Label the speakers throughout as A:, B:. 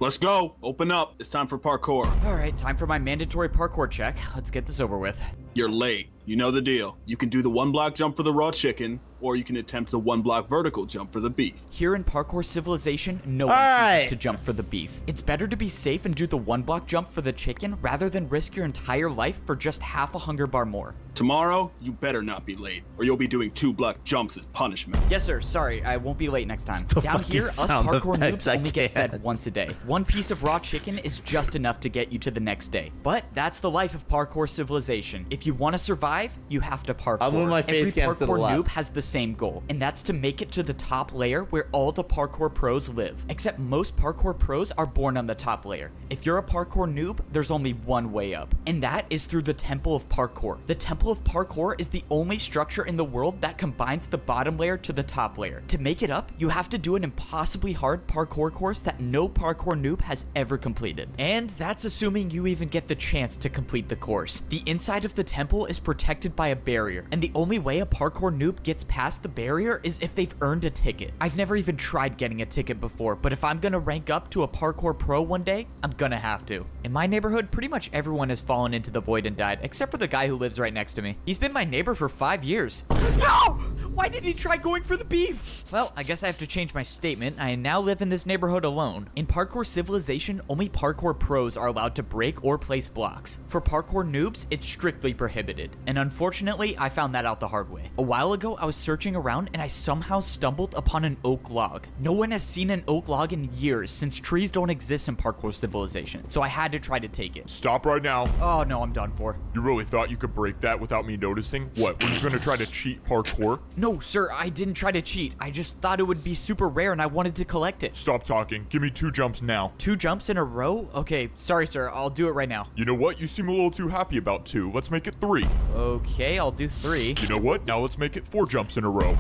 A: Let's go. Open up. It's time for parkour.
B: All right, time for my mandatory parkour check. Let's get this over with.
A: You're late. You know the deal. You can do the 1-block jump for the raw chicken, or you can attempt the 1-block vertical jump for the beef.
B: Here in Parkour Civilization, no one chooses to jump for the beef. It's better to be safe and do the 1-block jump for the chicken rather than risk your entire life for just half a hunger bar more.
A: Tomorrow, you better not be late, or you'll be doing 2-block jumps as punishment.
B: Yes, sir. Sorry, I won't be late next time. Down here, us parkour noobs only get fed once a day. One piece of raw chicken is just enough to get you to the next day. But that's the life of Parkour Civilization. If you want to survive, you have to parkour.
C: I'm with my face
B: Every
C: cam to the
B: parkour
C: left.
B: noob has the same goal, and that's to make it to the top layer where all the parkour pros live. Except most parkour pros are born on the top layer. If you're a parkour noob, there's only one way up, and that is through the Temple of Parkour. The Temple of Parkour is the only structure in the world that combines the bottom layer to the top layer. To make it up, you have to do an impossibly hard parkour course that no parkour noob has ever completed. And that's assuming you even get the chance to complete the course. The inside of the temple is protected by a barrier, and the only way a parkour noob gets past the barrier is if they've earned a ticket. I've never even tried getting a ticket before, but if I'm gonna rank up to a parkour pro one day, I'm gonna have to. In my neighborhood, pretty much everyone has fallen into the void and died, except for the guy who lives right next to me. He's been my neighbor for 5 years. No! Why did he try going for the beef? Well, I guess I have to change my statement. I now live in this neighborhood alone. In Parkour Civilization, only parkour pros are allowed to break or place blocks. For parkour noobs, it's strictly prohibited. And unfortunately, I found that out the hard way. A while ago, I was searching around and I somehow stumbled upon an oak log. No one has seen an oak log in years since trees don't exist in Parkour Civilization, so I had to try to take it.
D: Stop right now.
B: Oh no, I'm done for.
D: You really thought you could break that without me noticing? What, were you gonna try to cheat parkour?
B: No, sir, I didn't try to cheat. I just thought it would be super rare and I wanted to collect it.
D: Stop talking. Give me 2 jumps now.
B: 2 jumps in a row? Okay, sorry, sir. I'll do it right now.
D: You know what? You seem a little too happy about 2. Let's make it 3.
B: Okay, I'll do 3.
D: You know what? Now let's make it 4 jumps in a row.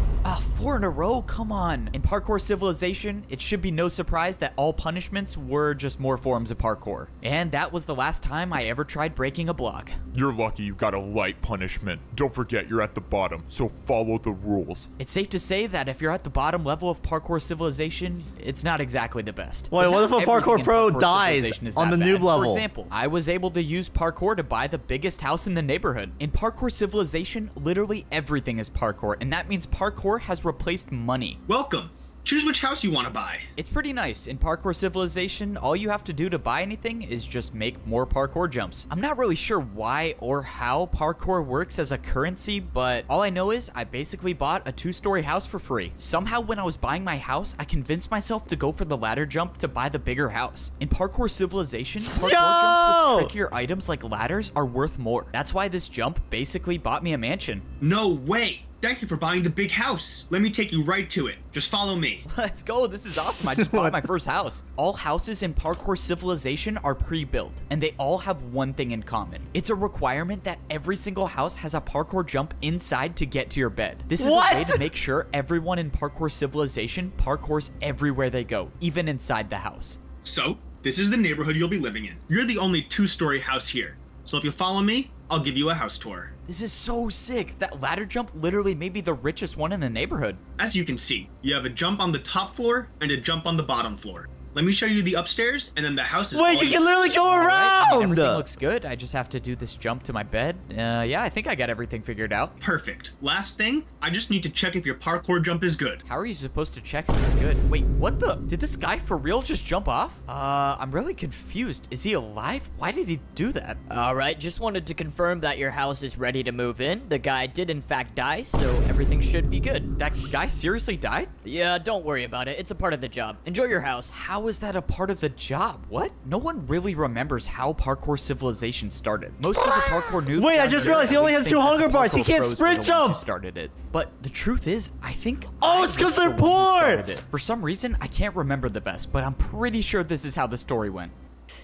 B: 4 in a row? Come on. In Parkour Civilization, it should be no surprise that all punishments were just more forms of parkour. And that was the last time I ever tried breaking a block.
D: You're lucky you got a light punishment. Don't forget, you're at the bottom, so follow the rules.
B: It's safe to say that if you're at the bottom level of Parkour Civilization, it's not exactly the best.
C: Wait, what if a parkour pro dies on the noob level?
B: For example, I was able to use parkour to buy the biggest house in the neighborhood. In Parkour Civilization, literally everything is parkour, and that means parkour has replaced money.
E: Welcome. Choose which house you want to buy.
B: It's pretty nice. In Parkour Civilization, all you have to do to buy anything is just make more parkour jumps. I'm not really sure why or how parkour works as a currency, but all I know is I basically bought a 2-story house for free. Somehow when I was buying my house, I convinced myself to go for the ladder jump to buy the bigger house. In Parkour Civilization, parkour jumps with trickier items like ladders are worth more. That's why this jump basically bought me a mansion.
E: No way. Thank you for buying the big house. Let me take you right to it. Just follow me.
B: Let's go. This is awesome. I just bought my first house. All houses in Parkour Civilization are pre-built, and they all have one thing in common. It's a requirement that every single house has a parkour jump inside to get to your bed. This is a way to make sure everyone in Parkour Civilization parkours everywhere they go, even inside the house.
E: So, this is the neighborhood you'll be living in. You're the only 2-story house here. So if you follow me, I'll give you a house tour.
B: This is so sick. That ladder jump literally may be the richest one in the neighborhood.
E: As you can see, you have a jump on the top floor and a jump on the bottom floor. Let me show you the upstairs, and then the house is
C: Wait, you can literally go around!
B: Right. I mean, everything looks good. I just have to do this jump to my bed. Yeah, I think I got everything figured out.
E: Perfect. Last thing, I just need to check if your parkour jump is good.
B: How are you supposed to check if it's good? Wait, what the? Did this guy for real just jump off? I'm really confused. Is he alive? Why did he do that?
F: All right, just wanted to confirm that your house is ready to move in. The guy did in fact die, so everything should be good.
B: That guy seriously died?
F: Yeah, don't worry about it. It's a part of the job. Enjoy your house.
B: How is that a part of the job? What? No one really remembers how Parkour Civilization started. Most of the parkour noobs—
C: Wait, I just realized he only has 2 hunger bars. He can't sprint jump.
B: Started it. But the truth is, I think—
C: Oh, it's because they're poor!
B: For some reason, I can't remember the best, but I'm pretty sure this is how the story went.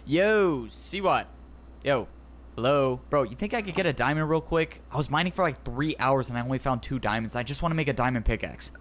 B: Yo, see what? Yo. Hello? Bro, you think I could get a diamond real quick? I was mining for like 3 hours and I only found 2 diamonds. I just want to make a diamond pickaxe.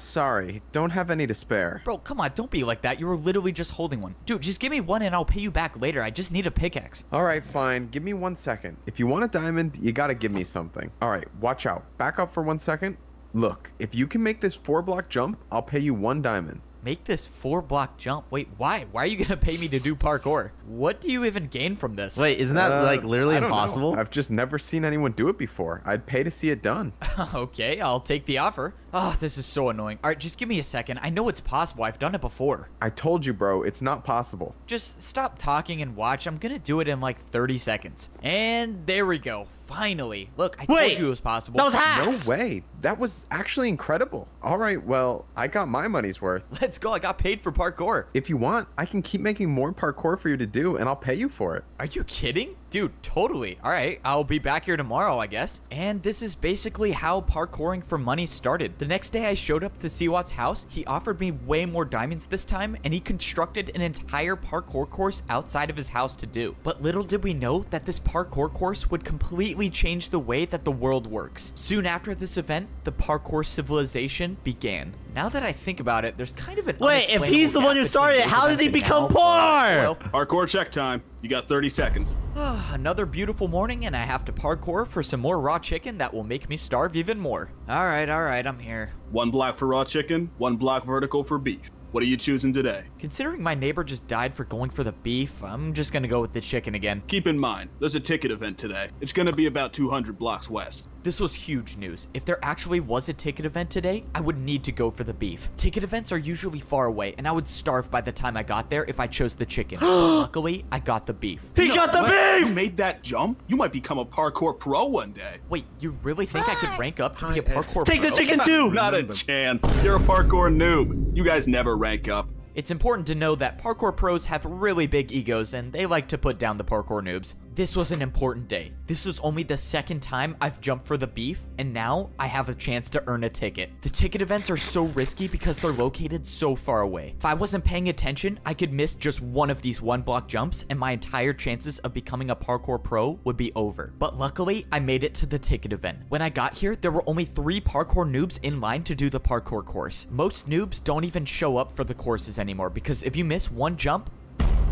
G: Sorry. Don't have any to spare.
B: Bro, come on. Don't be like that. You were literally just holding one. Dude, just give me one and I'll pay you back later. I just need a pickaxe.
G: Alright, fine. Give me 1 second. If you want a diamond, you gotta give me something. Alright, watch out. Back up for 1 second. Look, if you can make this 4-block jump, I'll pay you 1 diamond.
B: Make this 4-block jump. Wait, why? Why are you gonna pay me to do parkour? What do you even gain from this?
C: Wait, isn't that like literally
G: I don't know.
C: impossible?
G: I've just never seen anyone do it before. I'd pay to see it done.
B: Okay, I'll take the offer. Oh, this is so annoying. All right, just give me a second. I know it's possible. I've done it before.
G: I told you, bro, it's not possible.
B: Just stop talking and watch. I'm gonna do it in like 30 seconds. And there we go. Finally. Look, I told you it was possible.
C: That was hacks.
G: No way. That was actually incredible. All right, well, I got my money's worth.
B: Let's go. I got paid for parkour.
G: If you want, I can keep making more parkour for you to do, and I'll pay you for it.
B: Are you kidding? Dude, totally. All right, I'll be back here tomorrow, I guess. And this is basically how parkouring for money started. The next day I showed up to Siwat's house. He offered me way more diamonds this time, and he constructed an entire parkour course outside of his house to do. But little did we know that this parkour course would completely change the way that the world works. Soon after this event, the parkour civilization began. Now that I think about it, there's kind of an
C: Wait, if he's the one who started it, how did he become poor?
B: Well,
A: Parkour check time. You got 30 seconds.
B: another beautiful morning, and I have to parkour for some more raw chicken that will make me starve even more. All right, I'm here.
A: 1 block for raw chicken, 1 block vertical for beef. What are you choosing today?
B: Considering my neighbor just died for going for the beef, I'm just gonna go with the chicken again.
A: Keep in mind, there's a ticket event today. It's gonna be about 200 blocks west.
B: This was huge news. If there actually was a ticket event today, I would need to go for the beef. Ticket events are usually far away, and I would starve by the time I got there if I chose the chicken. But luckily, I got the beef.
C: He got the
A: What? You
C: beef!
A: made that jump? You might become a parkour pro one day.
B: Wait, you really think I could rank up to be a parkour
C: Take
B: pro?
C: the chicken too!
A: Not a chance. You're a parkour noob. You guys never rank up.
B: It's important to know that parkour pros have really big egos, and they like to put down the parkour noobs. This was an important day. This was only the second time I've jumped for the beef, and now I have a chance to earn a ticket. The ticket events are so risky because they're located so far away. If I wasn't paying attention, I could miss just one of these 1-block jumps, and my entire chances of becoming a parkour pro would be over. But luckily, I made it to the ticket event. When I got here, there were only 3 parkour noobs in line to do the parkour course. Most noobs don't even show up for the courses anymore because if you miss 1 jump,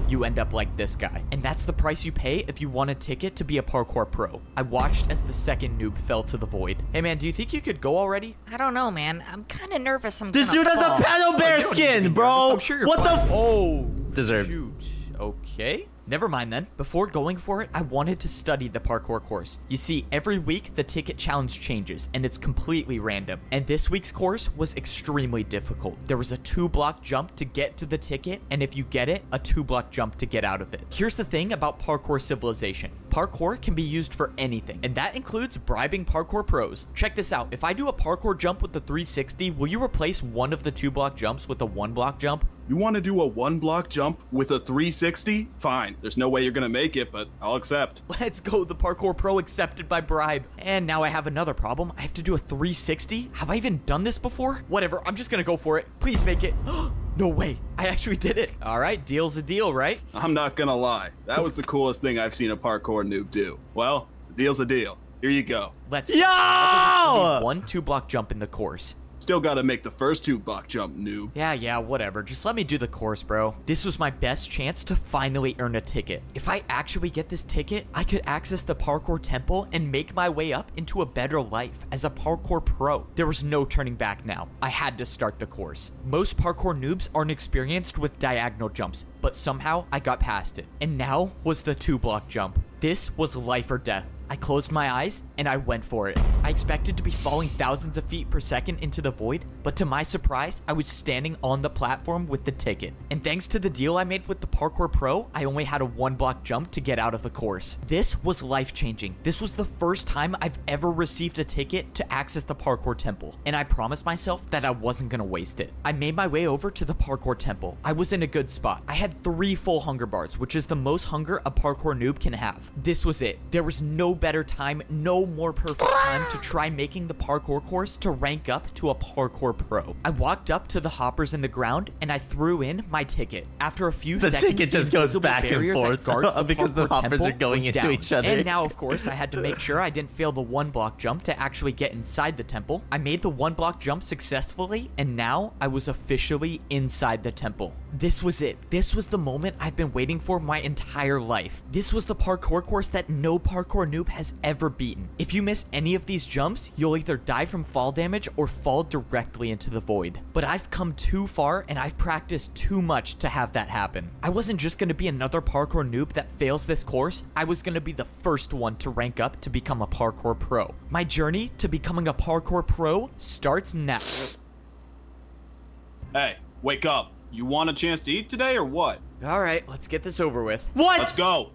B: you end up like this guy. And that's the price you pay if you want a ticket to be a parkour pro. I watched as the second noob fell to the void. Hey man, do you think you could go already?
H: I don't know, man. I'm kind of nervous.
C: This dude has a paddle bear skin, bro!
B: I'm sure you're
C: What
B: fine.
C: the f-
B: Oh,
C: Deserved.
B: shoot. Okay. Never mind then. Before going for it, I wanted to study the parkour course. You see, every week the ticket challenge changes and it's completely random. And this week's course was extremely difficult. There was a 2-block jump to get to the ticket, and if you get it, a 2-block jump to get out of it. Here's the thing about parkour civilization. Parkour can be used for anything, and that includes bribing parkour pros. Check this out. If I do a parkour jump with the 360, will you replace one of the 2-block jumps with a 1-block jump?
A: You want to do a 1-block jump with a 360? Fine. There's no way you're gonna make it, but I'll accept.
B: Let's go, the parkour pro accepted by bribe. And now I have another problem. I have to do a 360? Have I even done this before? Whatever, I'm just gonna go for it. Please make it. No way, I actually did it. All right, deal's a deal, right?
A: I'm not gonna lie. That was the coolest thing I've seen a parkour noob do. Well, the deal's a deal. Here you go.
B: Let's
C: Yo!
B: only 1 2-block jump in the course.
A: Still gotta make the first 2-block jump, noob.
B: Yeah, whatever. Just let me do the course, bro. This was my best chance to finally earn a ticket. If I actually get this ticket, I could access the parkour temple and make my way up into a better life as a parkour pro. There was no turning back now. I had to start the course. Most parkour noobs aren't experienced with diagonal jumps, but somehow I got past it. And now was the 2-block jump. This was life or death. I closed my eyes and I went for it. I expected to be falling thousands of feet per second into the void, but to my surprise, I was standing on the platform with the ticket. And thanks to the deal I made with the parkour pro, I only had a 1-block jump to get out of the course. This was life-changing. This was the first time I've ever received a ticket to access the parkour temple, and I promised myself that I wasn't gonna waste it. I made my way over to the parkour temple. I was in a good spot. I had 3 full hunger bars, which is the most hunger a parkour noob can have. This was it. There was no better time, no more perfect time to try making the parkour course to rank up to a parkour pro. I walked up to the hoppers in the ground and I threw in my ticket. After a few seconds,
C: ticket just goes
B: invisible
C: back and
B: barrier that
C: forth
B: guards
C: because the
B: parkour
C: hoppers
B: temple
C: are going
B: was
C: into
B: down.
C: each other.
B: And now, of course, I had to make sure I didn't fail the 1-block jump to actually get inside the temple. I made the 1-block jump successfully, and now I was officially inside the temple. This was it. This was the moment I've been waiting for my entire life. This was the parkour course that no parkour noob has ever beaten. If you miss any of these jumps, you'll either die from fall damage or fall directly into the void. But I've come too far and I've practiced too much to have that happen. I wasn't just going to be another parkour noob that fails this course. I was going to be the first one to rank up to become a parkour pro. My journey to becoming a parkour pro starts now.
A: Hey, wake up. You want a chance to eat today or what?
B: All right, let's get this over with.
C: What?
A: Let's go.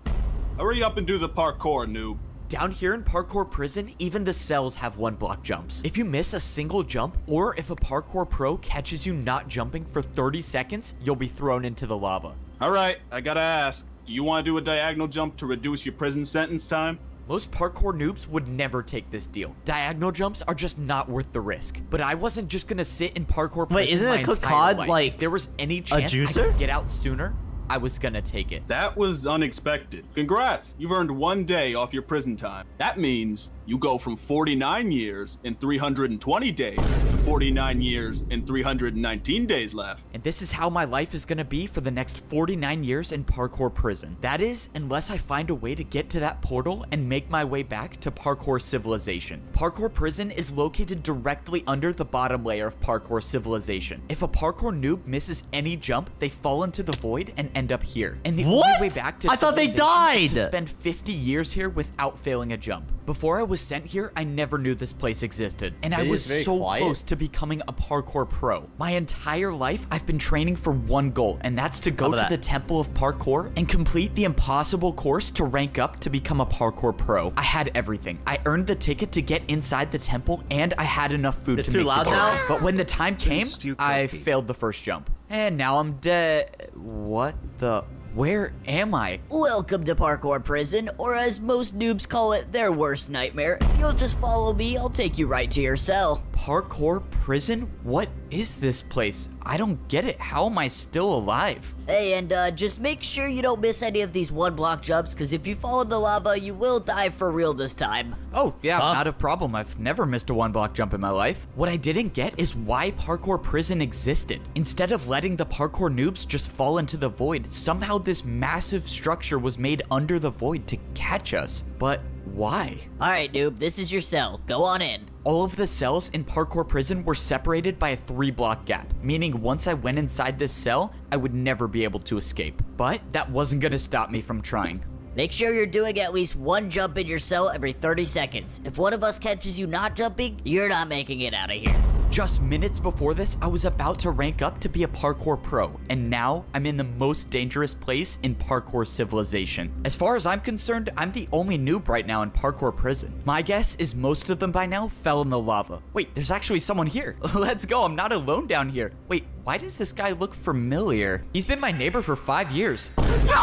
A: Hurry up and do the parkour, noob.
B: Down here in parkour prison, even the cells have 1-block jumps. If you miss a single jump, or if a parkour pro catches you not jumping for 30 seconds, you'll be thrown into the lava.
A: All right, I gotta ask. Do you want to do a diagonal jump to reduce your prison sentence time?
B: Most parkour noobs would never take this deal. Diagonal jumps are just not worth the risk. But I wasn't just gonna sit in parkour prison.
C: Wait, isn't
B: my
C: a cooked
B: entire
C: cod
B: life.
C: like
B: If there was any chance I
C: juicer?
B: could get out sooner, I was gonna take it.
A: That was unexpected. Congrats, you've earned 1 day off your prison time. That means you go from 49 years and 320 days to 49 years and 319 days left.
B: And this is how my life is gonna be for the next 49 years in parkour prison. That is, unless I find a way to get to that portal and make my way back to parkour civilization. Parkour prison is located directly under the bottom layer of parkour civilization. If a parkour noob misses any jump, they fall into the void and end up here. And the
C: What?
B: only way back to
C: I thought they
B: civilization is
C: died.
B: to spend 50 years here without failing a jump. Before I was sent here, I never knew this place existed, and I
C: It
B: was
C: is very
B: so
C: quiet.
B: close to becoming a parkour pro. My entire life, I've been training for one goal, and that's to go
C: How
B: to
C: about
B: the
C: that?
B: Temple of Parkour and complete the impossible course to rank up to become a parkour pro. I had everything. I earned the ticket to get inside the temple, and I had enough food
C: It's
B: to
C: too
B: make
C: loud
B: the
C: now?
B: journey. But when the time came,
I: you
B: I
I: cookie.
B: failed the first jump. And now I'm dead. What the? Where am I?
F: Welcome to parkour prison, or as most noobs call it, their worst nightmare. If you'll just follow me, I'll take you right to your cell.
B: Parkour prison? What is this place? I don't get it. How am I still alive?
F: Hey, and just make sure you don't miss any of these 1-block jumps, because if you fall in the lava, you will die for real this time.
B: Oh, yeah,
C: Huh?
B: not a problem. I've never missed a 1-block jump in my life. What I didn't get is why parkour prison existed. Instead of letting the parkour noobs just fall into the void, somehow this massive structure was made under the void to catch us. But why?
F: Alright, noob, this is your cell. Go on in.
B: All of the cells in parkour prison were separated by a 3-block gap, meaning once I went inside this cell, I would never be able to escape. But that wasn't gonna stop me from trying.
F: Make sure you're doing at least 1 jump in your cell every 30 seconds. If one of us catches you not jumping, you're not making it out of here.
B: Just minutes before this, I was about to rank up to be a parkour pro, and now I'm in the most dangerous place in parkour civilization. As far as I'm concerned, I'm the only noob right now in parkour prison. My guess is most of them by now fell in the lava. Wait, there's actually someone here. Let's go, I'm not alone down here. Wait, why does this guy look familiar? He's been my neighbor for 5 years. No!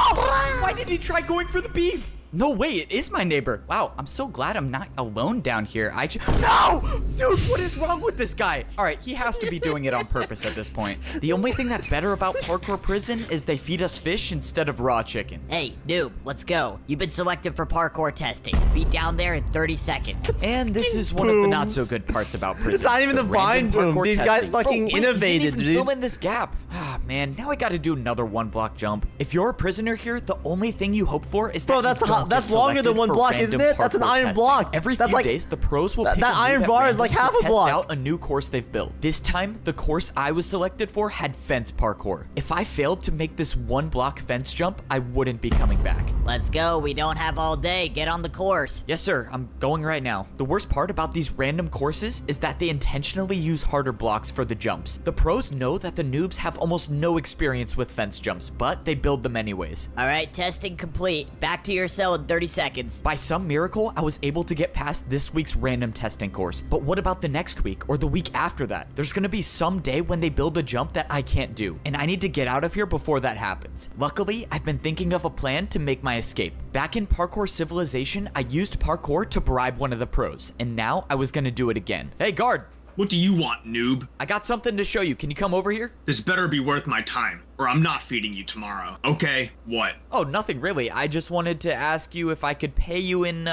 B: Why did he try going for the beef? No way, it is my neighbor. Wow, I'm so glad I'm not alone down here. No! Dude, what is wrong with this guy? All right, he has to be doing it on purpose at this point. The only thing that's better about parkour prison is they feed us fish instead of raw chicken.
F: Hey, noob, let's go. You've been selected for parkour testing. Be down there in 30 seconds.
B: And this is one of the not so good parts about prison.
C: It's not even the vine
B: random
C: boom.
B: parkour
C: These guys
B: testing.
C: fucking
B: Bro, wait,
C: innovated,
B: you didn't even
C: dude.
B: fill in this gap. Ah, man, now I gotta do another 1-block jump. If you're a prisoner here, the only thing you hope for is that
C: Bro,
B: you
C: that's
B: don't
C: that's
B: get
C: longer than
B: selected
C: 1
B: for
C: block,
B: random
C: isn't it? That's an
B: parkour
C: iron
B: testing.
C: block.
B: Every
C: That's
B: few
C: like
B: days, the pros will
C: that
B: pick a
C: iron
B: noob at
C: bar is
B: random
C: like
B: to
C: half a
B: test
C: block.
B: out a new course they've built. This time, the course I was selected for had fence parkour. If I failed to make this 1-block fence jump, I wouldn't be coming back.
F: Let's go. We don't have all day. Get on the course.
B: Yes, sir. I'm going right now. The worst part about these random courses is that they intentionally use harder blocks for the jumps. The pros know that the noobs have almost no experience with fence jumps, but they build them anyways.
F: Alright, testing complete. Back to your cell in 30 seconds.
B: By some miracle, I was able to get past this week's random testing course. But what about the next week or the week after that? There's gonna be some day when they build a jump that I can't do, and I need to get out of here before that happens. Luckily, I've been thinking of a plan to make my escape. Back in parkour civilization, I used parkour to bribe one of the pros, and now I was gonna do it again. Hey, guard!
E: What do you want, noob?
B: I got something to show you. Can you come over here?
E: This better be worth my time, or I'm not feeding you tomorrow. Okay, what?
B: Oh, nothing really. I just wanted to ask you if I could pay you in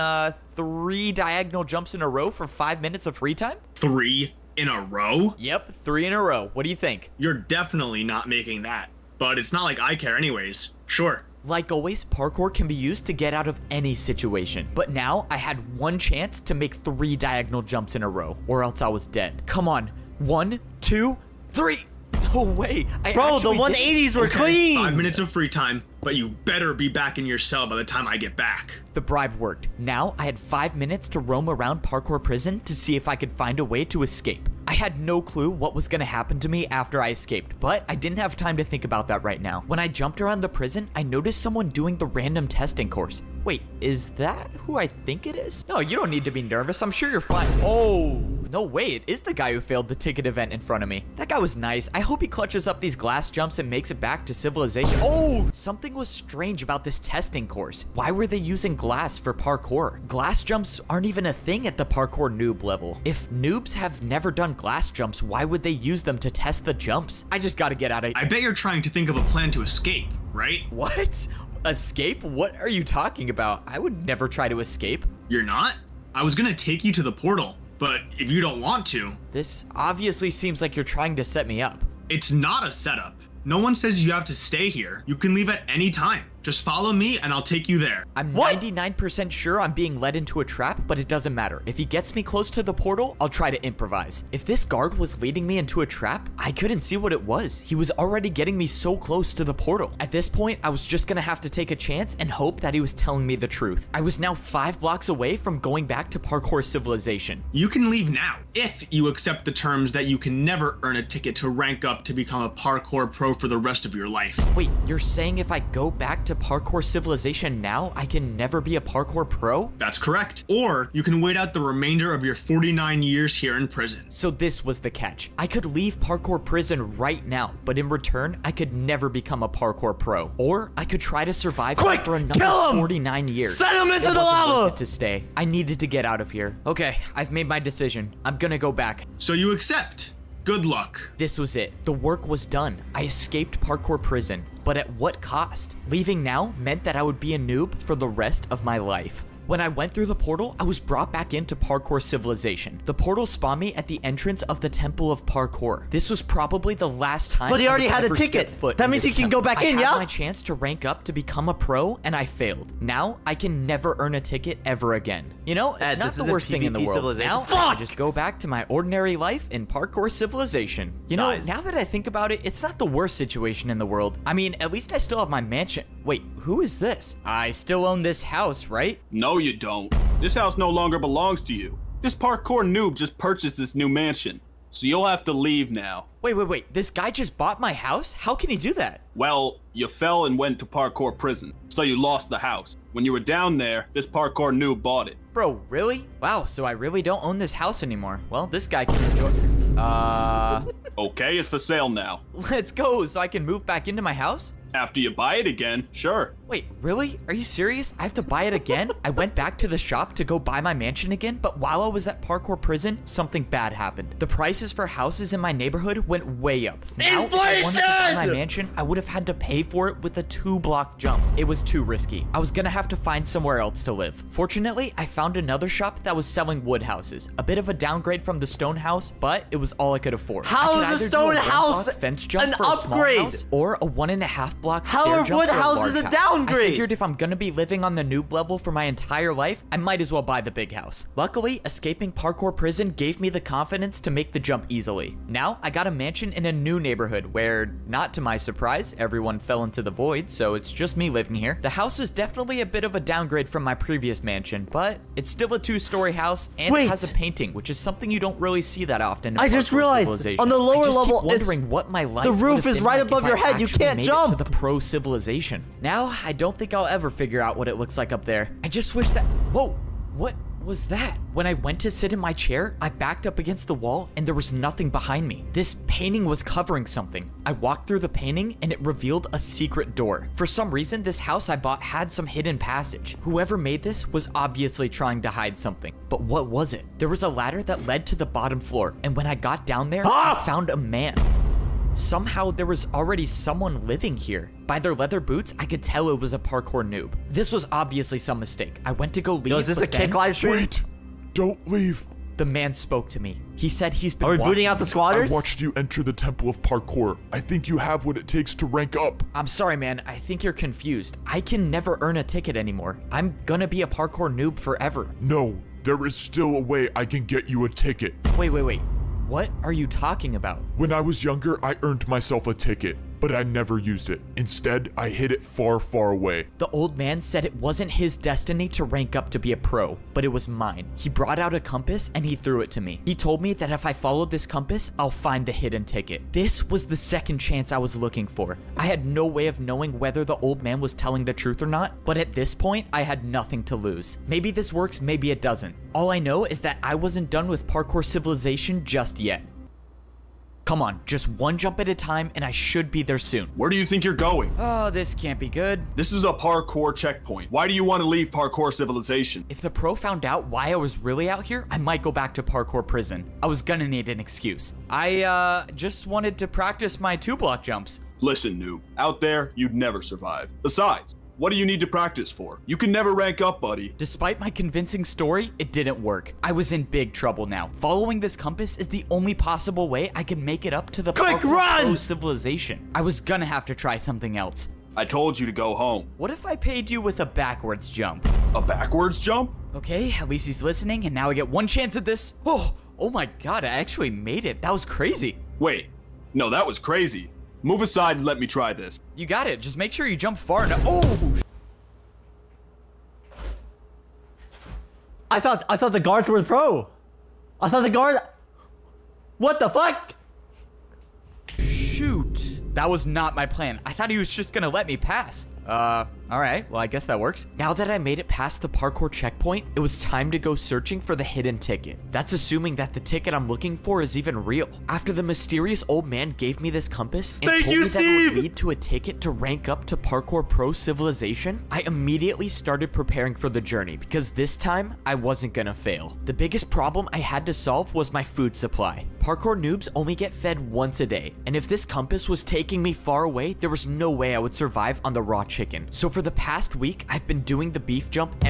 B: 3 diagonal jumps in a row for 5 minutes of free time?
E: 3 in a row?
B: Yep, 3 in a row. What do you think?
E: You're definitely not making that. but it's not like I care anyways. Sure.
B: Like always, parkour can be used to get out of any situation. But now I had one chance to make 3 diagonal jumps in a row, or else I was dead. Come on. 1, 2, 3. No way.
C: Bro, the 180s were clean.
E: 5 minutes of free time, but you better be back in your cell by the time I get back.
B: The bribe worked. Now I had 5 minutes to roam around parkour prison to see if I could find a way to escape. I had no clue what was gonna happen to me after I escaped, but I didn't have time to think about that right now. When I jumped around the prison, I noticed someone doing the random testing course. Wait, is that who I think it is? No, you don't need to be nervous. I'm sure you're fine. Oh, no way. It is the guy who failed the ticket event in front of me. That guy was nice. I hope he clutches up these glass jumps and makes it back to civilization. Oh, something was strange about this testing course. Why were they using glass for parkour? Glass jumps aren't even a thing at the parkour noob level. If noobs have never done glass jumps, why would they use them to test the jumps? I just gotta get out of here.
E: I bet you're trying to think of a plan to escape, right?
B: What? Escape? What are you talking about? I would never try to escape.
E: You're not? I was gonna take you to the portal, but if you don't want to...
B: This obviously seems like you're trying to set me up.
E: It's not a setup. No one says you have to stay here. You can leave at any time. Just follow me and I'll take you there.
B: I'm 99% sure I'm being led into a trap, but it doesn't matter. If he gets me close to the portal, I'll try to improvise. If this guard was leading me into a trap, I couldn't see what it was. He was already getting me so close to the portal. At this point, I was just gonna have to take a chance and hope that he was telling me the truth. I was now 5 blocks away from going back to parkour civilization.
E: You can leave now, if you accept the terms that you can never earn a ticket to rank up to become a parkour pro for the rest of your life.
B: Wait, you're saying if I go back to parkour civilization now, I can never be a parkour pro?
E: That's correct. Or you can wait out the remainder of your 49 years here in prison.
B: So this was the catch. I could leave parkour prison right now, but in return, I could never become a parkour pro. Or I could try to survive for another 49 years.
C: Send him into the lava!
B: To stay. I needed to get out of here. Okay, I've made my decision. I'm gonna go back.
E: So you accept? Good luck.
B: This was it. The work was done. I escaped parkour prison, but at what cost? Leaving now meant that I would be a noob for the rest of my life. When I went through the portal, I was brought back into parkour civilization. The portal spawned me at the entrance of the Temple of Parkour. This was probably the last time.
C: But he already had a ticket. That means he can go back in, yeah?
B: I had my chance to rank up to become a pro, and I failed. Now I can never earn a ticket ever again. You know, it's not the worst thing in the world. Now I can just go back to my ordinary life in parkour civilization. You know, now that I think about it, it's not the worst situation in the world. I mean, at least I still have my mansion. Wait, who is this? I still own this house, right?
A: No, you don't. This house no longer belongs to you. This parkour noob just purchased this new mansion, so you'll have to leave now.
B: Wait. This guy just bought my house? How can he do that?
A: Well, you fell and went to parkour prison, so you lost the house. When you were down there, this parkour noob bought it.
B: Bro, really? Wow, so I really don't own this house anymore. Well, this guy can enjoy...
A: Okay, it's for sale now.
B: Let's go, so I can move back into my house?
A: After you buy it again, sure.
B: Wait, really? Are you serious? I have to buy it again? I went back to the shop to go buy my mansion again, but while I was at parkour prison, something bad happened. The prices for houses in my neighborhood went way up. Now, if I wanted to buy my mansion, I would have had to pay for it with a 2-block jump. It was too risky. I was gonna have to find somewhere else to live. Fortunately, I found another shop that was selling wood houses. A bit of a downgrade from the stone house, but it was all I could afford.
C: How is a stone house
B: fence jump
C: an
B: for a small
C: upgrade?
B: house, or a 1.5-block
C: How
B: stair
C: are
B: jump
C: wood
B: for a
C: houses
B: large
C: a
B: house.
C: downgrade?
B: I figured if I'm gonna be living on the noob level for my entire life, I might as well buy the big house. Luckily, escaping parkour prison gave me the confidence to make the jump easily. Now, I got a mansion in a new neighborhood where, not to my surprise, everyone fell into the void, so it's just me living here. The house is definitely a bit of a downgrade from my previous mansion, but it's still a 2-story house, and it has a painting, which is something you don't really see that often in
C: I just
B: parkour
C: realized
B: civilization.
C: on the lower
B: I just
C: level,
B: keep wondering what my life
C: the
B: would
C: roof
B: have
C: is
B: been
C: right
B: like
C: above
B: if
C: your
B: I
C: head. You
B: actually
C: can't
B: made
C: jump.
B: it to the pro civilization. Now, I don't think I'll ever figure out what it looks like up there. I just wish that... Whoa, what was that? When I went to sit in my chair, I backed up against the wall and there was nothing behind me. This painting was covering something. I walked through the painting and it revealed a secret door. For some reason, this house I bought had some hidden passage. Whoever made this was obviously trying to hide something. But what was it? There was a ladder that led to the bottom floor, and when I got down there, I found a man. Somehow there was already someone living here. By their leather boots, I could tell it was a parkour noob. This was obviously some mistake. I went to go leave.
C: Yo, is this a kick live stream?
D: Wait! Don't leave!
B: The man spoke to me. He said he's been
C: Are we
B: watching
C: booting out the
B: me.
D: I
C: squatters?
D: watched you enter the Temple of Parkour. I think you have what it takes to rank up.
B: I'm sorry, man. I think you're confused. I can never earn a ticket anymore. I'm gonna be a parkour noob forever.
D: No, there is still a way I can get you a ticket.
B: Wait. What are you talking about?
D: When I was younger, I earned myself a ticket, but I never used it. Instead, I hid it far, far away.
B: The old man said it wasn't his destiny to rank up to be a pro, but it was mine. He brought out a compass and he threw it to me. He told me that if I followed this compass, I'll find the hidden ticket. This was the second chance I was looking for. I had no way of knowing whether the old man was telling the truth or not, but at this point, I had nothing to lose. Maybe this works, maybe it doesn't. All I know is that I wasn't done with Parkour Civilization just yet. Come on, just one jump at a time and I should be there soon.
A: Where do you think you're going?
B: Oh, this can't be good.
A: This is a parkour checkpoint. Why do you want to leave Parkour Civilization?
B: If the pro found out why I was really out here, I might go back to parkour prison. I was gonna need an excuse. I just wanted to practice my 2-block jumps.
A: Listen, noob. Out there, you'd never survive. Besides, what do you need to practice for? You can never rank up, buddy.
B: Despite my convincing story, it didn't work. I was in big trouble now. Following this compass is the only possible way I can make it up to the Parkour Pro Civilization. I was gonna have to try something else.
A: I told you to go home.
B: What if I paid you with a backwards jump?
A: A backwards jump?
B: Okay, at least he's listening, and now I get one chance at this. Oh my god, I actually made it. That was crazy.
A: Wait, no, that was crazy. Move aside and let me try this.
B: You got it. Just make sure you jump far enough. Oh!
C: I thought the guards were pro. I thought the guard. What the fuck?
B: Shoot. That was not my plan. I thought he was just gonna let me pass. Alright, well I guess that works. Now that I made it past the parkour checkpoint, it was time to go searching for the hidden ticket. That's assuming that the ticket I'm looking for is even real. After the mysterious old man gave me this compass and told me that it would lead to a ticket to rank up to Parkour Pro Civilization, I immediately started preparing for the journey because this time I wasn't gonna fail. The biggest problem I had to solve was my food supply. Parkour noobs only get fed once a day, and if this compass was taking me far away, there was no way I would survive on the raw chicken. So for the past week, I've been doing the beef jump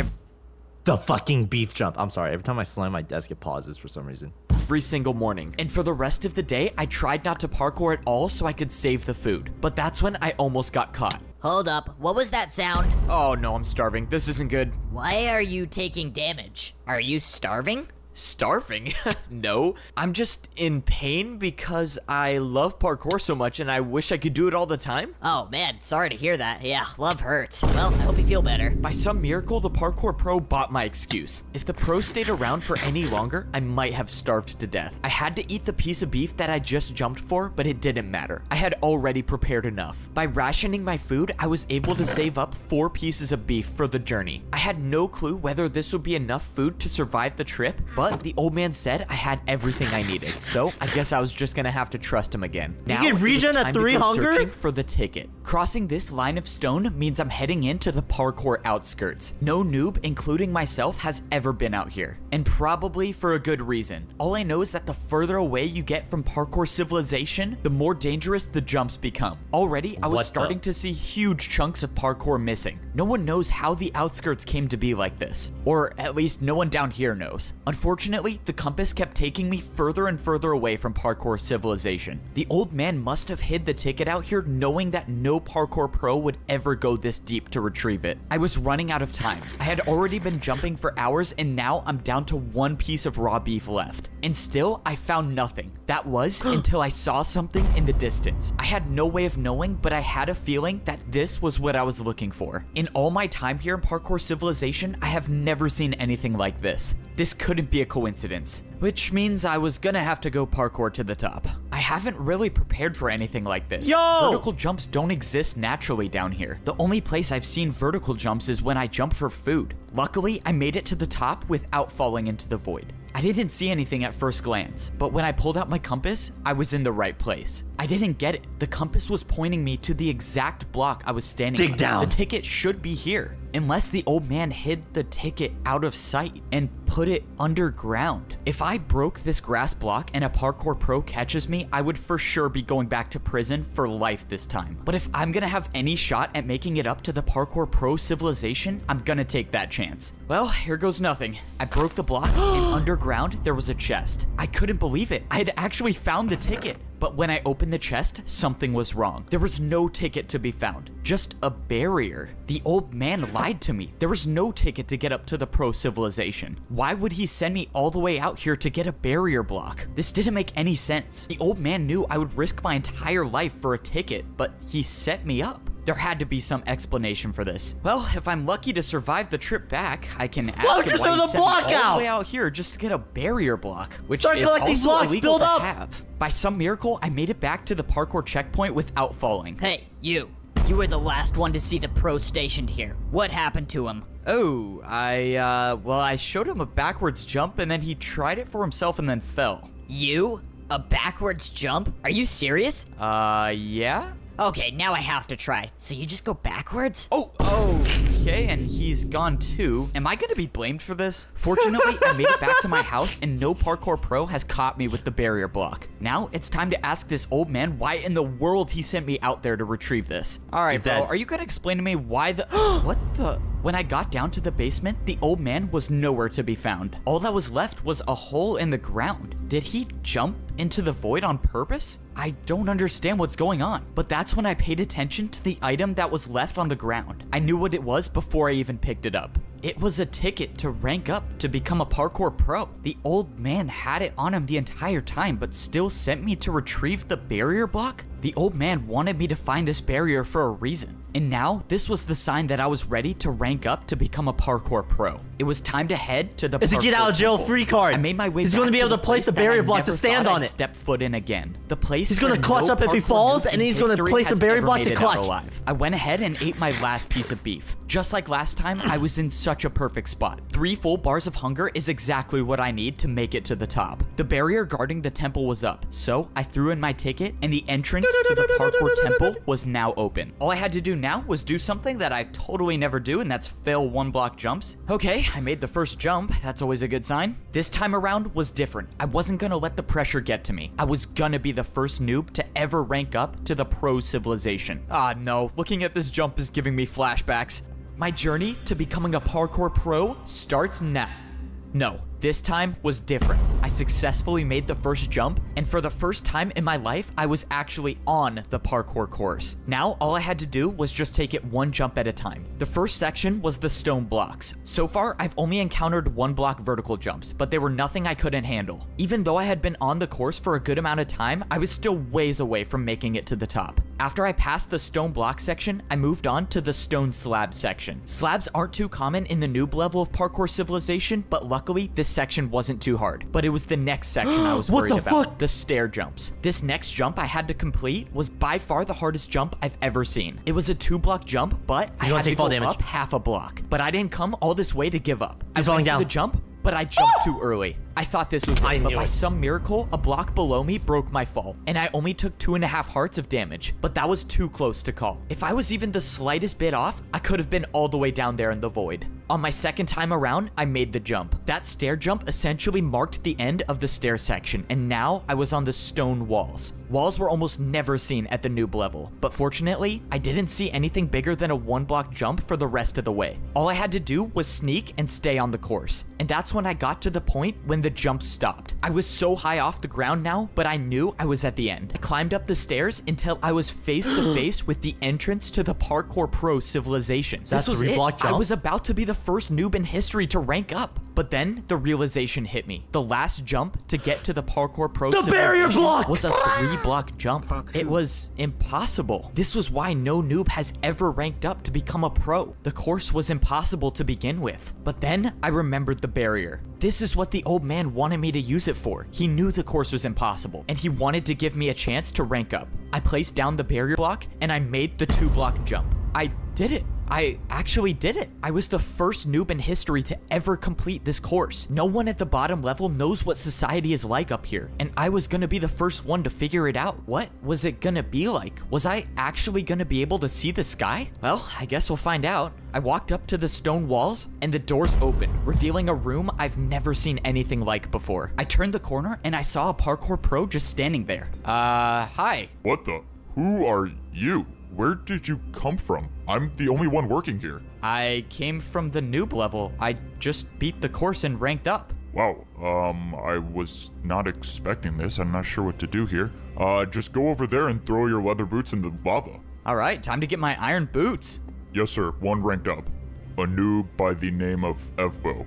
C: The fucking beef jump. I'm sorry. Every time I slam my desk, it pauses for some reason.
B: every single morning. And for the rest of the day, I tried not to parkour at all so I could save the food. But that's when I almost got caught.
F: Hold up, what was that sound?
B: Oh no, I'm starving. This isn't good.
F: Why are you taking damage? Are you starving?
B: Starving? No, I'm just in pain because I love parkour so much and I wish I could do it all the time.
F: Oh man, sorry to hear that. Yeah, love hurts. Well, I hope you feel better.
B: By some miracle, the parkour pro bought my excuse. If the pro stayed around for any longer, I might have starved to death. I had to eat the piece of beef that I just jumped for, but it didn't matter. I had already prepared enough. By rationing my food, I was able to save up 4 pieces of beef for the journey. I had no clue whether this would be enough food to survive the trip, but the old man said I had everything I needed, so I guess I was just gonna have to trust him again. Now,
C: get regen at 3 hunger?
B: Searching for the ticket. Crossing this line of stone means I'm heading into the parkour outskirts. No noob, including myself, has ever been out here, and probably for a good reason. All I know is that the further away you get from Parkour Civilization, the more dangerous the jumps become. Already, I was starting to see huge chunks of parkour missing. No one knows how the outskirts came to be like this, or at least no one down here knows. Unfortunately, the compass kept taking me further and further away from Parkour Civilization. The old man must have hid the ticket out here knowing that no parkour pro would ever go this deep to retrieve it. I was running out of time. I had already been jumping for hours and now I'm down to 1 piece of raw beef left. And still, I found nothing. That was until I saw something in the distance. I had no way of knowing, but I had a feeling that this was what I was looking for. In all my time here in Parkour Civilization, I have never seen anything like this. This couldn't be a coincidence, which means I was gonna have to go parkour to the top. I haven't really prepared for anything like this. Vertical jumps don't exist naturally down here. The only place I've seen vertical jumps is when I jump for food. Luckily, I made it to the top without falling into the void. I didn't see anything at first glance, but when I pulled out my compass, I was in the right place. I didn't get it. The compass was pointing me to the exact block I was standing on.
C: down.
B: The ticket should be here, unless the old man hid the ticket out of sight and put it underground. If I broke this grass block and a parkour pro catches me, I would for sure be going back to prison for life this time. But if I'm gonna have any shot at making it up to the Parkour Pro Civilization, I'm gonna take that chance. Well, here goes nothing. I broke the block and underground ground, there was a chest. I couldn't believe it. I had actually found the ticket. But when I opened the chest, something was wrong. There was no ticket to be found, just a barrier. The old man lied to me. There was no ticket to get up to the pro civilization. Why would he send me all the way out here to get a barrier block? This didn't make any sense. The old man knew I would risk my entire life for a ticket, but he set me up. There had to be some explanation for this. Well, if I'm lucky to survive the trip back, I can ask him why he sent me all the way out here just to get a barrier block, which
C: Start
B: is
C: collecting
B: also
C: blocks,
B: illegal
C: build
B: to
C: up.
B: have. By some miracle, I made it back to the parkour checkpoint without falling.
F: Hey, you. You were the last one to see the pro stationed here. What happened to him?
B: Oh, I showed him a backwards jump and then he tried it for himself and then fell.
F: You? A backwards jump? Are you serious?
B: Yeah?
F: Okay, now I have to try. So you just go backwards?
B: Oh, okay, and he's gone too. Am I gonna be blamed for this? Fortunately, I made it back to my house and no parkour pro has caught me with the barrier block. Now, it's time to ask this old man why in the world he sent me out there to retrieve this. All right, bro, are you gonna explain to me why the... What the... When I got down to the basement, the old man was nowhere to be found. All that was left was a hole in the ground. Did he jump into the void on purpose? I don't understand what's going on. But that's when I paid attention to the item that was left on the ground. I knew what it was before I even picked it up. It was a ticket to rank up to become a parkour pro. The old man had it on him the entire time, but still sent me to retrieve the barrier block? The old man wanted me to find this barrier for a reason. And now, this was the sign that I was ready to rank up to become a parkour pro. It was time to head to the
C: It's a get out of jail
B: temple.
C: free card.
B: I made my way
C: He's
B: back
C: going to be able to
B: the
C: place a
B: that
C: barrier
B: I
C: block to
B: never
C: stand
B: thought
C: on
B: I'd
C: it.
B: Step foot in again. The place
C: He's gonna
B: where
C: clutch
B: no
C: up if he
B: parkour
C: falls,
B: noob
C: and then
B: in
C: he's gonna
B: history
C: place the
B: has
C: barrier
B: ever
C: block to
B: made it out
C: clutch.
B: alive. I went ahead and ate my last piece of beef. Just like last time, I was in such a perfect spot. 3 full bars of hunger is exactly what I need to make it to the top. The barrier guarding the temple was up, so I threw in my ticket and the entrance to the parkour temple was now open. All I had to do now was do something that I totally never do, and that's fail 1 block jumps. Okay, I made the first jump. That's always a good sign. This time around was different. I wasn't gonna let the pressure get to me. I was gonna be the first noob to ever rank up to the pro civilization. Ah, no. Looking at this jump is giving me flashbacks. My journey to becoming a parkour pro starts now. No, this time was different. I successfully made the first jump, and for the first time in my life, I was actually on the parkour course. Now, all I had to do was just take it 1 jump at a time. The first section was the stone blocks. So far, I've only encountered 1 block vertical jumps, but they were nothing I couldn't handle. Even though I had been on the course for a good amount of time, I was still ways away from making it to the top. After I passed the stone block section, I moved on to the stone slab section. Slabs aren't too common in the noob level of parkour civilization, but luckily, this section wasn't too hard. But it was the next section I was worried about, the stair jumps. This next jump I had to complete was by far the hardest jump I've ever seen. It was a 2-block jump, but I had to go up half a block. But I didn't come all this way to give up.
C: He's falling down.
B: The jump, but I jumped too early. I thought this was it, but by some miracle, a block below me broke my fall, and I only took 2.5 hearts of damage, but that was too close to call. If I was even the slightest bit off, I could have been all the way down there in the void. On my second time around, I made the jump. That stair jump essentially marked the end of the stair section, and now I was on the stone walls. Walls were almost never seen at the noob level, but fortunately, I didn't see anything bigger than a 1-block jump for the rest of the way. All I had to do was sneak and stay on the course, and that's when I got to the point when the jump stopped. I was so high off the ground now, but I knew I was at the end. I climbed up the stairs until I was face to face with the entrance to the parkour pro civilization. This was it. I was about to be the first noob in history to rank up. But then the realization hit me. The last jump to get to the parkour pro civilization was a 3-block jump. It was impossible. This was why no noob has ever ranked up to become a pro. The course was impossible to begin with. But then I remembered the barrier. This is what the old man wanted me to use it for. He knew the course was impossible, and he wanted to give me a chance to rank up. I placed down the barrier block, and I made the 2-block jump. I did it. I actually did it. I was the first noob in history to ever complete this course. No one at the bottom level knows what society is like up here, and I was gonna be the first one to figure it out. What was it gonna be like? Was I actually gonna be able to see the sky? Well, I guess we'll find out. I walked up to the stone walls, and the doors opened, revealing a room I've never seen anything like before. I turned the corner, and I saw a parkour pro just standing there. Hi.
D: What the? Who are you? Where did you come from? I'm the only one working here.
B: I came from the noob level. I just beat the course and ranked up.
D: Wow, I was not expecting this. I'm not sure what to do here. Just go over there and throw your leather boots in the lava.
B: All right, time to get my iron boots.
D: Yes, sir. One ranked up. A noob by the name of Evbo.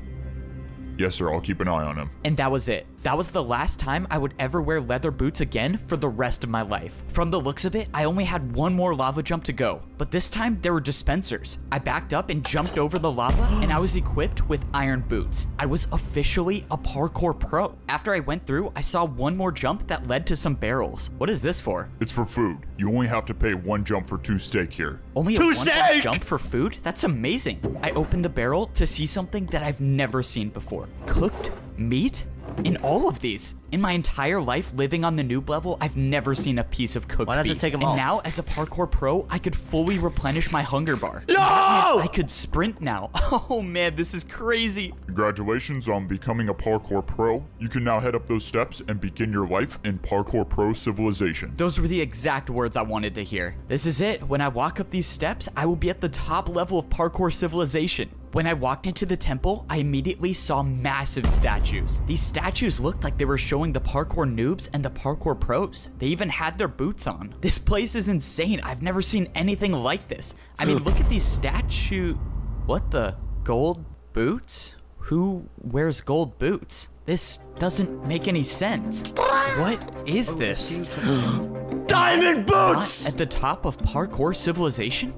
D: Yes, sir. I'll keep an eye on him.
B: And that was it. That was the last time I would ever wear leather boots again for the rest of my life. From the looks of it, I only had one more lava jump to go, but this time there were dispensers. I backed up and jumped over the lava, and I was equipped with iron boots. I was officially a parkour pro. After I went through, I saw one more jump that led to some barrels. What is this for?
D: It's for food. You only have to pay one jump for 2 steak here.
B: Only a one jump for food? That's amazing. I opened the barrel to see something that I've never seen before. Cooked meat? In all of these. In my entire life living on the noob level, I've never seen a piece of cooked
C: Why not
B: beef.
C: just take them
B: and
C: all?
B: now, as a parkour pro, I could fully replenish my hunger bar.
C: No!
B: I could sprint now. Oh man, this is crazy.
D: Congratulations on becoming a parkour pro. You can now head up those steps and begin your life in parkour pro civilization.
B: Those were the exact words I wanted to hear. This is it. When I walk up these steps, I will be at the top level of parkour civilization. When I walked into the temple, I immediately saw massive statues. These statues looked like they were showing the parkour noobs and the parkour pros. They even had their boots on. This place is insane. I've never seen anything like this. I mean, look at these statues. What the? Gold boots? Who wears gold boots? This doesn't make any sense. What is this?
C: Diamond boots!
B: Not at the top of parkour civilization?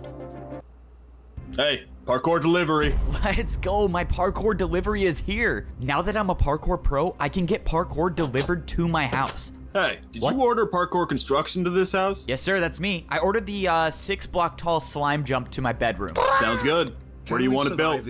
A: Hey, parkour delivery.
B: Let's go, my parkour delivery is here. Now that I'm a parkour pro, I can get parkour delivered to my house.
A: Hey, did
C: What?
A: you order parkour construction to this house?
B: Yes, sir, that's me. I ordered the 6-block tall slime jump to my bedroom.
A: Sounds good. Where do you want it built?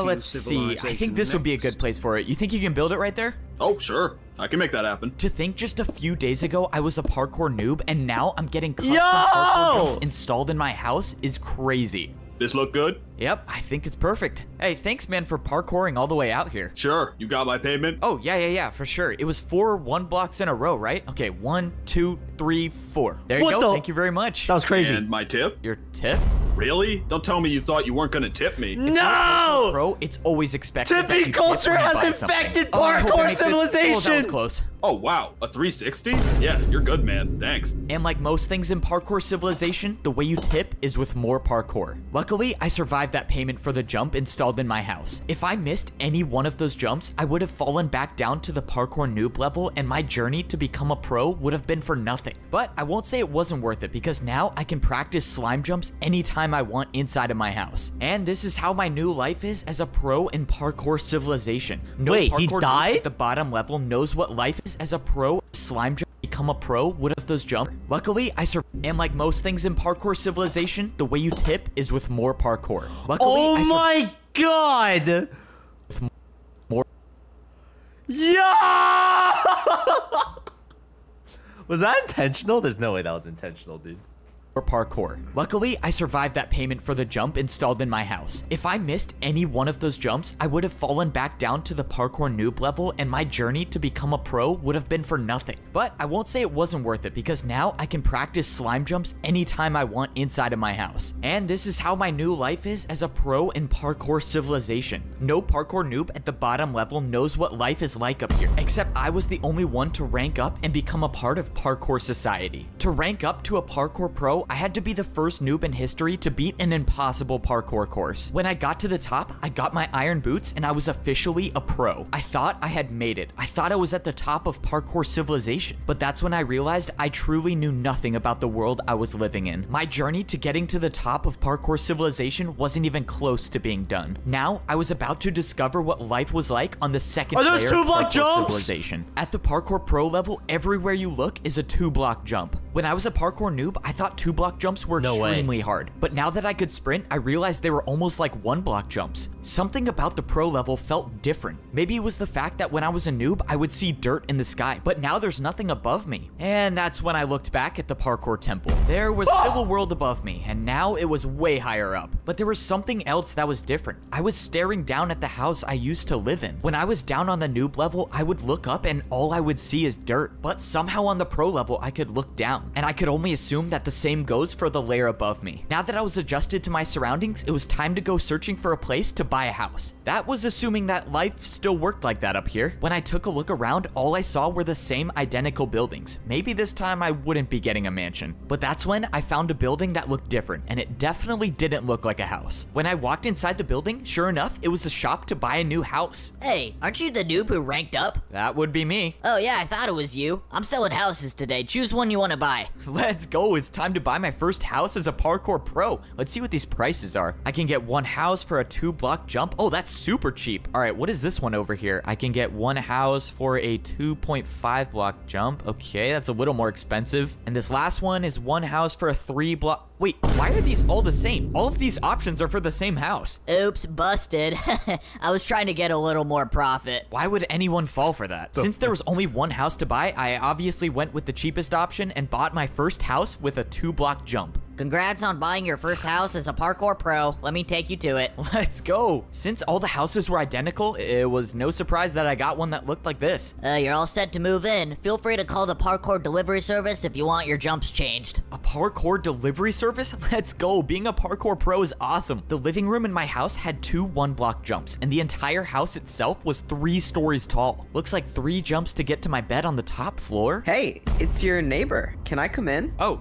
B: Let's see. I think this would be a good place for it. You think you can build it right there?
A: Oh, sure. I can make that happen.
B: To think just a few days ago I was a parkour noob and now I'm getting custom
C: Yo!
B: parkour jumps installed in my house is crazy.
A: This look good?
B: Yep, I think it's perfect. Hey, thanks man for parkouring all the way out here.
A: Sure. You got my payment?
B: Oh, yeah, for sure. It was 4 1-blocks in a row, right? Okay, 1, 2, 3, 4. There you
C: What
B: go.
C: the-
B: Thank you very much.
C: That was crazy.
A: And my tip?
B: Your tip?
A: Really? Don't tell me you thought you weren't gonna tip me.
C: No!
B: Bro, it's always expected that you
C: Tipping
B: tip
C: culture
B: when you
C: has
B: buy something.
C: infected
B: Oh, I hope I
C: parkour
B: make this- Oh, that was
C: civilization!
B: close.
A: Oh, wow. A 360? Yeah, you're good, man. Thanks.
B: And like most things in parkour civilization, the way you tip is with more parkour. Luckily, I survived that payment for the jump installed in my house. If I missed any one of those jumps, I would have fallen back down to the parkour noob level and my journey to become a pro would have been for nothing. But I won't say it wasn't worth it because now I can practice slime jumps anytime I want inside of my house. And this is how my new life is as a pro in parkour civilization. No
C: Wait, he
B: parkour noob
C: died?
B: at the bottom level knows what life is as a pro. Slime jump become a pro would have those jumps. Luckily, I survived. And like most things in parkour civilization, the way you tip is with more parkour. Luckily,
C: Oh
B: I
C: my god!
B: more.
C: Yeah! Was that intentional? There's no way that was intentional, dude.
B: Or parkour. Luckily, I survived that payment for the jump installed in my house. If I missed any one of those jumps, I would have fallen back down to the parkour noob level and my journey to become a pro would have been for nothing. But I won't say it wasn't worth it because now I can practice slime jumps anytime I want inside of my house. And this is how my new life is as a pro in parkour civilization. No parkour noob at the bottom level knows what life is like up here, except I was the only one to rank up and become a part of parkour society. To rank up to a parkour pro, I had to be the first noob in history to beat an impossible parkour course. When I got to the top, I got my iron boots and I was officially a pro. I thought I had made it. I thought I was at the top of parkour civilization. But that's when I realized I truly knew nothing about the world I was living in. My journey to getting to the top of parkour civilization wasn't even close to being done. Now, I was about to discover what life was like on the second
C: Are those
B: layer
C: 2-block
B: of parkour
C: jumps?
B: civilization. At the parkour pro level, everywhere you look is a 2-block jump. When I was a parkour noob, I thought 2-block jumps were
C: No way.
B: extremely hard. But now that I could sprint, I realized they were almost like 1-block jumps. Something about the pro level felt different. Maybe it was the fact that when I was a noob, I would see dirt in the sky, but now there's nothing above me. And that's when I looked back at the parkour temple. There was still a world above me, and now it was way higher up. But there was something else that was different. I was staring down at the house I used to live in. When I was down on the noob level, I would look up and all I would see is dirt. But somehow on the pro level, I could look down, and I could only assume that the same goes for the layer above me. Now that I was adjusted to my surroundings, it was time to go searching for a place to buy a house. That was assuming that life still worked like that up here. When I took a look around, all I saw were the same identical buildings. Maybe this time I wouldn't be getting a mansion. But that's when I found a building that looked different, and it definitely didn't look like a house. When I walked inside the building, sure enough, it was a shop to buy a new house.
F: Hey, aren't you the noob who ranked up?
B: That would be me.
F: Oh yeah, I thought it was you. I'm selling houses today. Choose one you want to buy.
B: Let's go. It's time to buy my first house as a parkour pro. Let's see what these prices are. I can get one house for a 2-block jump. Oh, that's super cheap. All right, what is this one over here? I can get one house for a 2.5-block jump. Okay, that's a little more expensive. And this last one is one house for a 3-block. Wait, why are these all the same? All of these options are for the same house.
F: Oops, busted. I was trying to get a little more profit.
B: Why would anyone fall for that? Since there was only one house to buy, I obviously went with the cheapest option and bought my first house with a 2-block jump.
F: Congrats on buying your first house as a parkour pro. Let me take you to it.
B: Let's go. Since all the houses were identical, it was no surprise that I got one that looked like this.
F: You're all set to move in. Feel free to call the parkour delivery service if you want your jumps changed.
B: A parkour delivery service? Let's go. Being a parkour pro is awesome. The living room in my house had 2 1-block jumps, and the entire house itself was 3 stories tall. Looks like 3 jumps to get to my bed on the top floor.
I: Hey, it's your neighbor. Can I come in?
B: Oh,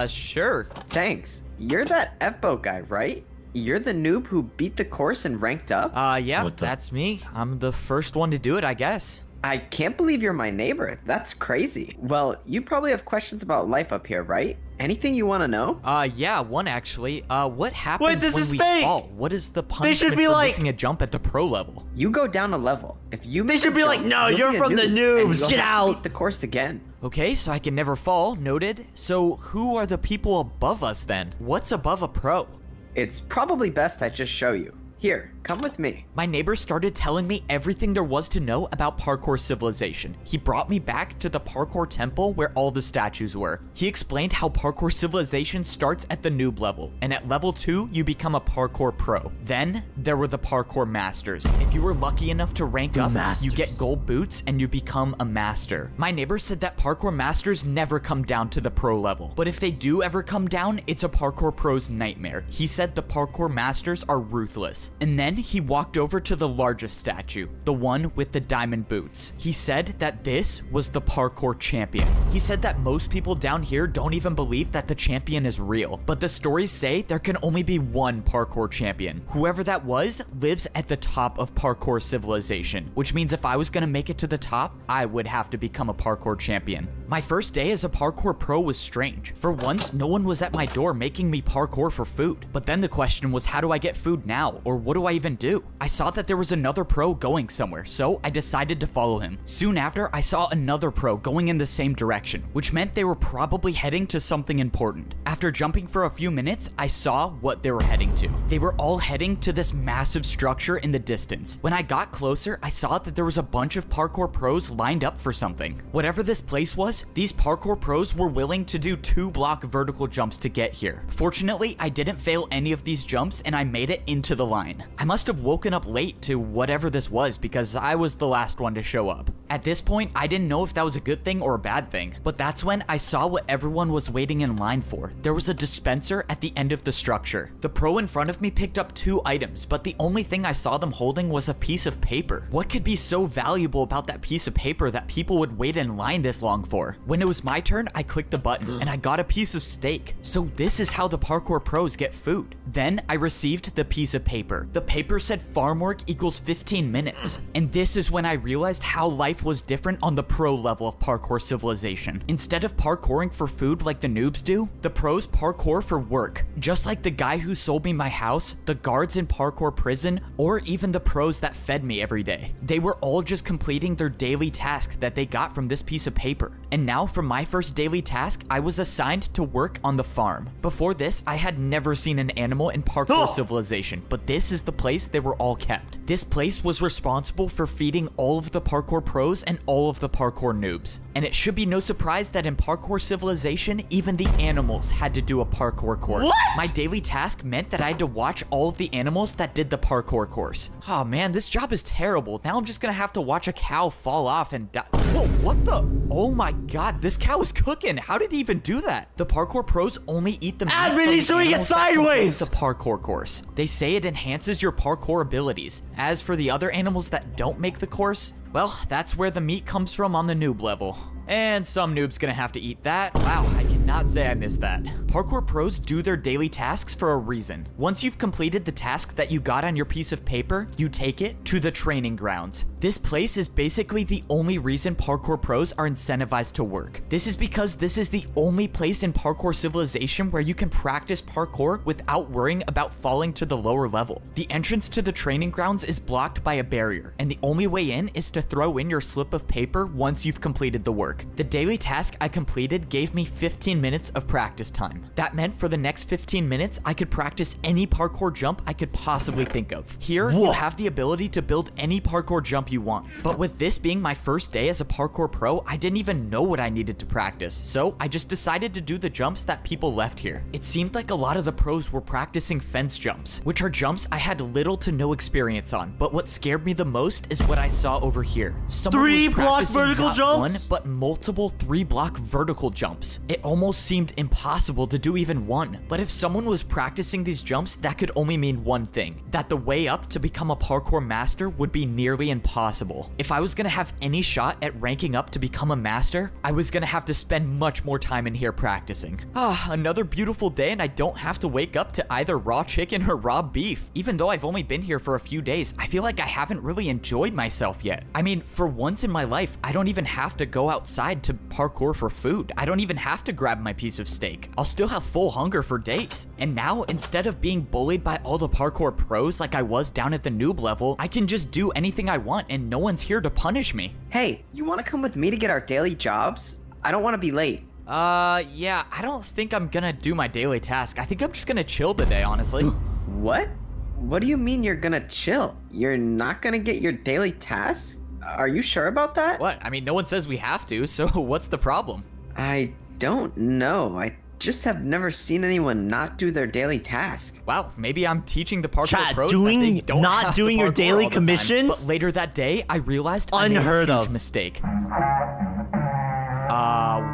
B: sure.
I: Thanks. You're that F-boat guy, right? You're the noob who beat the course and ranked up?
B: Yeah, that's me. I'm the first one to do it, I guess.
I: I can't believe you're my neighbor. That's crazy. Well, you probably have questions about life up here, right? Anything you want to know?
B: Yeah, one actually. What happens
C: this
B: when
C: is
B: we
C: fake.
B: fall? What is the punishment
C: be
B: for
C: like-
B: missing a jump at the pro level?
I: You go down a level. If you
C: They
I: miss
C: should
I: a
C: be
I: jump,
C: like, no,
I: you'll
C: you're
I: be a
C: from the
I: noob, and
C: noobs.
I: you'll
C: Get
I: have to
C: out.
I: beat the course again.
B: Okay, so I can never fall, noted. So who are the people above us then? What's above a pro?
I: It's probably best I just show you. Here, come with me.
B: My neighbor started telling me everything there was to know about parkour civilization. He brought me back to the parkour temple where all the statues were. He explained how parkour civilization starts at the noob level, and at level 2, you become a parkour pro. Then, there were the parkour masters. If you were lucky enough to rank up, you get gold boots and you become a master. My neighbor said that parkour masters never come down to the pro level, but if they do ever come down, it's a parkour pro's nightmare. He said the parkour masters are ruthless. And then he walked over to the largest statue, the one with the diamond boots. He said that this was the parkour champion. He said that most people down here don't even believe that the champion is real, but the stories say there can only be one parkour champion. Whoever that was lives at the top of parkour civilization, which means if I was gonna make it to the top, I would have to become a parkour champion. My first day as a parkour pro was strange. For once, no one was at my door making me parkour for food. But then the question was, how do I get food now? Or what do I even do? I saw that there was another pro going somewhere, so I decided to follow him. Soon after, I saw another pro going in the same direction, which meant they were probably heading to something important. After jumping for a few minutes, I saw what they were heading to. They were all heading to this massive structure in the distance. When I got closer, I saw that there was a bunch of parkour pros lined up for something. Whatever this place was, these parkour pros were willing to do 2-block vertical jumps to get here. Fortunately, I didn't fail any of these jumps and I made it into the line. I must have woken up late to whatever this was because I was the last one to show up. At this point, I didn't know if that was a good thing or a bad thing, but that's when I saw what everyone was waiting in line for. There was a dispenser at the end of the structure. The pro in front of me picked up 2 items, but the only thing I saw them holding was a piece of paper. What could be so valuable about that piece of paper that people would wait in line this long for? When it was my turn, I clicked the button and I got a piece of steak. So this is how the parkour pros get food. Then I received the piece of paper. The paper said farm work equals 15 minutes. And this is when I realized how life was different on the pro level of parkour civilization. Instead of parkouring for food like the noobs do, the pros parkour for work. Just like the guy who sold me my house, the guards in parkour prison, or even the pros that fed me every day. They were all just completing their daily task that they got from this piece of paper. And now for my first daily task, I was assigned to work on the farm. Before this, I had never seen an animal in parkour civilization, but this is the place they were all kept. This place was responsible for feeding all of the parkour pros and all of the parkour noobs. And it should be no surprise that in parkour civilization, even the animals had to do a parkour course.
C: What?
B: My daily task meant that I had to watch all of the animals that did the parkour course. Oh man, this job is terrible. Now I'm just gonna have to watch a cow fall off and die. Whoa, what the? Oh my god, this cow is cooking. How did he even do that? The parkour pros only eat the meat
C: Admin,
B: from the
C: he's doing it
B: animals that complete
C: sideways!
B: the parkour course. They say it enhances your parkour abilities. As for the other animals that don't make the course, well, that's where the meat comes from on the noob level. And some noob's gonna have to eat that. Wow, I cannot say I missed that. Parkour pros do their daily tasks for a reason. Once you've completed the task that you got on your piece of paper, you take it to the training grounds. This place is basically the only reason parkour pros are incentivized to work. This is because this is the only place in parkour civilization where you can practice parkour without worrying about falling to the lower level. The entrance to the training grounds is blocked by a barrier, and the only way in is to throw in your slip of paper once you've completed the work. The daily task I completed gave me 15 minutes of practice time. That meant for the next 15 minutes, I could practice any parkour jump I could possibly think of. Here, you have the ability to build any parkour jump you want. But with this being my first day as a parkour pro, I didn't even know what I needed to practice. So I just decided to do the jumps that people left here. It seemed like a lot of the pros were practicing fence jumps, which are jumps I had little to no experience on. But what scared me the most is what I saw over here. Someone was
C: 3-block
B: practicing
C: vertical
B: not
C: jumps?
B: one, but multiple 3-block vertical jumps. It almost seemed impossible to do even one. But if someone was practicing these jumps, that could only mean one thing, that the way up to become a parkour master would be nearly impossible. If I was gonna have any shot at ranking up to become a master, I was gonna have to spend much more time in here practicing. Another beautiful day, and I don't have to wake up to either raw chicken or raw beef. Even though I've only been here for a few days, I feel like I haven't really enjoyed myself yet. I mean, for once in my life, I don't even have to go outside to parkour for food. I don't even have to grab my piece of steak. I'll still have full hunger for days. And now, instead of being bullied by all the parkour pros like I was down at the noob level, I can just do anything I want and no one's here to punish me.
I: Hey, you want to come with me to get our daily jobs? I don't want to be late.
B: Yeah, I don't think I'm gonna do my daily task. I think I'm just gonna chill today, honestly.
I: What? What do you mean you're gonna chill? You're not gonna get your daily tasks? Are you sure about that?
B: What? I mean, no one says we have to, so what's the problem?
I: I don't know. I just have never seen anyone not do their daily task.
B: Wow, maybe I'm teaching the parkour
C: Chat,
B: pros
C: doing-
B: that they don't
C: not
B: have
C: doing
B: to
C: your
B: parkour
C: daily
B: all the time.
C: commissions?
B: But later that day, I realized I made a
C: Unheard
B: huge
C: of.
B: mistake.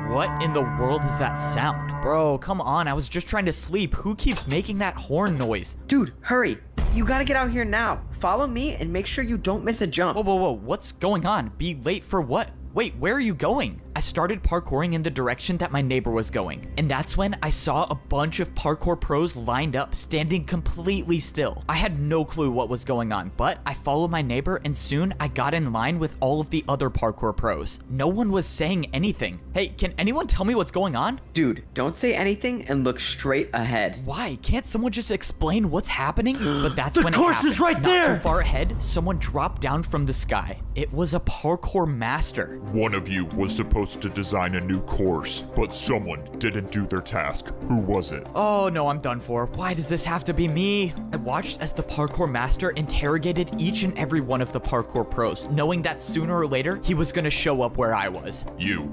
B: What in the world is that sound? Bro, come on, I was just trying to sleep. Who keeps making that horn noise?
I: Dude, hurry. You gotta get out here now. Follow me and make sure you don't miss a jump.
B: Whoa, what's going on? Be late for what? Wait, where are you going? I started parkouring in the direction that my neighbor was going, and that's when I saw a bunch of parkour pros lined up, standing completely still. I had no clue what was going on, but I followed my neighbor and soon I got in line with all of the other parkour pros. No one was saying anything. Hey, can anyone tell me what's going on?
I: Dude, don't say anything and look straight ahead.
B: Why? Can't someone just explain what's happening? But that's when
C: The course
B: it happened.
C: is right
B: Not
C: there!
B: too far ahead, someone dropped down from the sky. It was a parkour master.
D: One of you was supposed to design a new course, but someone didn't do their task. Who was it?
B: Oh no, I'm done for. Why does this have to be me? I watched as the parkour master interrogated each and every one of the parkour pros, knowing that sooner or later, he was gonna show up where I was.
D: You.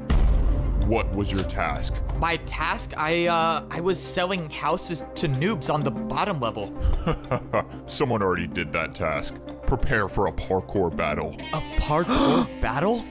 D: What was your task?
B: My task? I was selling houses to noobs on the bottom level.
D: Someone already did that task. Prepare for a parkour battle.
B: A parkour battle?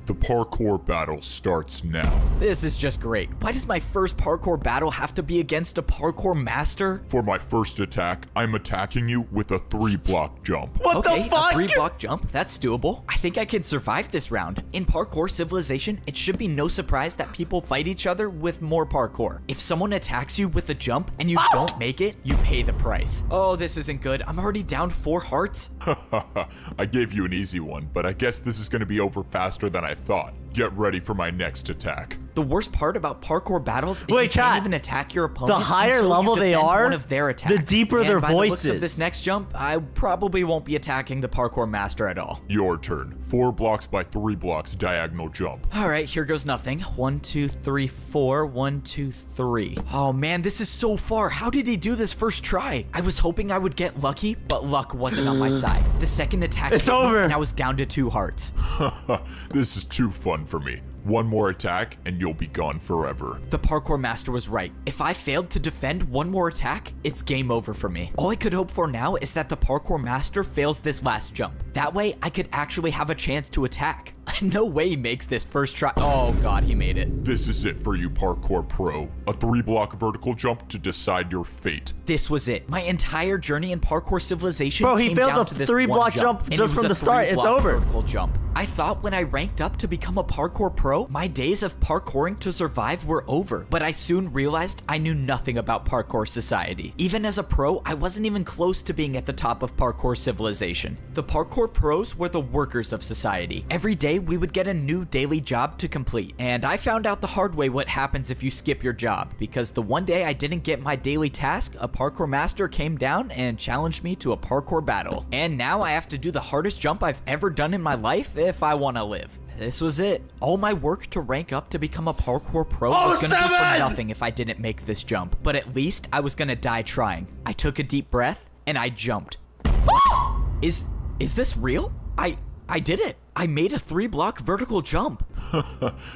D: The parkour battle starts now.
B: This is just great. Why does my first parkour battle have to be against a parkour master?
D: For my first attack, I'm attacking you with a 3-block jump.
C: What
B: Okay,
C: the fuck?
B: a 3-block jump, that's doable. I think I can survive this round. In parkour civilization, it should be no surprise that people fight each other with more parkour. If someone attacks you with a jump and you don't make it, you pay the price. Oh, this isn't good. I'm already down 4 hearts.
D: I gave you an easy one, but I guess this is going to be over faster than I thought. Get ready for my next attack.
B: The worst part about parkour battles is
C: Wait,
B: you can't
C: chat.
B: even attack your opponent
C: The higher
B: until you
C: level they
B: defend
C: are,
B: one of their attacks.
C: the deeper
B: And
C: their
B: by the looks
C: voices.
B: of this next jump, I probably won't be attacking the parkour master at all.
D: Your turn. 4 blocks by 3 blocks diagonal jump.
B: All right, here goes nothing. 1, 2, 3, 4. 1, 2, 3. Oh man, this is so far. How did he do this first try? I was hoping I would get lucky, but luck wasn't on my side. The second attack
C: It's
B: hit me,
C: over.
B: and I was down to 2 hearts.
D: This is too fun for me. One more attack and you'll be gone forever.
B: The parkour master was right. If I failed to defend one more attack, it's game over for me. All I could hope for now is that the parkour master fails this last jump. That way, I could actually have a chance to attack. No way he makes this first try. Oh god, he made it.
D: This is it for you, Parkour Pro. A 3-block vertical jump to decide your fate.
B: This was it. My entire journey in Parkour Civilization
C: Bro, he
B: came
C: failed
B: down
C: the
B: to this
C: 3-block
B: one
C: jump
B: and
C: just
B: it
C: from
B: was
C: the
B: a
C: start. It's
B: 3-block
C: over.
B: vertical jump. I thought when I ranked up to become a Parkour Pro, my days of parkouring to survive were over. But I soon realized I knew nothing about Parkour Society. Even as a pro, I wasn't even close to being at the top of Parkour Civilization. The Parkour Pros were the workers of society. Every day, we would get a new daily job to complete. And I found out the hard way what happens if you skip your job. Because the one day I didn't get my daily task, a parkour master came down and challenged me to a parkour battle. And now I have to do the hardest jump I've ever done in my life if I want to live. This was it. All my work to rank up to become a Parkour Pro was gonna be for nothing if I didn't make this jump. But at least I was gonna die trying. I took a deep breath and I jumped. What? Is this real? I did it. I made a 3-block vertical jump.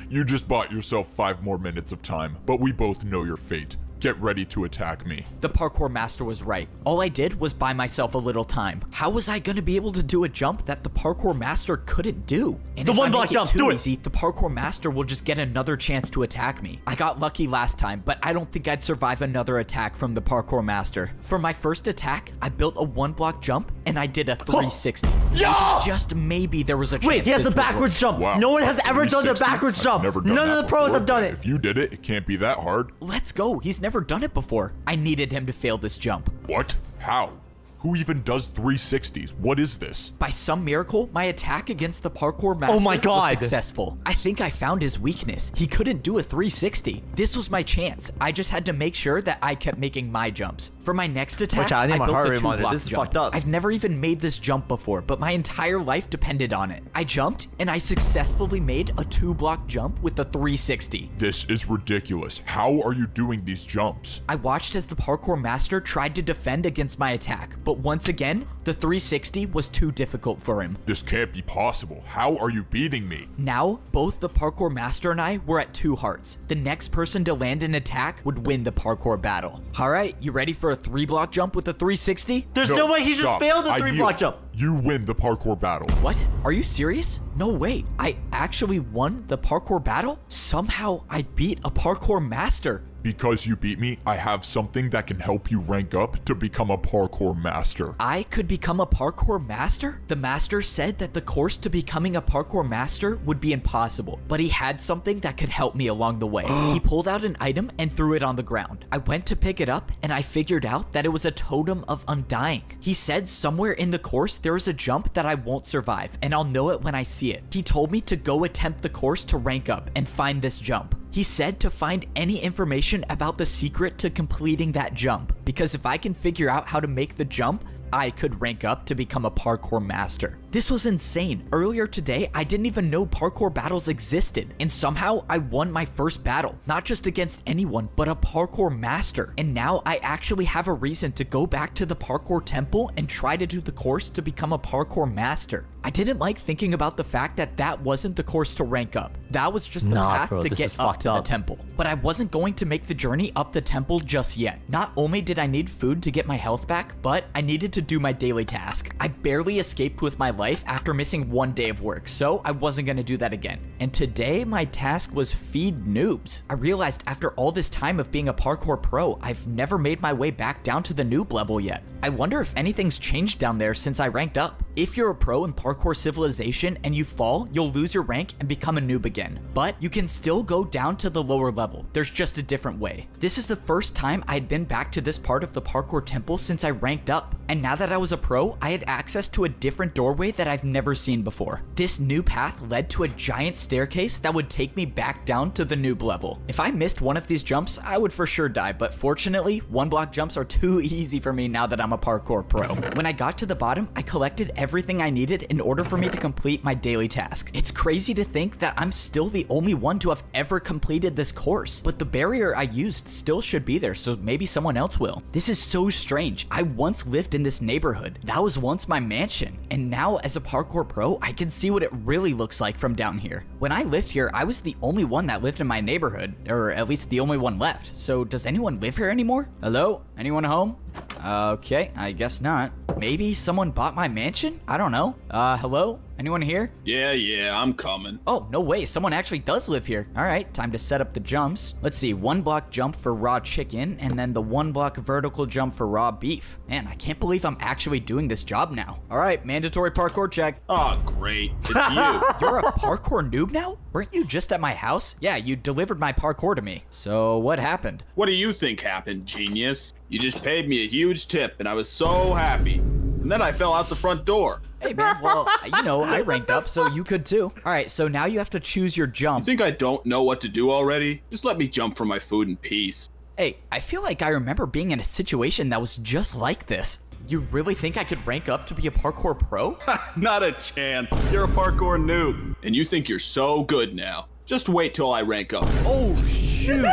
D: You just bought yourself 5 more minutes of time, but we both know your fate. Get ready to attack me.
B: The parkour master was right. All I did was buy myself a little time. How was I going to be able to do a jump that the parkour master couldn't do? And
C: The
B: if I
C: 1-block
B: make it
C: jump,
B: too
C: do it.
B: easy, the parkour master will just get another chance to attack me. I got lucky last time, but I don't think I'd survive another attack from the parkour master. For my first attack, I built a 1-block jump and I did a 360.
C: Yeah!
B: Just maybe there was a chance.
C: Wait, he has
B: this
C: the
B: would work.
C: backwards jump.
D: Wow.
C: No one has ever done the
D: 360?
C: backwards
D: I've
C: jump.
D: never done
C: None of
D: that
C: the pros
D: before,
C: have done
D: but
C: it.
D: If you did it, it can't be that hard.
B: Let's go. He's never done it before. I needed him to fail this jump.
D: What? How? Who even does 360s? What is this?
B: By some miracle, my attack against the parkour master
C: Oh my
B: was
C: God.
B: successful. I think I found his weakness. He couldn't do a 360. This was my chance. I just had to make sure that I kept making my jumps. For my next attack,
C: Watch out, I need my
B: built
C: heart
B: a
C: rate monitor.
B: 2-block
C: This is
B: jump.
C: fucked up.
B: I've never even made this jump before, but my entire life depended on it. I jumped, and I successfully made a 2-block jump with a 360.
D: This is ridiculous. How are you doing these jumps?
B: I watched as the parkour master tried to defend against my attack, but once again, the 360 was too difficult for him.
D: This can't be possible. How are you beating me?
B: Now, both the parkour master and I were at 2 hearts. The next person to land an attack would win the parkour battle. Alright, you ready for a 3-block jump with a 360?
C: There's no way he just
D: stop.
C: failed the
D: I
C: 3-block
D: yield.
C: jump.
D: You win the parkour battle.
B: What? Are you serious? No way. I actually won the parkour battle? Somehow I beat a parkour master.
D: Because you beat me, I have something that can help you rank up to become a parkour master.
B: I could become a parkour master? The master said that the course to becoming a parkour master would be impossible, but he had something that could help me along the way. He pulled out an item and threw it on the ground. I went to pick it up and I figured out that it was a totem of undying. He said somewhere in the course there is a jump that I won't survive, and I'll know it when I see it. He told me to go attempt the course to rank up and find this jump. He said to find any information about the secret to completing that jump, because if I can figure out how to make the jump, I could rank up to become a parkour master. This was insane. Earlier today, I didn't even know parkour battles existed, and somehow I won my first battle, not just against anyone, but a parkour master. And now I actually have a reason to go back to the parkour temple and try to do the course to become a parkour master. I didn't like thinking about the fact that that wasn't the course to rank up. That was just the path
C: bro,
B: to
C: this
B: get
C: is
B: up
C: fucked
B: to the
C: up.
B: temple. But I wasn't going to make the journey up the temple just yet. Not only did I need food to get my health back, but I needed to do my daily task. I barely escaped with my life after missing 1 day of work, so I wasn't going to do that again. And today my task was feed noobs. I realized after all this time of being a parkour pro, I've never made my way back down to the noob level yet. I wonder if anything's changed down there since I ranked up. If you're a pro in Parkour Civilization and you fall, you'll lose your rank and become a noob again. But you can still go down to the lower level. There's just a different way. This is the first time I had been back to this part of the Parkour Temple since I ranked up. And now that I was a pro, I had access to a different doorway that I've never seen before. This new path led to a giant staircase that would take me back down to the noob level. If I missed one of these jumps, I would for sure die, but fortunately, 1-block jumps are too easy for me now that I'm a parkour pro. When I got to the bottom, I collected everything I needed in order for me to complete my daily task. It's crazy to think that I'm still the only one to have ever completed this course, but the barrier I used still should be there, so maybe someone else will. This is so strange. I once lived in this neighborhood. That was once my mansion, and now as a parkour pro, I can see what it really looks like from down here. When I lived here, I was the only one that lived in my neighborhood, or at least the only one left. So does anyone live here anymore? Hello? Anyone home? Okay, I guess not. Maybe someone bought my mansion? I don't know. Hello? Anyone here?
A: Yeah, I'm coming.
B: Oh, no way. Someone actually does live here. All right, time to set up the jumps. Let's see, 1 block jump for raw chicken, and then the 1 block vertical jump for raw beef. Man, I can't believe I'm actually doing this job now. All right, mandatory parkour check.
A: Oh, great. It's you.
B: You're a parkour noob now? Weren't you just at my house? Yeah, you delivered my parkour to me. So what happened?
A: What do you think happened, genius? You just paid me a huge tip, and I was so happy. And then I fell out the front door.
B: Hey, man, well, you know, I ranked up, so you could too. All right, so now you have to choose your jump.
A: You think I don't know what to do already? Just let me jump for my food in peace.
B: Hey, I feel like I remember being in a situation that was just like this. You really think I could rank up to be a parkour pro?
A: Not a chance. You're a parkour noob. And you think you're so good now. Just wait till I rank up.
B: Oh, shoot.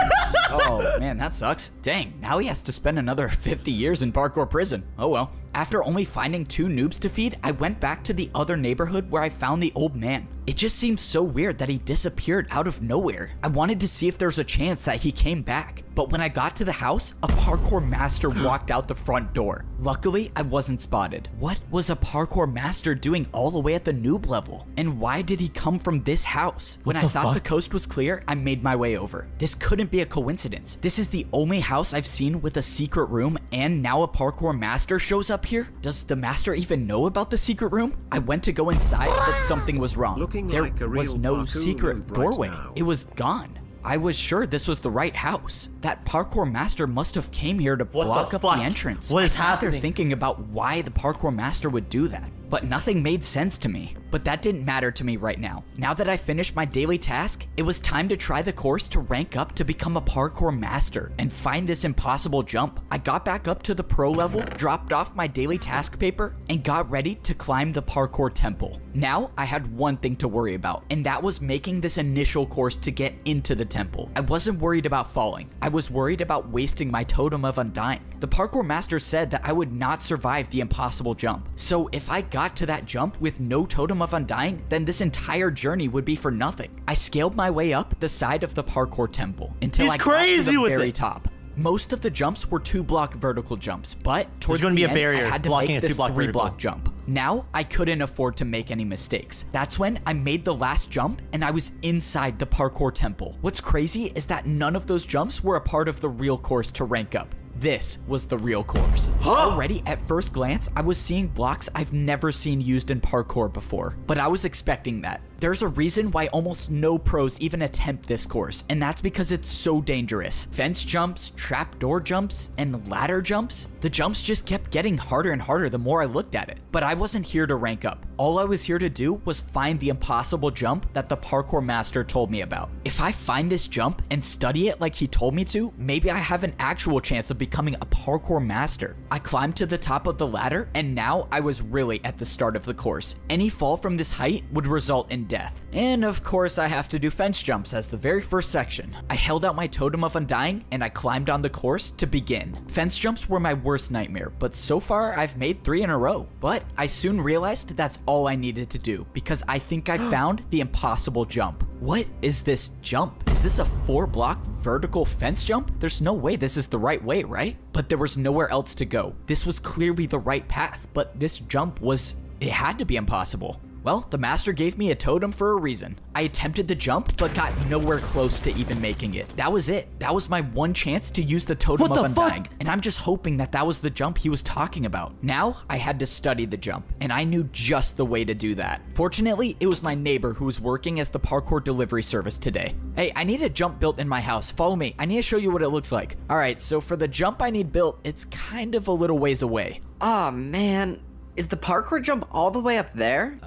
B: Oh, man, that sucks. Dang, now he has to spend another 50 years in parkour prison. Oh, well. After only finding 2 noobs to feed, I went back to the other neighborhood where I found the old man. It just seemed so weird that he disappeared out of nowhere. I wanted to see if there's a chance that he came back. But when I got to the house, a parkour master walked out the front door. Luckily, I wasn't spotted. What was a parkour master doing all the way at the noob level? And why did he come from this house? When I thought the coast was clear, I made my way over. This couldn't be a coincidence. This is the only house I've seen with a secret room, and now a parkour master shows up here? Does the master even know about the secret room? I went to go inside, but something was wrong. There was no secret doorway. It was gone. I was sure this was the right house. That parkour master must have came here to block up the entrance.
C: What is
B: I sat there
C: happening?
B: thinking about why the parkour master would do that, but nothing made sense to me. But that didn't matter to me right now. Now that I finished my daily task, it was time to try the course to rank up to become a parkour master and find this impossible jump. I got back up to the pro level, dropped off my daily task paper, and got ready to climb the parkour temple. Now I had one thing to worry about, and that was making this initial course to get into the temple. I wasn't worried about falling. I was worried about wasting my totem of undying. The parkour master said that I would not survive the impossible jump. So if I got to that jump with no totem of undying, then this entire journey would be for nothing. I scaled my way up the side of the parkour temple until I got to the very top. Most of the jumps were 2-block vertical jumps, but towards the end, I had to make this 3-block jump. Now, I couldn't afford to make any mistakes. That's when I made the last jump and I was inside the parkour temple. What's crazy is that none of those jumps were a part of the real course to rank up. This was the real course. Already at first glance, I was seeing blocks I've never seen used in parkour before, but I was expecting that. There's a reason why almost no pros even attempt this course, and that's because it's so dangerous. Fence jumps, trapdoor jumps, and ladder jumps. The jumps just kept getting harder and harder the more I looked at it. But I wasn't here to rank up. All I was here to do was find the impossible jump that the parkour master told me about. If I find this jump and study it like he told me to, maybe I have an actual chance of becoming a parkour master. I climbed to the top of the ladder, and now I was really at the start of the course. Any fall from this height would result in death. And of course I have to do fence jumps as the very first section. I held out my totem of undying and I climbed on the course to begin. Fence jumps were my worst nightmare, but so far I've made 3 in a row. But I soon realized that's all I needed to do because I think I found the impossible jump. What is this jump? Is this a 4-block vertical fence jump? There's no way this is the right way, right? But there was nowhere else to go. This was clearly the right path, but this jump it had to be impossible. Well, the master gave me a totem for a reason. I attempted the jump, but got nowhere close to even making it. That was it. That was my one chance to use the totem of undying. And I'm just hoping that that was the jump he was talking about. Now, I had to study the jump, and I knew just the way to do that. Fortunately, it was my neighbor who was working as the parkour delivery service today. Hey, I need a jump built in my house. Follow me. I need to show you what it looks like. All right, so for the jump I need built, it's kind of a little ways away.
I: Aw, man. Is the parkour jump all the way up there?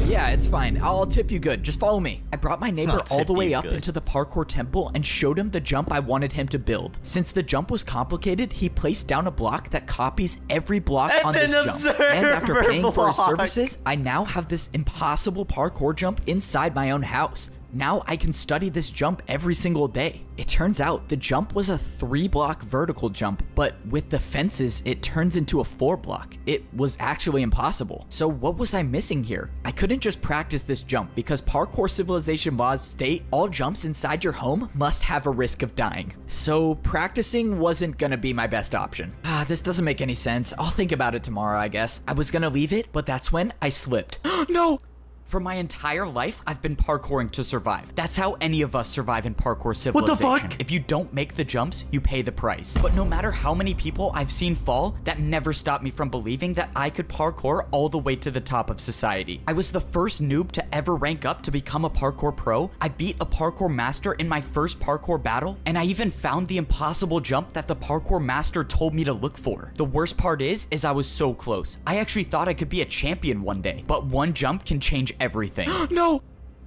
B: Yeah, it's fine. I'll tip you good. Just follow me. I brought my neighbor all the way up into the parkour temple and showed him the jump I wanted him to build. Since the jump was complicated, he placed down a block that copies every block on this jump. And after paying for his services, I now have this impossible parkour jump inside my own house. Now I can study this jump every single day. It turns out the jump was a 3-block vertical jump, but with the fences, it turns into a 4-block. It was actually impossible. So what was I missing here? I couldn't just practice this jump because parkour civilization laws state all jumps inside your home must have a risk of dying. So practicing wasn't gonna be my best option. This doesn't make any sense. I'll think about it tomorrow, I guess. I was gonna leave it, but that's when I slipped. No! For my entire life, I've been parkouring to survive. That's how any of us survive in parkour civilization.
C: What the fuck?
B: If you don't make the jumps, you pay the price. But no matter how many people I've seen fall, that never stopped me from believing that I could parkour all the way to the top of society. I was the first noob to ever rank up to become a parkour pro. I beat a parkour master in my first parkour battle, and I even found the impossible jump that the parkour master told me to look for. The worst part is I was so close. I actually thought I could be a champion one day, but one jump can change everything.
C: No!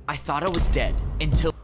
B: I thought I was dead until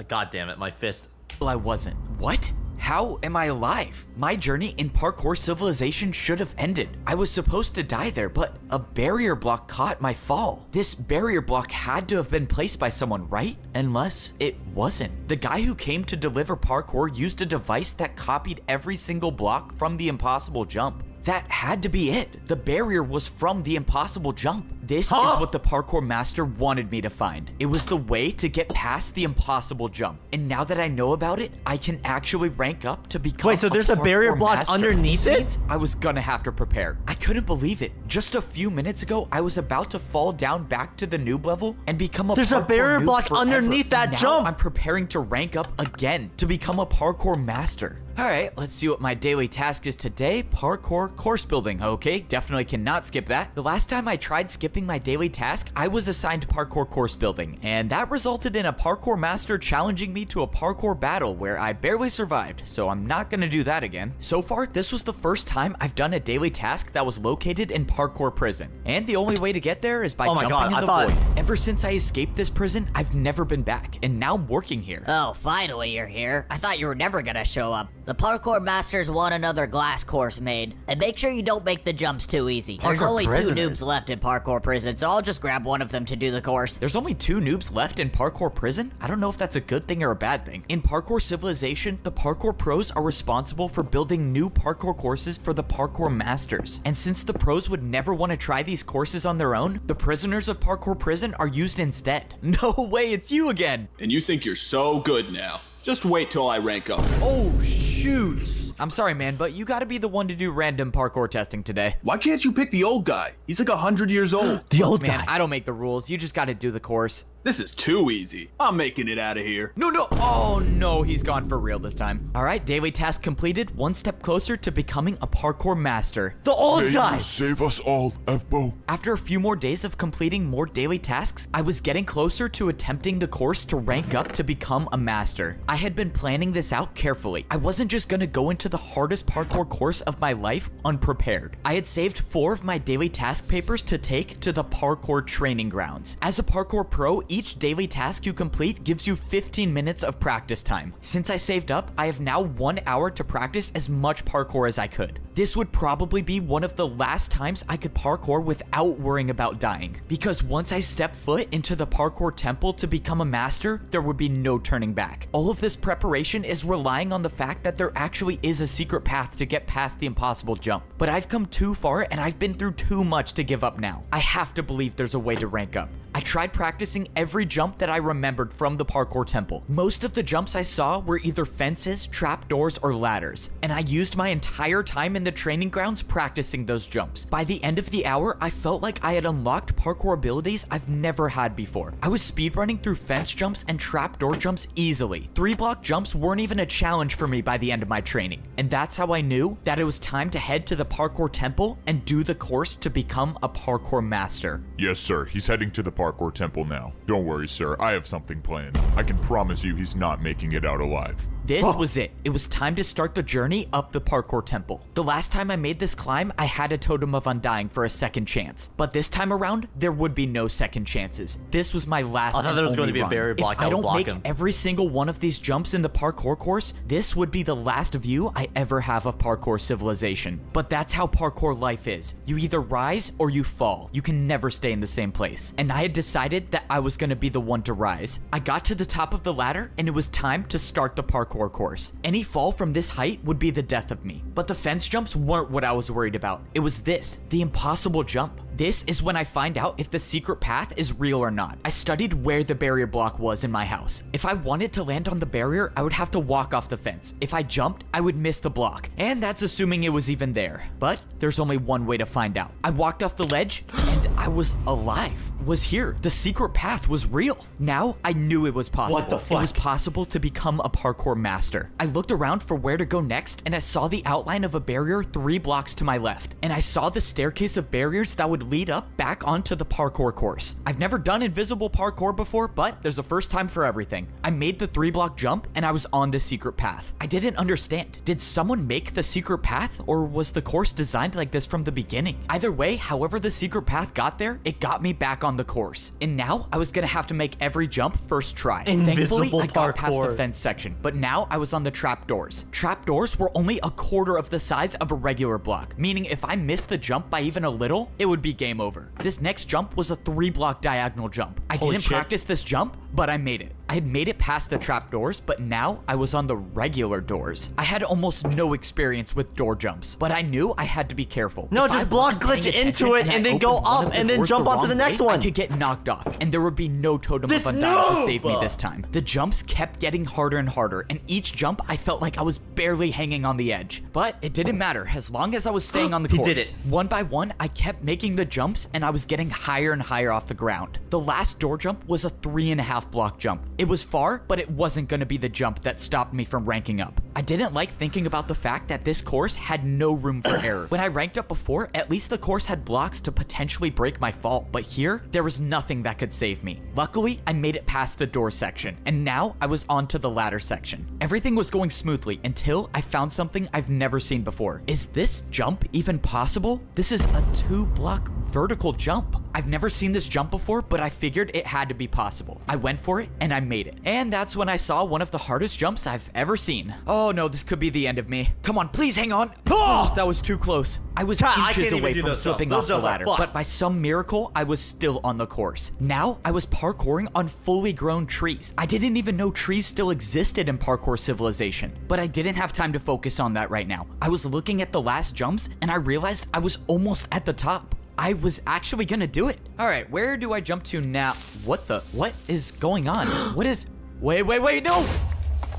C: God damn it, my fist.
B: I wasn't. What? How am I alive? My journey in parkour civilization should have ended. I was supposed to die there, but a barrier block caught my fall. This barrier block had to have been placed by someone, right? Unless it wasn't. The guy who came to deliver parkour used a device that copied every single block from the impossible jump. That had to be it. The barrier was from the impossible jump. This is what the parkour master wanted me to find. It was the way to get past the impossible jump. And now that I know about it, I can actually rank up to become
C: Wait, so there's a barrier
B: parkour
C: block
B: master.
C: underneath
B: This
C: it?
B: means I was gonna have to prepare. I couldn't believe it. Just a few minutes ago, I was about to fall down back to the noob level and become a
C: There's a
B: parkour
C: barrier
B: noob
C: block
B: forever.
C: underneath that
B: Now
C: jump.
B: I'm preparing to rank up again to become a parkour master. Alright, let's see what my daily task is today. Parkour course building. Okay, definitely cannot skip that. The last time I tried skipping my daily task, I was assigned parkour course building, and that resulted in a parkour master challenging me to a parkour battle where I barely survived, so I'm not gonna do that again. So far, this was the first time I've done a daily task that was located in parkour prison, and the only way to get there is by jumping in the void. Ever since I escaped this prison, I've never been back, and now I'm working here.
F: Oh, finally you're here. I thought you were never gonna show up. The parkour masters want another glass course made, and make sure you don't make the jumps too easy. There's
C: Parkour
F: only
C: prisoners.
F: 2 noobs left in parkour prison, so I'll just grab one of them to do the course.
B: There's only 2 noobs left in parkour prison? I don't know if that's a good thing or a bad thing. In parkour civilization, the parkour pros are responsible for building new parkour courses for the parkour masters. And since the pros would never want to try these courses on their own, the prisoners of parkour prison are used instead. No way, it's you again!
A: And you think you're so good now. Just wait till I rank up.
B: Oh, shoot! I'm sorry, man, but you gotta be the one to do random parkour testing today.
A: Why can't you pick the old guy? He's like 100 years old.
C: The old
B: Man,
C: guy.
B: I don't make the rules. You just gotta do the course.
A: This is too easy. I'm making it out of here.
B: No. Oh, no, he's gone for real this time. All right, daily task completed. One step closer to becoming a parkour master.
C: The old
D: May
C: guy.
D: you save us all, F-Bo.
B: After a few more days of completing more daily tasks, I was getting closer to attempting the course to rank up to become a master. I had been planning this out carefully. I wasn't just gonna go into the hardest parkour course of my life unprepared. I had saved 4 of my daily task papers to take to the parkour training grounds. As a parkour pro, each daily task you complete gives you 15 minutes of practice time. Since I saved up, I have now 1 hour to practice as much parkour as I could. This would probably be one of the last times I could parkour without worrying about dying, because once I step foot into the parkour temple to become a master, there would be no turning back. All of this preparation is relying on the fact that there actually is a secret path to get past the impossible jump. But I've come too far and I've been through too much to give up now. I have to believe there's a way to rank up. I tried practicing every jump that I remembered from the parkour temple. Most of the jumps I saw were either fences, trapdoors, or ladders, and I used my entire time in the training grounds practicing those jumps. By the end of the hour, I felt like I had unlocked parkour abilities I've never had before. I was speedrunning through fence jumps and trapdoor jumps easily. 3-block jumps weren't even a challenge for me by the end of my training, and that's how I knew that it was time to head to the parkour temple and do the course to become a parkour master.
D: Yes, sir. He's heading to the parkour temple now. Don't worry, sir. I have something planned. I can promise you he's not making it out alive.
B: This was it. It was time to start the journey up the parkour temple. The last time I made this climb, I had a totem of undying for a second chance. But this time around, there would be no second chances. This was my last
C: I thought there was going to be a
B: run.
C: barrier block
B: If
C: that
B: I
C: would
B: don't
C: block
B: make
C: him.
B: every single one of these jumps in the parkour course, this would be the last view I ever have of parkour civilization. But that's how parkour life is. You either rise or you fall. You can never stay in the same place. And I had decided that I was going to be the one to rise. I got to the top of the ladder and it was time to start the parkour course. Any fall from this height would be the death of me. But the fence jumps weren't what I was worried about. It was this, the impossible jump. This is when I find out if the secret path is real or not. I studied where the barrier block was in my house. If I wanted to land on the barrier, I would have to walk off the fence. If I jumped, I would miss the block. And that's assuming it was even there. But there's only one way to find out. I walked off the ledge and I was alive. was here. The secret path was real. Now I knew it was possible.
C: What the fuck?
B: It was possible to become a parkour master. I looked around for where to go next, and I saw the outline of a barrier 3 blocks to my left. And I saw the staircase of barriers that would lead up back onto the parkour course. I've never done invisible parkour before, but there's a first time for everything. I made the 3-block jump, and I was on the secret path. I didn't understand. Did someone make the secret path, or was the course designed like this from the beginning? Either way, however the secret path got there, it got me back on the course. And now I was gonna have to make every jump first try. Thankfully, I got past the fence section, but now I was on the trapdoors. Trapdoors were only a quarter of the size of a regular block, meaning if I missed the jump by even a little, it would be game over. This next jump was a 3-block diagonal jump. I didn't practice this jump, but I made it. I had made it past the trapdoors, but now I was on the regular doors. I had almost no experience with door jumps, but I knew I had to be careful.
C: No,
B: If
C: just
B: I
C: block
B: wasn't
C: glitch
B: paying
C: into it
B: attention
C: and then
B: I
C: go
B: opened one
C: up
B: of the
C: and then
B: doors
C: jump
B: the
C: onto the
B: wrong
C: next
B: way,
C: one.
B: I could get knocked off, and there would be no totem
C: This
B: of undying to save me
C: noob!
B: this time. The jumps kept getting harder and harder, and each jump I felt like I was barely hanging on the edge. But it didn't matter, as long as I was staying on the course.
C: He did it.
B: One by one, I kept making the jumps, and I was getting higher and higher off the ground. The last door jump was a 3.5 block jump. It was far, but it wasn't going to be the jump that stopped me from ranking up. I didn't like thinking about the fact that this course had no room for error. When I ranked up before, at least the course had blocks to potentially break my fall, but here, there was nothing that could save me. Luckily, I made it past the door section, and now I was onto the ladder section. Everything was going smoothly until I found something I've never seen before. Is this jump even possible? This is a 2-block vertical jump. I've never seen this jump before, but I figured it had to be possible. I went for it, and I made it. And that's when I saw one of the hardest jumps I've ever seen. Oh no, this could be the end of me. Come on, please hang on. Oh, that was too close. I was inches away from slipping off the ladder, but by some miracle, I was still on the course. Now, I was parkouring on fully grown trees. I didn't even know trees still existed in parkour civilization, but I didn't have time to focus on that right now. I was looking at the last jumps, and I realized I was almost at the top. I was actually gonna do it. All right, where do I jump to now? What is going on? Wait, no!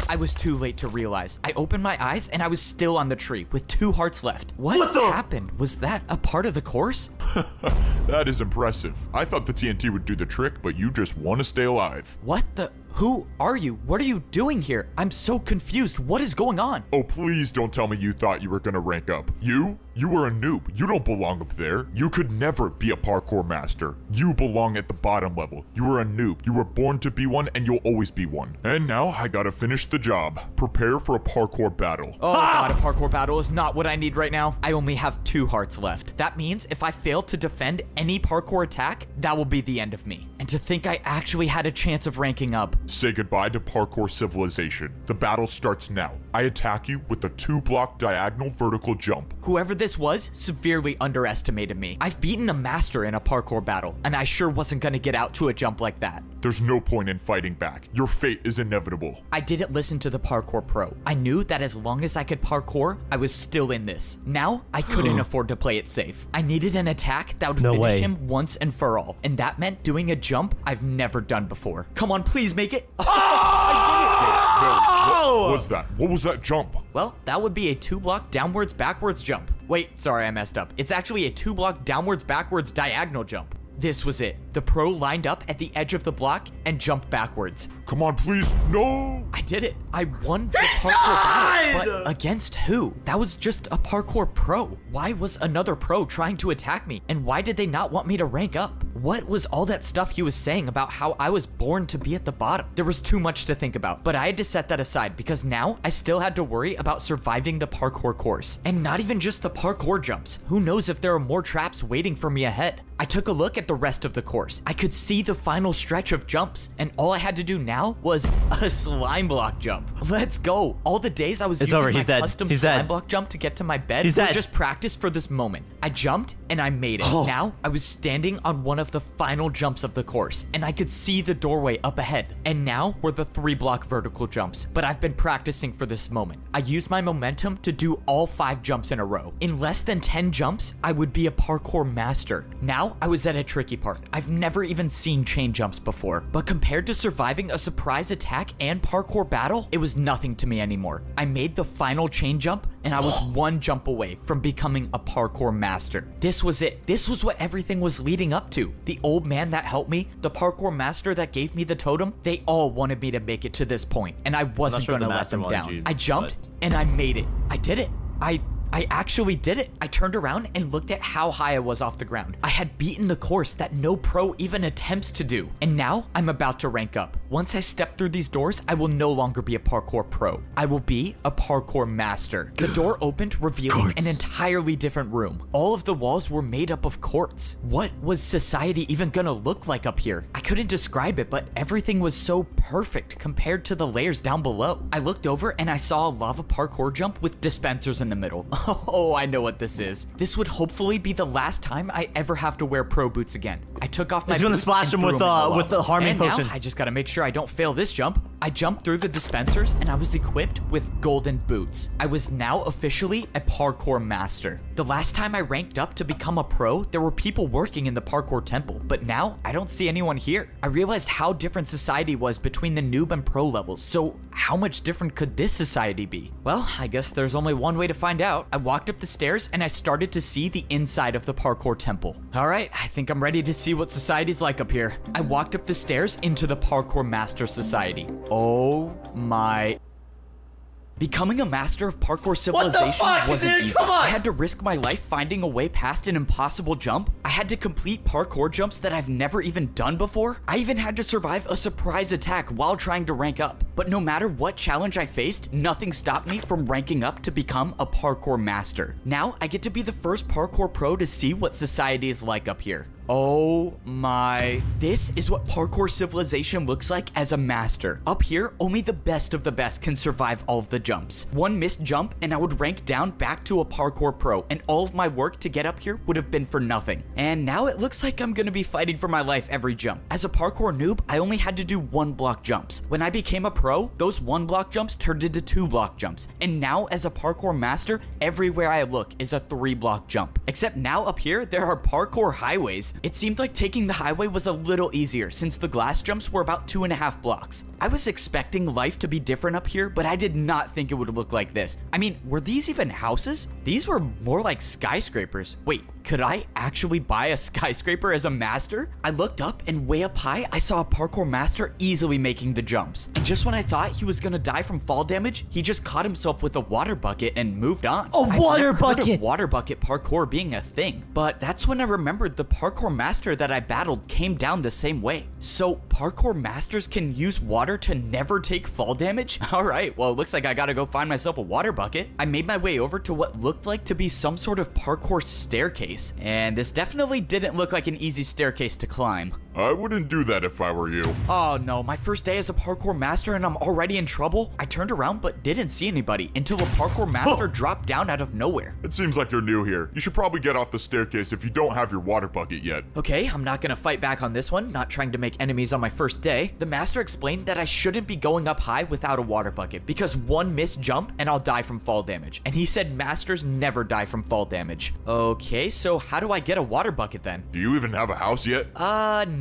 B: I was too late to realize. I opened my eyes and I was still on the tree with 2 hearts left. What happened? Was that a part of the course?
D: That is impressive. I thought the TNT would do the trick, but you just want to stay alive.
B: What the? Who are you? What are you doing here? I'm so confused. What is going on?
D: Oh, please don't tell me you thought you were gonna rank up. You were a noob. You don't belong up there. You could never be a parkour master. You belong at the bottom level. You were a noob. You were born to be one, and you'll always be one. And now I gotta finish the job. Prepare for a parkour battle.
B: Oh god, a parkour battle is not what I need right now. I only have 2 hearts left. That means if I fail to defend any parkour attack, that will be the end of me. And to think I actually had a chance of ranking up.
D: Say goodbye to parkour civilization. The battle starts now. I attack you with a 2-block diagonal vertical jump.
B: Whoever this was severely underestimated me. I've beaten a master in a parkour battle, and I sure wasn't gonna get out to a jump like that.
D: There's no point in fighting back. Your fate is inevitable.
B: I didn't listen to the parkour pro. I knew that as long as I could parkour, I was still in this. Now, I couldn't afford to play it safe. I needed an attack that would finish him once and for all, and that meant doing a jump I've never done before. Come on, please make it.
D: What was that? What was that jump?
B: Well, that would be a 2-block downwards backwards jump. Wait, sorry, I messed up. It's actually a 2-block downwards backwards diagonal jump. This was it. The pro lined up at the edge of the block and jumped backwards.
D: Come on, please. No!
B: I did it. I won the parkour battle. But against who? That was just a parkour pro. Why was another pro trying to attack me? And why did they not want me to rank up? What was all that stuff he was saying about how I was born to be at the bottom? There was too much to think about, but I had to set that aside because now I still had to worry about surviving the parkour course. And not even just the parkour jumps. Who knows if there are more traps waiting for me ahead? I took a look at the rest of the course. I could see the final stretch of jumps, and all I had to do now was a slime block jump. Let's go. All the days I was using my custom slime block jump to get to my bed were just practice for this moment. I jumped and I made it. Now I was standing on one of the final jumps of the course, and I could see the doorway up ahead. And now were the 3-block vertical jumps, but I've been practicing for this moment. I used my momentum to do all 5 jumps in a row. In less than 10 jumps, I would be a parkour master. Now Now, I was at a tricky part. I've never even seen chain jumps before, but compared to surviving a surprise attack and parkour battle, it was nothing to me anymore. I made the final chain jump, and I was one jump away from becoming a parkour master. This was it. This was what everything was leading up to. The old man that helped me, the parkour master that gave me the totem, they all wanted me to make it to this point, and I wasn't going to let them down. I jumped, and I made it. I did it. I actually did it. I turned around and looked at how high I was off the ground. I had beaten the course that no pro even attempts to do. And now I'm about to rank up. Once I step through these doors, I will no longer be a parkour pro. I will be a parkour master. The door opened, revealing an entirely different room. All of the walls were made up of quartz. What was society even gonna look like up here? I couldn't describe it, but everything was so perfect compared to the layers down below. I looked over and I saw a lava parkour jump with dispensers in the middle. Oh, I know what this is. This would hopefully be the last time I ever have to wear pro boots again. I took off my boots.
C: He's gonna splash him with the harming potion.
B: Now I just gotta make sure I don't fail this jump. I jumped through the dispensers and I was equipped with golden boots. I was now officially a parkour master. The last time I ranked up to become a pro, there were people working in the parkour temple, but now I don't see anyone here. I realized how different society was between the noob and pro levels, so how much different could this society be? Well, I guess there's only one way to find out. I walked up the stairs and I started to see the inside of the parkour temple. All right, I think I'm ready to see what society's like up here. I walked up the stairs into the parkour master society. Oh my... Becoming a master of parkour civilization wasn't easy. I had to risk my life finding a way past an impossible jump. I had to complete parkour jumps that I've never even done before. I even had to survive a surprise attack while trying to rank up. But no matter what challenge I faced, nothing stopped me from ranking up to become a parkour master. Now I get to be the first parkour pro to see what society is like up here. Oh my... This is what parkour civilization looks like as a master. Up here, only the best of the best can survive all of the jumps. One missed jump and I would rank down back to a parkour pro, and all of my work to get up here would have been for nothing. And now it looks like I'm gonna be fighting for my life every jump. As a parkour noob, I only had to do 1-block jumps. When I became a pro, those 1-block jumps turned into 2-block jumps. And now as a parkour master, everywhere I look is a 3-block jump. Except now up here, there are parkour highways. It seemed like taking the highway was a little easier since the glass jumps were about 2.5 blocks. I was expecting life to be different up here, but I did not think it would look like this. I mean, were these even houses? These were more like skyscrapers. Wait, could I actually buy a skyscraper as a master? I looked up and way up high, I saw a parkour master easily making the jumps. And just when I thought he was gonna die from fall damage, he just caught himself with a water bucket and moved on.
C: A water
B: I've never heard
C: bucket!
B: of water bucket parkour being a thing, but that's when I remembered the parkour master that I battled came down the same way. So parkour masters can use water to never take fall damage? Alright, well it looks like I gotta go find myself a water bucket. I made my way over to what looked like to be some sort of parkour staircase, and this definitely didn't look like an easy staircase to climb.
D: I wouldn't do that if I were you.
B: Oh no, my first day as a parkour master and I'm already in trouble? I turned around but didn't see anybody until a parkour master dropped down out of nowhere.
D: It seems like you're new here. You should probably get off the staircase if you don't have your water bucket yet.
B: Okay, I'm not gonna fight back on this one, not trying to make enemies on my first day. The master explained that I shouldn't be going up high without a water bucket because one missed jump and I'll die from fall damage. And he said masters never die from fall damage. Okay, so how do I get a water bucket then?
D: Do you even have a house yet?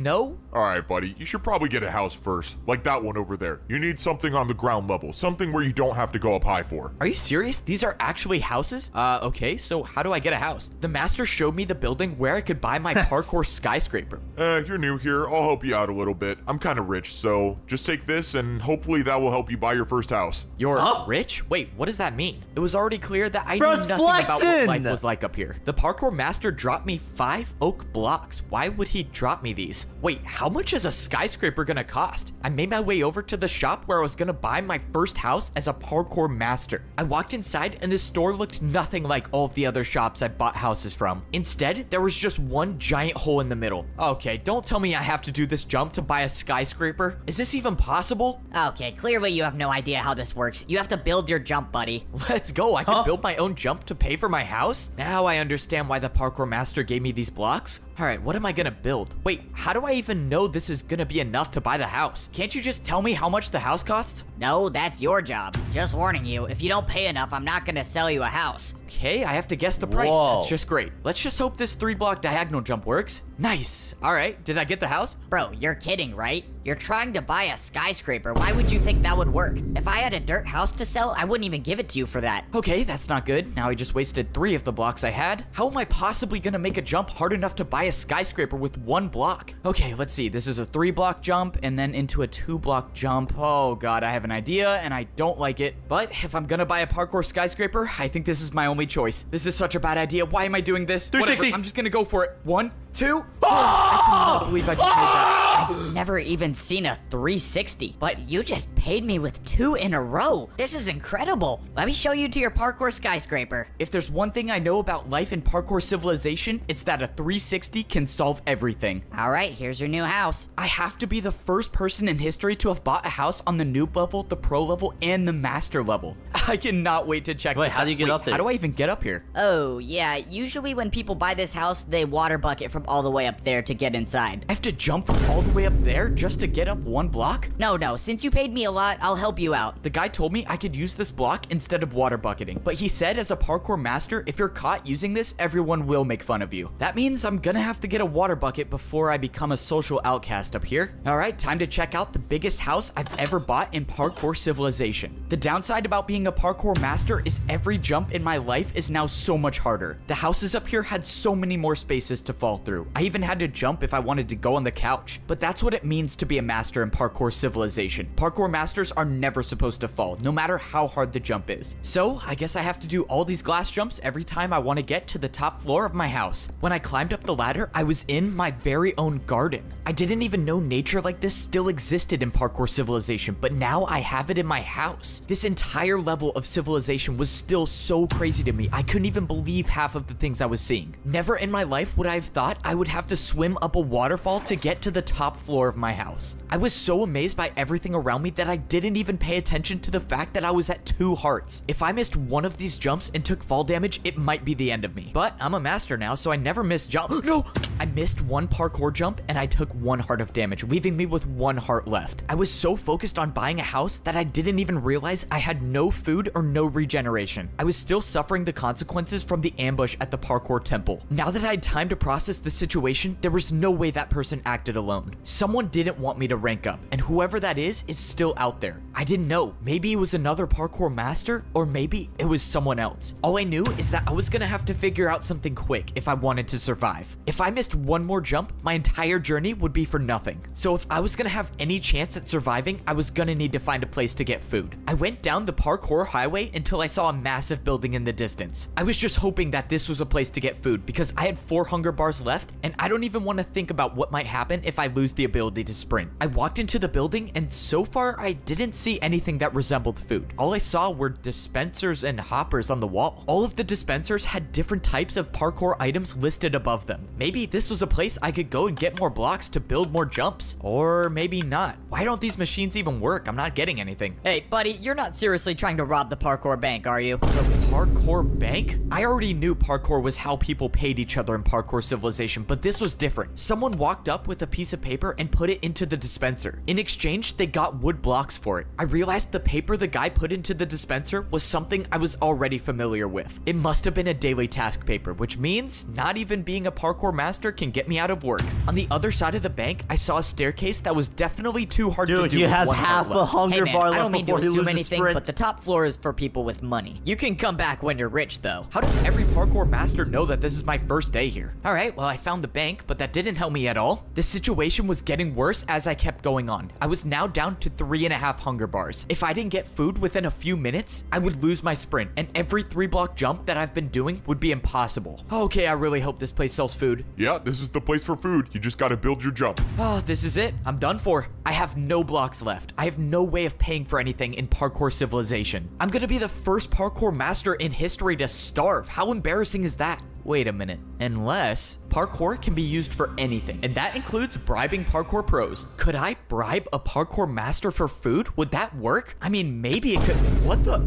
B: No.
D: Alright, buddy. You should probably get a house first. Like that one over there. You need something on the ground level. Something where you don't have to go up high for.
B: Are you serious? These are actually houses? Okay, so how do I get a house? The master showed me the building where I could buy my parkour skyscraper.
D: You're new here. I'll help you out a little bit. I'm kind of rich, so just take this and hopefully that will help you buy your first house.
B: You're rich? Wait, what does that mean? It was already clear that I
C: Bro's
B: knew nothing about what
C: flexing!
B: life was like up here. The parkour master dropped me 5 oak blocks. Why would he drop me these? Wait, how much is a skyscraper gonna cost? I made my way over to the shop where I was gonna buy my first house as a parkour master. I walked inside and the store looked nothing like all of the other shops I bought houses from. Instead, there was just one giant hole in the middle. Okay, don't tell me I have to do this jump to buy a skyscraper. Is this even possible?
F: Okay, clearly you have no idea how this works. You have to build your jump, buddy.
B: Let's go. I can build my own jump to pay for my house? Now I understand why the parkour master gave me these blocks. All right, what am I gonna build? Wait, how do I even know this is gonna be enough to buy the house? Can't you just tell me how much the house costs?
F: No, that's your job. Just warning you, if you don't pay enough, I'm not gonna sell you a house.
B: Okay, I have to guess the price.
C: Whoa.
B: That's just great. Let's just hope this 3-block diagonal jump works. Nice. All right, did I get the house?
F: Bro, you're kidding, right? You're trying to buy a skyscraper. Why would you think that would work? If I had a dirt house to sell, I wouldn't even give it to you for that.
B: Okay, that's not good. Now I just wasted 3 of the blocks I had. How am I possibly gonna make a jump hard enough to buy a skyscraper with 1 block? Okay, let's see. This is a 3-block jump and then into a 2-block jump. Oh god, I have an idea and I don't like it. But if I'm gonna buy a parkour skyscraper, I think this is my only choice. This is such a bad idea. Why am I doing this?
C: 360.
B: Whatever, I'm just gonna go for it. 1, 2. I cannot believe I just made that.
F: I've never even seen a 360, but you just paid me with 2 in a row. This is incredible. Let me show you to your parkour skyscraper.
B: If there's one thing I know about life in parkour civilization, it's that a 360 can solve everything.
F: All right, here's your new house.
B: I have to be the first person in history to have bought a house on the noob level, the pro level, and the master level. I cannot wait to check
C: Wait,
B: this
C: how
B: out.
C: do you get up there?
B: How do I even get up here?
F: Oh, yeah, usually when people buy this house, they water bucket from all the way up there to get inside.
B: I have to jump from all the way up there just to get up 1 block?
F: No, since you paid me a lot, I'll help you out.
B: The guy told me I could use this block instead of water bucketing, but he said as a parkour master, if you're caught using this, everyone will make fun of you. That means I'm gonna have to get a water bucket before I become a social outcast up here. All right, time to check out the biggest house I've ever bought in parkour civilization. The downside about being a parkour master is every jump in my life is now so much harder. The houses up here had so many more spaces to fall through. I even had to jump if I wanted to go on the couch. But that's what it means to be a master in parkour civilization. Parkour masters are never supposed to fall, no matter how hard the jump is. So I guess I have to do all these glass jumps every time I want to get to the top floor of my house. When I climbed up the ladder, I was in my very own garden. I didn't even know nature like this still existed in parkour civilization, but now I have it in my house. This entire level of civilization was still so crazy to me. I couldn't even believe half of the things I was seeing. Never in my life would I have thought I would have to swim up a waterfall to get to the top floor of my house. I was so amazed by everything around me that I didn't even pay attention to the fact that I was at 2 hearts. If I missed one of these jumps and took fall damage, it might be the end of me. But I'm a master now, so I never miss jump. No! I missed 1 parkour jump and I took 1 heart of damage, leaving me with 1 heart left. I was so focused on buying a house that I didn't even realize I had no food or no regeneration. I was still suffering the consequences from the ambush at the parkour temple. Now that I had time to process the situation, there was no way that person acted alone. Someone didn't want me to rank up, and whoever that is still out there. I didn't know. Maybe it was another parkour master, or maybe it was someone else. All I knew is that I was gonna have to figure out something quick if I wanted to survive. If I missed 1 more jump, my entire journey would be for nothing. So if I was gonna have any chance at surviving, I was gonna need to find a place to get food. I went down the parkour highway until I saw a massive building in the distance. I was just hoping that this was a place to get food because I had 4 hunger bars left, and I don't even want to think about what might happen if I lose the ability to sprint. I walked into the building, and so far I didn't see anything that resembled food. All I saw were dispensers and hoppers on the wall. All of the dispensers had different types of parkour items listed above them. Maybe this was a place I could go and get more blocks to build more jumps. Or maybe not. Why don't these machines even work? I'm not getting anything.
F: Hey, buddy, you're not seriously trying to rob the parkour bank, are you?
B: The parkour bank? I already knew parkour was how people paid each other in parkour civilization, but this was different. Someone walked up with a piece of paper and put it into the dispenser. In exchange, they got wood blocks for it. I realized the paper the guy put into the dispenser was something I was already familiar with. It must have been a daily task paper, which means not even being a parkour master can get me out of work. On the other side of the bank, I saw a staircase that was definitely too hard to do.
C: Dude, he has half a hunger
F: Hey man,
C: bar
F: I don't
C: left
F: mean to
C: before he
F: assume
C: loses
F: anything,
C: sprint.
F: but the top floor is for people with money. You can come back when you're rich, though.
B: How does every parkour master know that this is my first day here? All right, well, I found the bank, but that didn't help me at all. The situation was getting worse as I kept going on. I was now down to 3.5 hunger bars. If I didn't get food within a few minutes, I would lose my sprint, and every 3-block jump that I've been doing would be impossible. Okay, I really hope this place sells food.
D: Yeah, this is the place for food. You just gotta build your jump.
B: Oh, this is it. I'm done for. I have no blocks left. I have no way of paying for anything in parkour civilization. I'm gonna be the first parkour master in history to starve. How embarrassing is that? Wait a minute. Unless parkour can be used for anything, and that includes bribing parkour pros. Could I bribe a parkour master for food? Would that work? I mean, maybe it could. What the?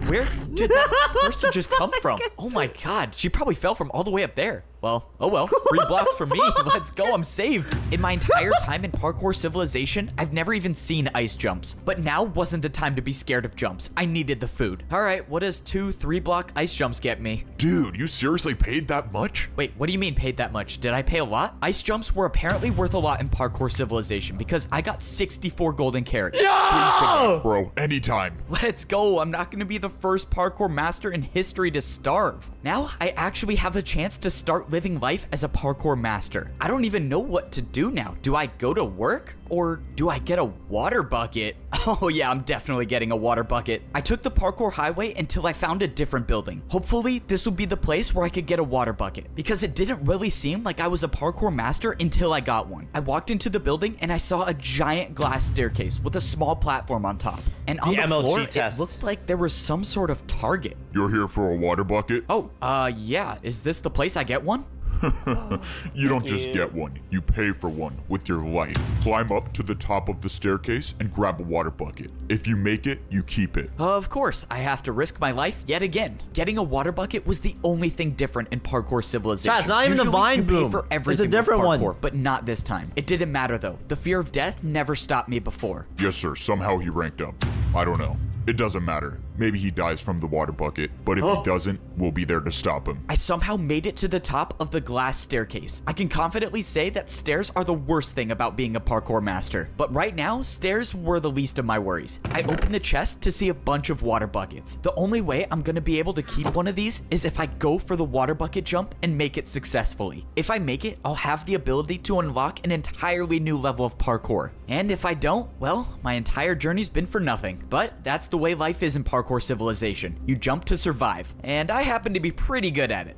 B: Where did that person just come from? Oh my god, she probably fell from all the way up there. well, oh well. 3 blocks for me. Let's go, I'm saved. In my entire time in Parkour Civilization, I've never even seen ice jumps. But now wasn't the time to be scared of jumps. I needed the food. All right, what does 2 3-block ice jumps get me?
D: Dude, you seriously paid that much?
B: Wait, what do you mean paid that much? Did I pay a lot? Ice jumps were apparently worth a lot in Parkour Civilization because I got 64 golden carrots.
C: Yo!
D: Bro, anytime.
B: Let's go. I'm not going to be the first parkour master in history to starve. Now, I actually have a chance to start living life as a parkour master. I don't even know what to do now. Do I go to work? Or do I get a water bucket? Oh yeah, I'm definitely getting a water bucket. I took the parkour highway until I found a different building. Hopefully, this will be the place where I could get a water bucket because it didn't really seem like I was a parkour master until I got one. I walked into the building and I saw a giant glass staircase with a small platform on top. And on the
C: MLG
B: floor,
C: test.
B: it looked like there was some sort of target.
D: You're here for a water bucket?
B: Oh, yeah. Is this the place I get one?
D: You don't just get one, you pay for one with your life. Climb up to the top of the staircase and grab a water bucket. If you make it, you keep it.
B: Of course, I have to risk my life yet again. Getting a water bucket was the only thing different in Parkour Civilization.
C: Chat, it's not even the
B: Usually,
C: vine
B: you pay
C: boom.
B: for
C: It's a
B: everything
C: different
B: with
C: one.
B: parkour, but not this time. It didn't matter though. The fear of death never stopped me before.
D: Yes, sir, somehow he ranked up. I don't know. It doesn't matter. Maybe he dies from the water bucket, but if he doesn't, we'll be there to stop him.
B: I somehow made it to the top of the glass staircase. I can confidently say that stairs are the worst thing about being a parkour master. But right now, stairs were the least of my worries. I opened the chest to see a bunch of water buckets. The only way I'm gonna be able to keep one of these is if I go for the water bucket jump and make it successfully. If I make it, I'll have the ability to unlock an entirely new level of parkour. And if I don't, well, my entire journey's been for nothing. But that's the way life is in Parkour Civilization. You jump to survive, and I happen to be pretty good at it.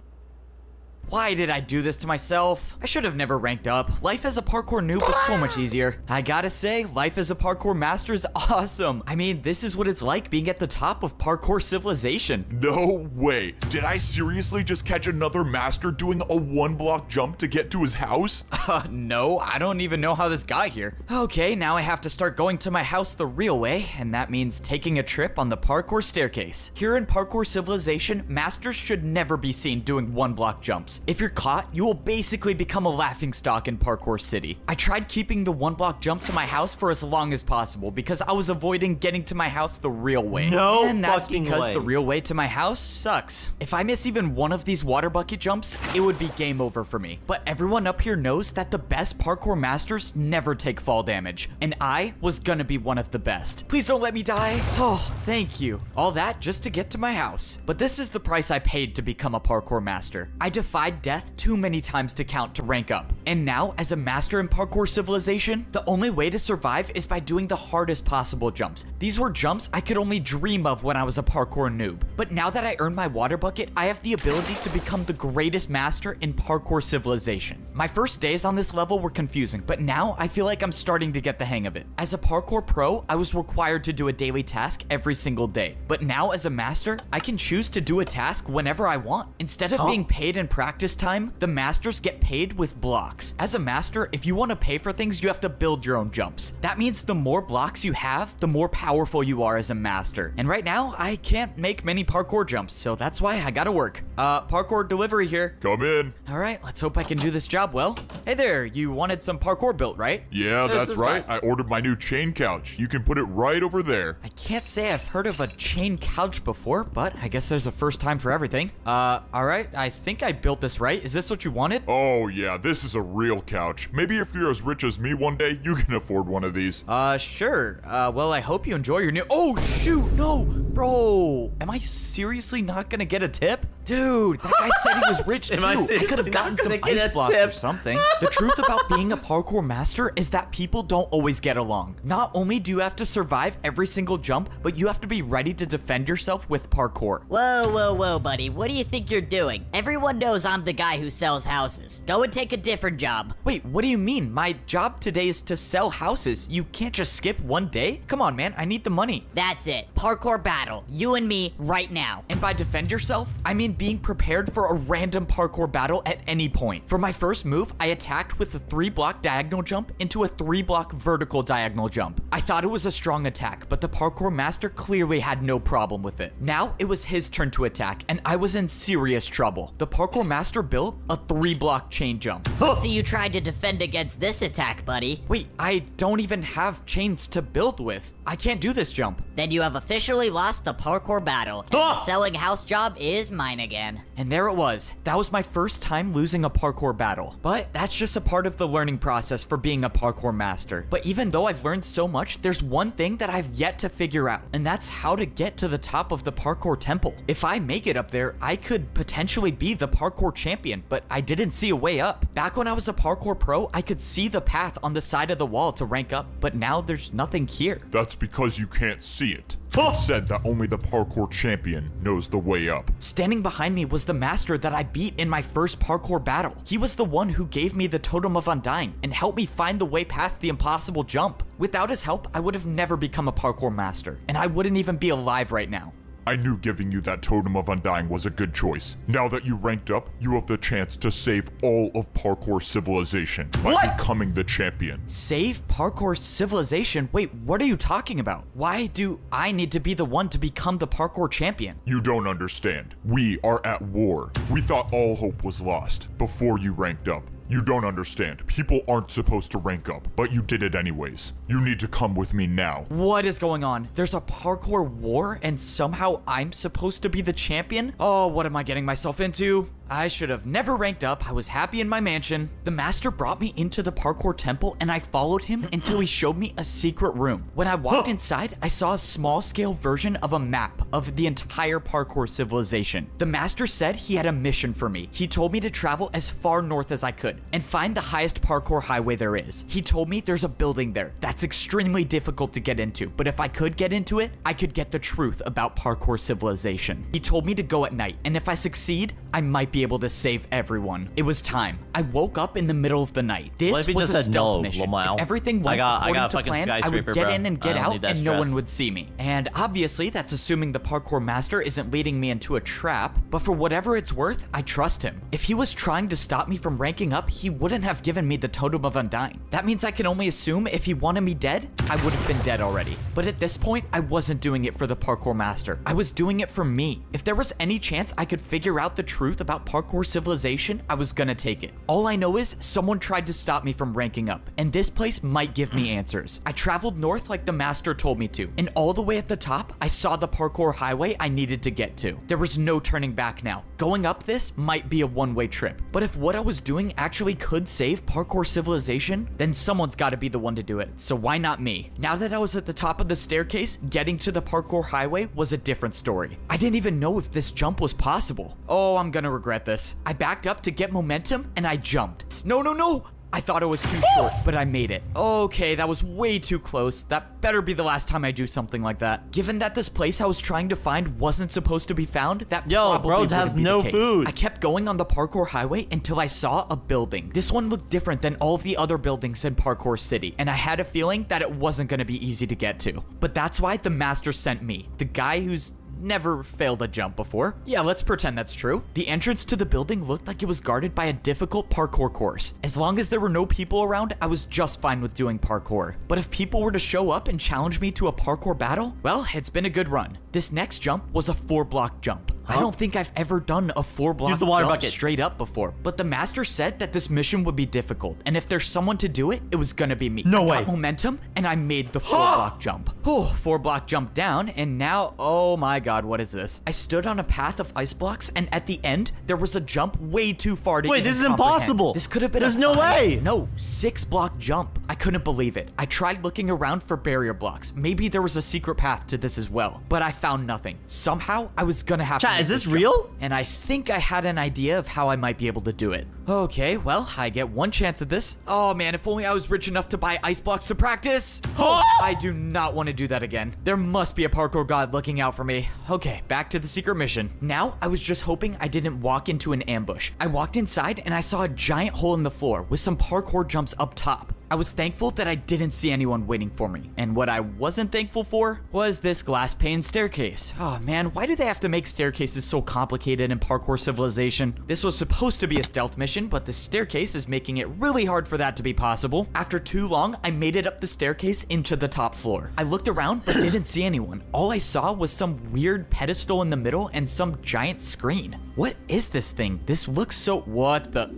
B: Why did I do this to myself? I should have never ranked up. Life as a parkour noob was so much easier. I gotta say, life as a parkour master is awesome. I mean, this is what it's like being at the top of Parkour Civilization.
D: No way. Did I seriously just catch another master doing a 1-block jump to get to his house?
B: No, I don't even know how this got here. Okay, now I have to start going to my house the real way, and that means taking a trip on the parkour staircase. Here in Parkour Civilization, masters should never be seen doing 1-block jumps. If you're caught, you will basically become a laughingstock in Parkour City. I tried keeping the 1-block jump to my house for as long as possible because I was avoiding getting to my house the real way.
C: No
B: and that's
C: fucking
B: because
C: way.
B: the real way to my house sucks. If I miss even one of these water bucket jumps, it would be game over for me. But everyone up here knows that the best parkour masters never take fall damage, and I was gonna be one of the best. Please don't let me die. Oh, thank you. All that just to get to my house. But this is the price I paid to become a parkour master. I defied death too many times to count to rank up. And now, as a master in Parkour Civilization, the only way to survive is by doing the hardest possible jumps. These were jumps I could only dream of when I was a parkour noob. But now that I earned my water bucket, I have the ability to become the greatest master in Parkour Civilization. My first days on this level were confusing, but now I feel like I'm starting to get the hang of it. As a parkour pro, I was required to do a daily task every single day. But now as a master, I can choose to do a task whenever I want. Instead of being paid in practice time, the masters get paid with blocks. As a master, if you want to pay for things, you have to build your own jumps. That means the more blocks you have, the more powerful you are as a master. And right now, I can't make many parkour jumps, so that's why I gotta work. Parkour delivery here.
D: Come in.
B: All right, let's hope I can do this job well. Hey there, you wanted some parkour built, right?
D: Yeah, that's
C: this
D: right.
C: guy.
D: I ordered my new chain couch. You can put it right over there.
B: I can't say I've heard of a chain couch before, but I guess there's a first time for everything. All right, I think I built this right. Is this what you wanted?
D: Oh yeah, this is a real couch. Maybe if you're as rich as me one day, you can afford one of these.
B: Sure. Well, I hope you enjoy your new— Oh, shoot, no! Bro, am I seriously not gonna get a tip? Dude, that guy said he was rich too.
C: Am I
B: I could
C: seriously
B: have gotten
C: not
B: some
C: gonna get
B: ice
C: a
B: blocks or
C: tip?
B: something. The truth about being a parkour master is that people don't always get along. Not only do you have to survive every single jump, but you have to be ready to defend yourself with parkour.
F: Whoa, buddy. What do you think you're doing? Everyone knows I'm the guy who sells houses. Go and take a different job.
B: Wait, what do you mean? My job today is to sell houses. You can't just skip one day? Come on, man. I need the money.
F: That's it. Parkour battle. You and me right now.
B: And by defend yourself, I mean being prepared for a random parkour battle at any point. For my first move, I attacked with a 3-block diagonal jump into a 3-block vertical diagonal jump. I thought it was a strong attack, but the parkour master clearly had no problem with it. Now it was his turn to attack, and I was in serious trouble. The parkour master built a 3-block chain jump.
F: So you tried to defend against this attack, buddy.
B: Wait, I don't even have chains to build with. I can't do this jump.
F: Then you have officially lost the parkour battle, and the selling house job is mine again.
B: And there it was. That was my first time losing a parkour battle. But that's just a part of the learning process for being a parkour master. But even though I've learned so much, there's one thing that I've yet to figure out, and that's how to get to the top of the parkour temple. If I make it up there, I could potentially be the parkour champion, but I didn't see a way up. Back when I was a parkour pro, I could see the path on the side of the wall to rank up, but now there's nothing here.
D: That's because you can't see it. It's said that only the parkour champion knows the way up.
B: Standing behind me was the master that I beat in my first parkour battle. He was the one who gave me the Totem of Undying and helped me find the way past the impossible jump. Without his help, I would have never become a parkour master, and I wouldn't even be alive right now.
D: I knew giving you that Totem of Undying was a good choice. Now that you ranked up, you have the chance to save all of parkour civilization by becoming the champion.
B: Save parkour civilization? Wait, what are you talking about? Why do I need to be the one to become the parkour champion?
D: You don't understand. We are at war. We thought all hope was lost before you ranked up. You don't understand. People aren't supposed to rank up, but you did it anyways. You need to come with me now.
B: What is going on? There's a parkour war and somehow I'm supposed to be the champion? Oh, what am I getting myself into? I should have never ranked up. I was happy in my mansion. The master brought me into the parkour temple and I followed him until he showed me a secret room. When I walked inside, I saw a small scale version of a map of the entire parkour civilization. The master said he had a mission for me. He told me to travel as far north as I could and find the highest parkour highway there is. He told me there's a building there that's extremely difficult to get into, but if I could get into it, I could get the truth about parkour civilization. He told me to go at night, and if I succeed, I might be able to save everyone. It was time. I woke up in the middle of the night. This
C: What if he
B: was
C: just
B: a
C: said
B: stealth
C: no,
B: mission.
C: Lamau?
B: If everything went
C: I
B: according
C: got a
B: to
C: fucking
B: plan, I would
C: skyscraper,
B: get
C: bro.
B: in and get
C: I don't
B: out,
C: need that
B: and no one
C: stress.
B: would see me. And obviously, that's assuming the parkour master isn't leading me into a trap, but for whatever it's worth, I trust him. If he was trying to stop me from ranking up, he wouldn't have given me the Totem of Undying. That means I can only assume if he wanted me dead, I would have been dead already. But at this point, I wasn't doing it for the parkour master. I was doing it for me. If there was any chance I could figure out the truth about parkour civilization, I was gonna take it. All I know is someone tried to stop me from ranking up, and this place might give me answers. I traveled north like the master told me to, and all the way at the top, I saw the parkour highway I needed to get to. There was no turning back now. Going up this might be a one-way trip, but if what I was doing actually could save parkour civilization, then someone's gotta be the one to do it, so why not me? Now that I was at the top of the staircase, getting to the parkour highway was a different story. I didn't even know if this jump was possible. Oh, I'm gonna regret this. I backed up to get momentum, and I jumped. No, no, no! I thought it was too short, but I made it. Okay, that was way too close. That better be the last time I do something like that. Given that this place I was trying to find wasn't supposed to be found, that probably
C: bro
B: wouldn't
C: has
B: be
C: no
B: the case.
C: food.
B: I kept going on the parkour highway until I saw a building. This one looked different than all of the other buildings in Parkour City, and I had a feeling that it wasn't going to be easy to get to. But that's why the master sent me, the guy who's never failed a jump before. Yeah, let's pretend that's true. The entrance to the building looked like it was guarded by a difficult parkour course. As long as there were no people around, I was just fine with doing parkour. But if people were to show up and challenge me to a parkour battle, well, it's been a good run. This next jump was a 4-block jump. I don't think I've ever done a 4-block
C: Use the water
B: jump
C: bucket.
B: straight up before, but the master said that this mission would be difficult, and if there's someone to do it, it was gonna be me.
C: No
B: I
C: way.
B: got momentum, and I made the 4-block jump. 4-block jump down, and now, oh my god, what is this? I stood on a path of ice blocks, and at the end, there was a jump way too far to
C: Wait,
B: even
C: this is
B: comprehend.
C: impossible.
B: This could have been
C: There's no way.
B: No, 6-block jump. I couldn't believe it. I tried looking around for barrier blocks. Maybe there was a secret path to this as well, but I found nothing. Somehow, I was gonna have to
C: Chat,
B: make
C: is this
B: jump.
C: real?
B: And I think I had an idea of how I might be able to do it. Okay, well, I get one chance at this. Oh man, if only I was rich enough to buy ice blocks to practice. Oh, I do not want to do that again. There must be a parkour god looking out for me. Okay, back to the secret mission. Now, I was just hoping I didn't walk into an ambush. I walked inside and I saw a giant hole in the floor with some parkour jumps up top. I I was thankful that I didn't see anyone waiting for me. And what I wasn't thankful for was this glass pane staircase. Oh man, why do they have to make staircases so complicated in Parkour Civilization? This was supposed to be a stealth mission, but the staircase is making it really hard for that to be possible. After too long, I made it up the staircase into the top floor. I looked around, but didn't see anyone. All I saw was some weird pedestal in the middle and some giant screen. What is this thing? This looks so... What the...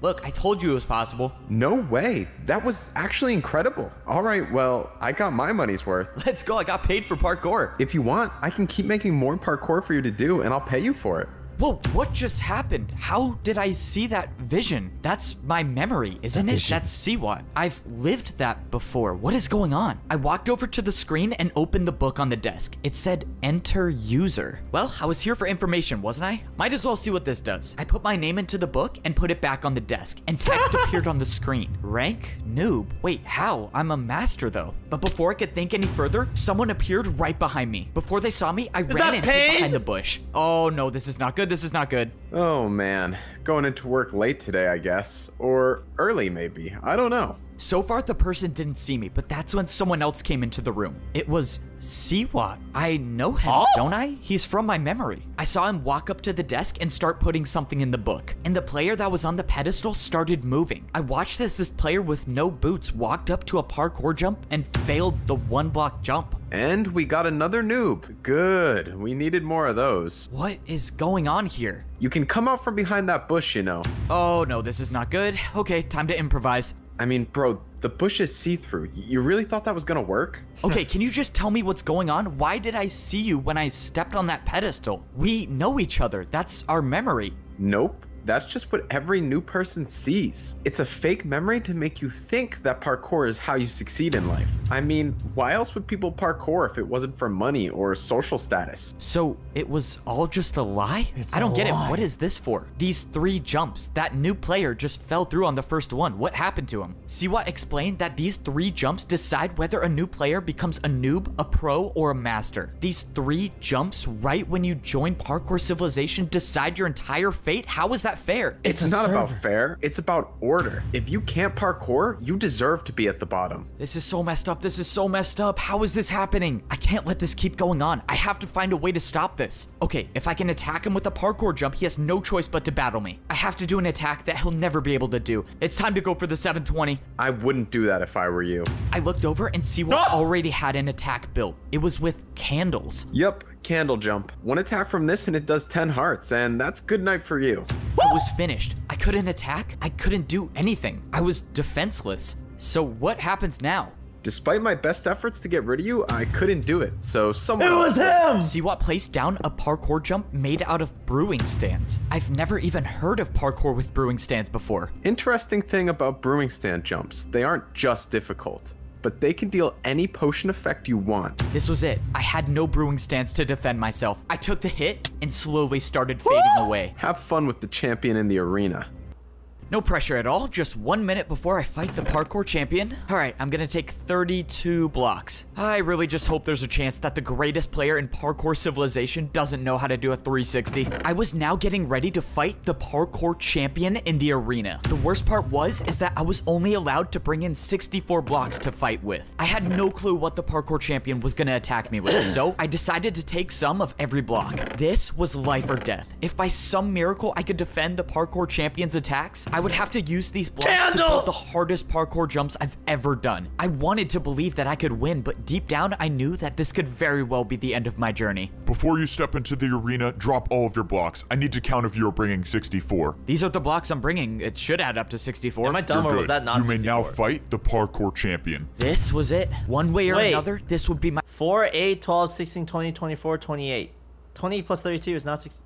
B: Look, I told you it was possible.
G: No way. That was actually incredible. All right, well, I got my money's worth.
B: Let's go. I got paid for parkour.
G: If you want, I can keep making more parkour for you to do, and I'll pay you for it.
B: Whoa, what just happened? How did I see that vision? That's my memory, isn't it? That's Siwa. I've lived that before. What is going on? I walked over to the screen and opened the book on the desk. It said, enter user. Well, I was here for information, wasn't I? Might as well see what this does. I put my name into the book and put it back on the desk, and text appeared on the screen. Rank? Noob. Wait, how? I'm a master, though. But before I could think any further, someone appeared right behind me. Before they saw me, I ran and hid behind the bush. Oh no, this is not good. This is not good.
G: Oh man, going into work late today, I guess. Or early maybe, I don't know.
B: So far, the person didn't see me, but that's when someone else came into the room. It was Siwa. I know him, don't I? He's from my memory. I saw him walk up to the desk and start putting something in the book. And the player that was on the pedestal started moving. I watched as this player with no boots walked up to a parkour jump and failed the 1-block jump.
G: And we got another noob. Good. We needed more of those.
B: What is going on here?
G: You can come out from behind that bush, you know.
B: Oh no, this is not good. Okay, time to improvise.
G: I mean, bro, the bush is see-through. You really thought that was gonna work?
B: Okay, can you just tell me what's going on? Why did I see you when I stepped on that pedestal? We know each other. That's our memory.
G: Nope. That's just what every new person sees. It's a fake memory to make you think that parkour is how you succeed in life. I mean, why else would people parkour if it wasn't for money or social status?
B: So it was all just a lie? I don't get it. What is this for? These 3 jumps. That new player just fell through on the first one. What happened to him? Siwa explained that these 3 jumps decide whether a new player becomes a noob, a pro, or a master. These 3 jumps right when you join Parkour Civilization decide your entire fate? How is that fair?
G: It's not about fair, it's about order. If you can't parkour, you deserve to be at the bottom.
B: This is so messed up. This is so messed up. How is this happening? I can't let this keep going on. I have to find a way to stop this. Okay, if I can attack him with a parkour jump, he has no choice but to battle me. I have to do an attack that he'll never be able to do. It's time to go for the 720.
G: I wouldn't do that if I were you.
B: I looked over and Siwa already had an attack built. It was with candles.
G: Yep, candle jump. 1 attack from this and it does 10 hearts, and that's good night for you.
B: I was finished. I couldn't attack. I couldn't do anything. I was defenseless. So what happens now?
G: Despite my best efforts to get rid of you, I couldn't do it, so someone
C: It was
G: else
C: him!
B: Siwa placed down a parkour jump made out of brewing stands. I've never even heard of parkour with brewing stands before.
G: Interesting thing about brewing stand jumps, they aren't just difficult, but they can deal any potion effect you want.
B: This was it. I had no brewing stands to defend myself. I took the hit and slowly started fading away.
G: Have fun with the champion in the arena.
B: No pressure at all, just 1 minute before I fight the parkour champion. Alright, I'm gonna take 32 blocks. I really just hope there's a chance that the greatest player in Parkour Civilization doesn't know how to do a 360. I was now getting ready to fight the parkour champion in the arena. The worst part is that I was only allowed to bring in 64 blocks to fight with. I had no clue what the parkour champion was gonna attack me with, so I decided to take some of every block. This was life or death. If by some miracle I could defend the parkour champion's attacks, I would have to use these blocks to build the hardest parkour jumps I've ever done. I wanted to believe that I could win, but deep down I knew that this could very well be the end of my journey.
D: Before you step into the arena, drop all of your blocks. I need to count if you're bringing 64.
B: These are the blocks I'm bringing. It should add up to 64.
J: Am I dumb or was that not 64?
D: You may now fight the parkour champion.
B: This was it. One way or another, this would be my
J: 4, 8, 12, 16, 20, 24, 28. 20 plus 32 is not 16.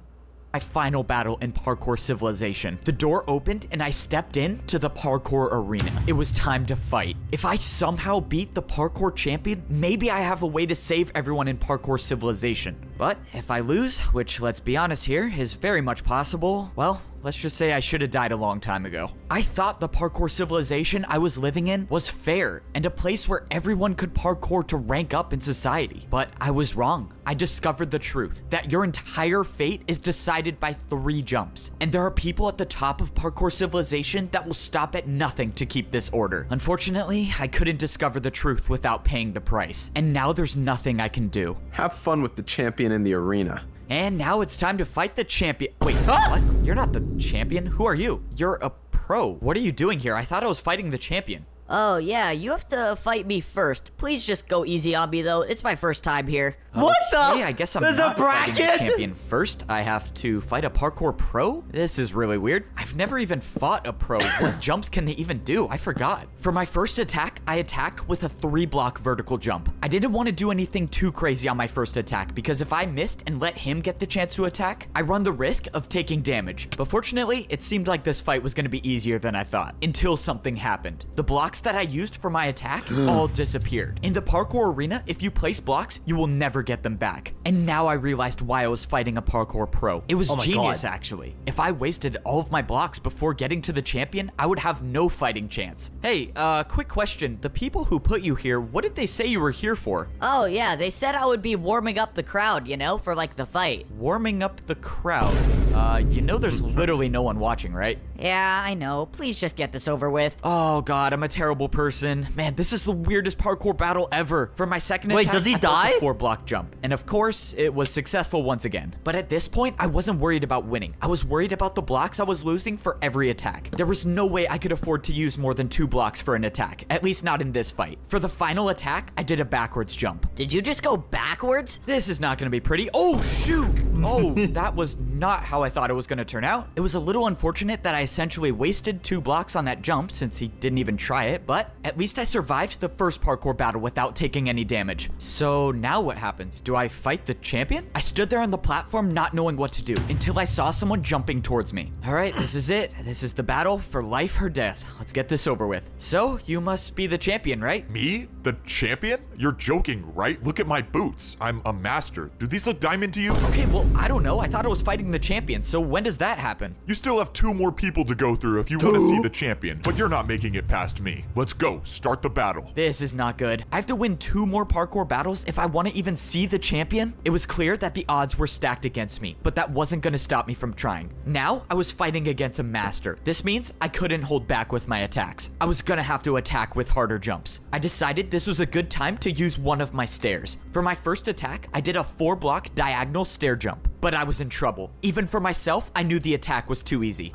B: My final battle in Parkour Civilization. The door opened and I stepped into the parkour arena. It was time to fight. If I somehow beat the parkour champion, maybe I have a way to save everyone in Parkour Civilization. But if I lose, which let's be honest here, is very much possible, well, let's just say I should have died a long time ago. I thought the parkour civilization I was living in was fair and a place where everyone could parkour to rank up in society. But I was wrong. I discovered the truth, that your entire fate is decided by 3 jumps. And there are people at the top of parkour civilization that will stop at nothing to keep this order. Unfortunately, I couldn't discover the truth without paying the price. And now there's nothing I can do.
G: Have fun with the champion in the arena.
B: And now it's time to fight the champion. Wait, what? You're not the champion? Who are you? You're a pro. What are you doing here? I thought I was fighting the champion.
F: Oh, yeah, you have to fight me first. Please just go easy on me, though. It's my first time here.
C: What the?
B: I guess I'm
C: There's
B: not
C: a
B: fighting the
C: bracket?
B: champion first. I have to fight a parkour pro? This is really weird. I've never even fought a pro. What jumps can they even do? I forgot. For my first attack, I attacked with a 3-block vertical jump. I didn't want to do anything too crazy on my first attack because if I missed and let him get the chance to attack, I run the risk of taking damage. But fortunately, it seemed like this fight was going to be easier than I thought until something happened. The blocks that I used for my attack all disappeared. In the parkour arena, if you place blocks, you will never get them back. And now I realized why I was fighting a parkour pro. It was genius, actually. If I wasted all of my blocks before getting to the champion, I would have no fighting chance. Hey, quick question. The people who put you here, what did they say you were here for?
F: Oh, yeah, they said I would be warming up the crowd, you know, for like the fight.
B: Warming up the crowd. You know there's literally no one watching, right?
F: Yeah, I know. Please just get this over with.
B: Oh god, I'm a terrible person. Man, this is the weirdest parkour battle ever. For my second
C: Wait,
B: attack,
C: does he
B: I built
C: die?
B: a 4-block jump. And of course, it was successful once again. But at this point, I wasn't worried about winning. I was worried about the blocks I was losing for every attack. There was no way I could afford to use more than 2 blocks for an attack. At least not in this fight. For the final attack, I did a backwards jump.
F: Did you just go backwards?
B: This is not gonna be pretty. Oh, shoot! Oh, that was not how I thought it was gonna turn out. It was a little unfortunate that I essentially wasted 2 blocks on that jump since he didn't even try it, but at least I survived the first parkour battle without taking any damage. So now what happens? Do I fight the champion? I stood there on the platform not knowing what to do until I saw someone jumping towards me. All right, this is it. This is the battle for life or death. Let's get this over with. So you must be the champion, right?
D: Me? The champion? You're joking, right? Look at my boots. I'm a master. Do these look diamond to you?
B: Okay, well, I don't know. I thought I was fighting the champion, so when does that happen?
D: You still have 2 more people to go through if you want to see the champion, but you're not making it past me. Let's go. Start the battle.
B: This is not good. I have to win 2 more parkour battles if I want to even see the champion. It was clear that the odds were stacked against me, but that wasn't going to stop me from trying. Now, I was fighting against a master. This means I couldn't hold back with my attacks. I was going to have to attack with harder jumps. I decided this was a good time to use one of my stairs. For my first attack, I did a 4-block diagonal stair jump, but I was in trouble. Even for myself, I knew the attack was too easy.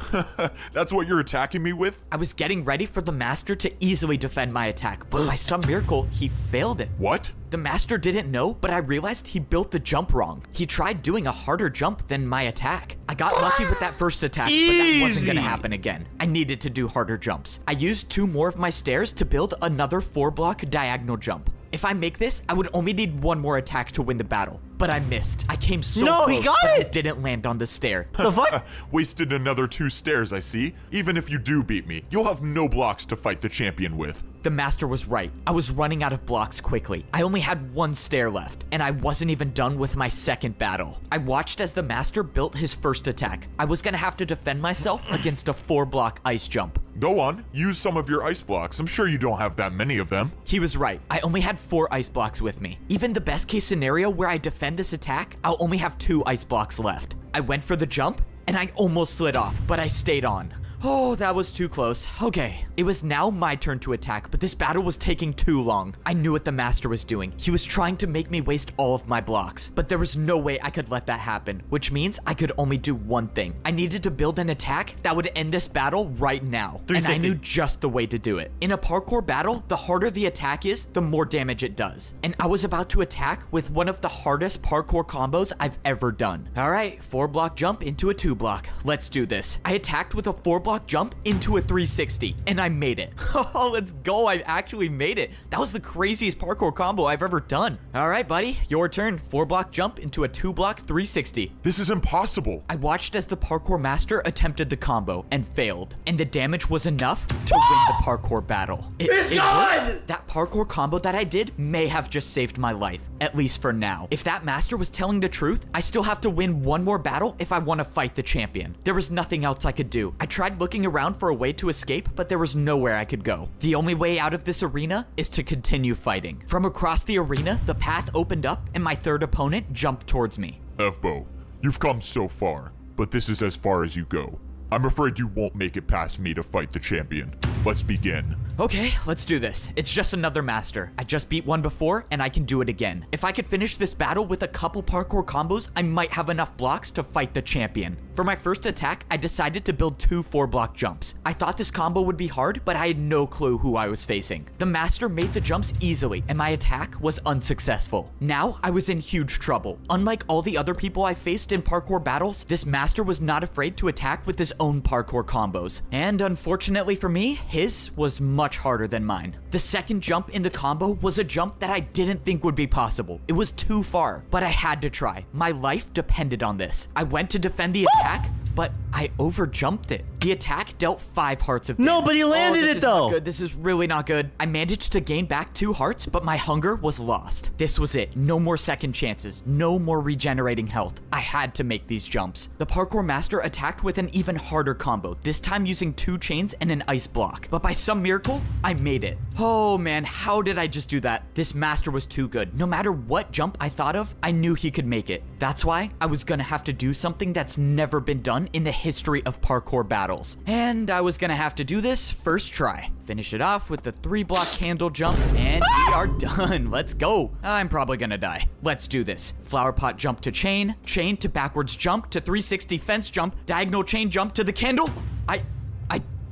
D: That's what you're attacking me with?
B: I was getting ready for the master to easily defend my attack, but by some miracle, he failed it.
D: What?
B: The master didn't know, but I realized he built the jump wrong. He tried doing a harder jump than my attack. I got lucky with that first attack, but that wasn't gonna happen again. I needed to do harder jumps. I used 2 more of my stairs to build another 4-block diagonal jump. If I make this, I would only need 1 more attack to win the battle. But I missed. I came so close,
C: he got
B: but
C: it!
B: I didn't land on the stair.
C: The fuck?
D: Wasted another 2 stairs, I see. Even if you do beat me, you'll have no blocks to fight the champion with.
B: The master was right. I was running out of blocks quickly. I only had 1 stair left, and I wasn't even done with my second battle. I watched as the master built his first attack. I was gonna have to defend myself against a 4-block ice jump.
D: Go on, use some of your ice blocks. I'm sure you don't have that many of them.
B: He was right. I only had 4 ice blocks with me. Even the best case scenario where I defend this attack, I'll only have 2 ice blocks left. I went for the jump, and I almost slid off, but I stayed on. Oh, that was too close. Okay. It was now my turn to attack, but this battle was taking too long. I knew what the master was doing. He was trying to make me waste all of my blocks, but there was no way I could let that happen, which means I could only do one thing. I needed to build an attack that would end this battle right now, and I knew just the way to do it. In a parkour battle, the harder the attack is, the more damage it does. And I was about to attack with one of the hardest parkour combos I've ever done. All right, 4-block jump into a 2-block. Let's do this. I attacked with a 4-block 4-block jump into a 360, and I made it. Oh, let's go. I actually made it. That was the craziest parkour combo I've ever done. All right, buddy, your turn. 4-block jump into a 2-block 360.
D: This is impossible.
B: I watched as the parkour master attempted the combo and failed, and the damage was enough to win the parkour battle. It worked. That parkour combo that I did may have just saved my life, at least for now. If that master was telling the truth, I still have to win one more battle if I want to fight the champion. There was nothing else I could do. I tried looking around for a way to escape, but there was nowhere I could go. The only way out of this arena is to continue fighting. From across the arena, the path opened up and my third opponent jumped towards me.
D: Fbo, you've come so far, but this is as far as you go. I'm afraid you won't make it past me to fight the champion. Let's begin.
B: Okay, let's do this. It's just another master. I just beat one before, and I can do it again. If I could finish this battle with a couple parkour combos, I might have enough blocks to fight the champion. For my first attack, I decided to build 2 4-block jumps. I thought this combo would be hard, but I had no clue who I was facing. The master made the jumps easily, and my attack was unsuccessful. Now, I was in huge trouble. Unlike all the other people I faced in parkour battles, this master was not afraid to attack with his own parkour combos. And unfortunately for me, his was much harder than mine. The second jump in the combo was a jump that I didn't think would be possible. It was too far, but I had to try. My life depended on this. I went to defend the attack, but I overjumped it. The attack dealt 5 hearts of damage.
C: No, but he landed it though.
B: Good. This is really not good. I managed to gain back 2 hearts, but my hunger was lost. This was it. No more second chances. No more regenerating health. I had to make these jumps. The parkour master attacked with an even harder combo, this time using 2 chains and an ice block. But by some miracle, I made it. Oh man, how did I just do that? This master was too good. No matter what jump I thought of, I knew he could make it. That's why I was gonna have to do something that's never been done in the history of parkour battles. And I was gonna have to do this first try. Finish it off with the 3-block candle jump, and we are done. Let's go. I'm probably gonna die. Let's do this. Flower pot jump to chain to backwards jump to 360 fence jump, diagonal chain jump to the candle.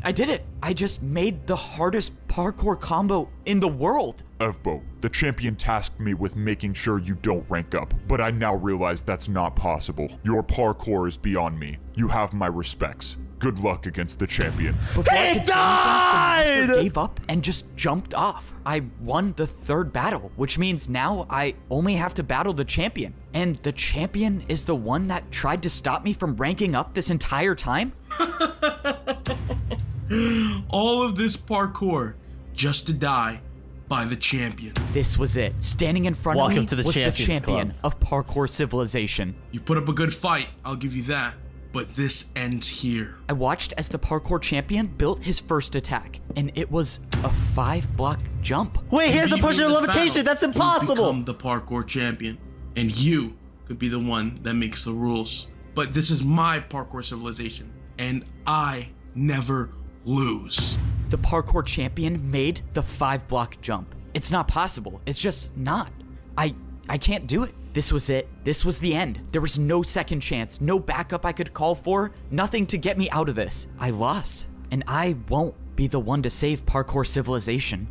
B: I did it. I just made the hardest parkour combo in the world.
D: Fbo, the champion tasked me with making sure you don't rank up, but I now realize that's not possible. Your parkour is beyond me. You have my respects. Good luck against the champion.
B: Before I could say anything, the master gave up and just jumped off. I won the 3rd battle, which means now I only have to battle the champion. And the champion is the one that tried to stop me from ranking up this entire time?
K: All of this parkour just to die by the champion.
B: This was it. Standing in front of me
C: Welcome to the
B: was the
C: Champions
B: champion
C: Club.
B: of parkour civilization.
K: You put up a good fight, I'll give you that. But this ends here.
B: I watched as the parkour champion built his first attack, and it was a 5-block jump.
C: Wait, he has a push notification. That's
K: You
C: impossible.
K: become the parkour champion, and you could be the one that makes the rules. But this is my parkour civilization, and I never lose.
B: The parkour champion made the 5-block jump. It's not possible. It's just not. I can't do it. This was it. This was the end. There was no second chance, no backup I could call for, nothing to get me out of this. I lost, and I won't be the one to save parkour civilization.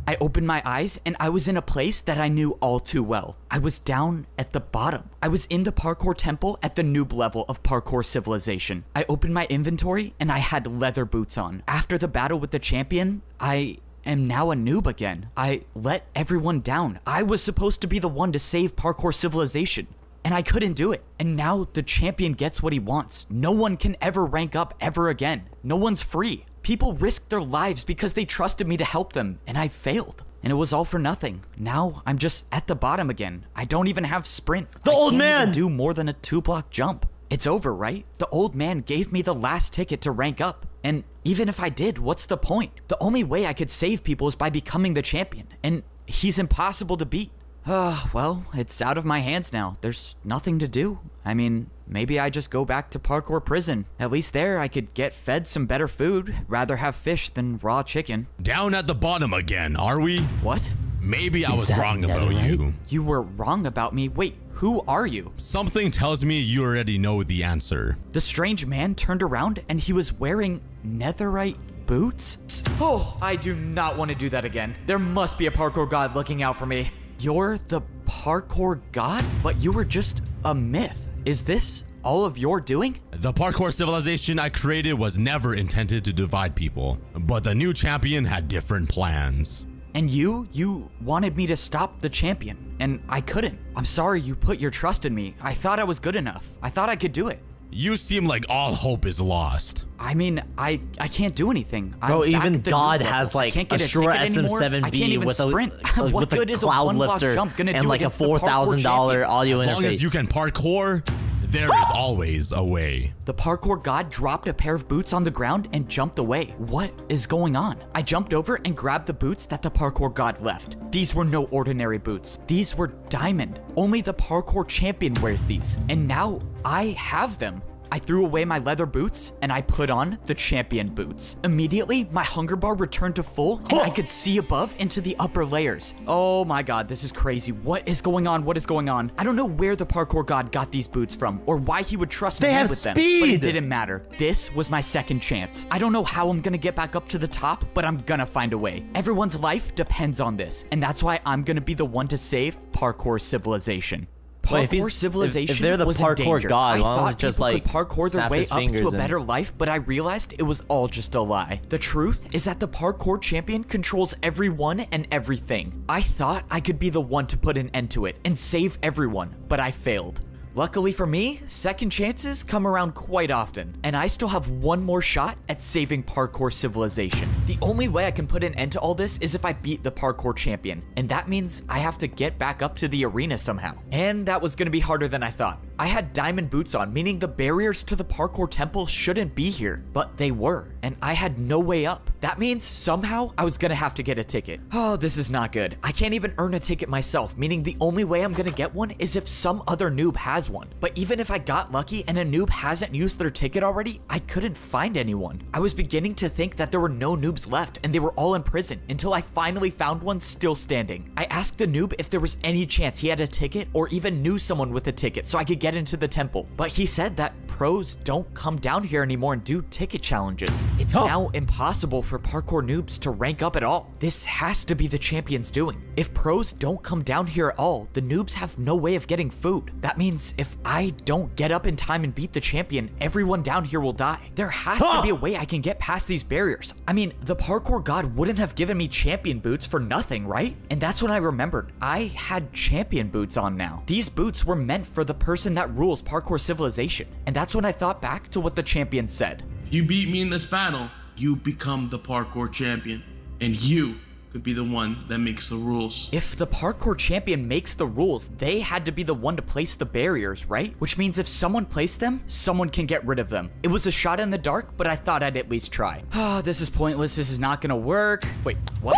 B: I opened my eyes and I was in a place that I knew all too well. I was down at the bottom. I was in the parkour temple at the noob level of parkour civilization. I opened my inventory and I had leather boots on. After the battle with the champion, I am now a noob again. I let everyone down. I was supposed to be the one to save parkour civilization, and I couldn't do it. And now the champion gets what he wants. No one can ever rank up ever again. No one's free. People risked their lives because they trusted me to help them, and I failed. And it was all for nothing. Now I'm just at the bottom again. I don't even have sprint.
C: The old
B: I can't
C: man
B: even do more than a 2-block jump. It's over, right? The old man gave me the last ticket to rank up. And even if I did, what's the point? The only way I could save people is by becoming the champion. And he's impossible to beat. Well, it's out of my hands now. There's nothing to do. I mean, maybe I just go back to parkour prison. At least there I could get fed some better food. Rather have fish than raw chicken.
L: Down at the bottom again, are we?
B: What?
L: Maybe I was wrong about you.
B: You were wrong about me? Wait, who are you?
L: Something tells me you already know the answer.
B: The strange man turned around and he was wearing netherite boots? Oh, I do not want to do that again. There must be a parkour god looking out for me. You're the parkour god? But you were just a myth. Is this all of your doing?
L: The parkour civilization I created was never intended to divide people, but the new champion had different plans.
B: And you wanted me to stop the champion, and I couldn't. I'm sorry you put your trust in me. I thought I was good enough. I thought I could do it.
L: You seem like all hope is lost.
B: I mean, I can't do anything.
C: Bro,
B: I'm back
C: even
B: at the
C: God
B: noob level.
C: has like
B: I can't
C: a
B: get a
C: Shura
B: ticket anymore. I can't
C: SM7B
B: even
C: with a
B: sprint.
C: with
B: What
C: a
B: good is a
C: cloud
B: one-block
C: lifter
B: jump gonna
C: and
B: do
C: like a
B: against the parkour
C: $4,000
B: champion?
C: audio
L: As
C: interface.
L: long as you can parkour, there is always a way.
B: The parkour god dropped a pair of boots on the ground and jumped away. What is going on? I jumped over and grabbed the boots that the parkour god left. These were no ordinary boots. These were diamond. Only the parkour champion wears these. And now I have them. I threw away my leather boots and I put on the champion boots. Immediately, my hunger bar returned to full and I could see above into the upper layers. Oh my god, this is crazy. What is going on? What is going on? I don't know where the parkour god got these boots from or why he would trust me with them. But it didn't matter. This was my second chance. I don't know how I'm gonna get back up to the top, but I'm gonna find a way. Everyone's life depends on this, and that's why I'm gonna be the one to save parkour civilization. Parkour civilization
C: if they're the
B: was in
C: parkour
B: danger.
C: god,
B: I
C: why don't
B: thought
C: they just
B: people
C: like
B: could parkour their
C: snap
B: way
C: his
B: up to
C: fingers
B: a
C: and-
B: better life, but I realized it was all just a lie. The truth is that the parkour champion controls everyone and everything. I thought I could be the one to put an end to it and save everyone, but I failed. Luckily for me, second chances come around quite often, and I still have one more shot at saving parkour civilization. The only way I can put an end to all this is if I beat the parkour champion, and that means I have to get back up to the arena somehow. And that was gonna be harder than I thought. I had diamond boots on, meaning the barriers to the parkour temple shouldn't be here, but they were, and I had no way up. That means somehow I was gonna have to get a ticket. Oh, this is not good. I can't even earn a ticket myself, meaning the only way I'm gonna get one is if some other noob has one. But even if I got lucky and a noob hasn't used their ticket already, I couldn't find anyone. I was beginning to think that there were no noobs left and they were all in prison until I finally found one still standing. I asked the noob if there was any chance he had a ticket or even knew someone with a ticket so I could get into the temple. But he said that pros don't come down here anymore and do ticket challenges. It's now impossible for parkour noobs to rank up at all. This has to be the champion's doing. If pros don't come down here at all, the noobs have no way of getting food. That means if I don't get up in time and beat the champion, everyone down here will die. There has to be a way I can get past these barriers. I mean, the parkour god wouldn't have given me champion boots for nothing, right? And that's when I remembered I had champion boots on now. These boots were meant for the person that rules parkour civilization. And that's when I thought back to what the champion said.
K: If you beat me in this battle, you become the parkour champion. And you could be the one that makes the rules.
B: If the parkour champion makes the rules, they had to be the one to place the barriers, right? Which means if someone placed them, someone can get rid of them. It was a shot in the dark, but I thought I'd at least try. Oh, this is pointless. This is not gonna work. Wait, what?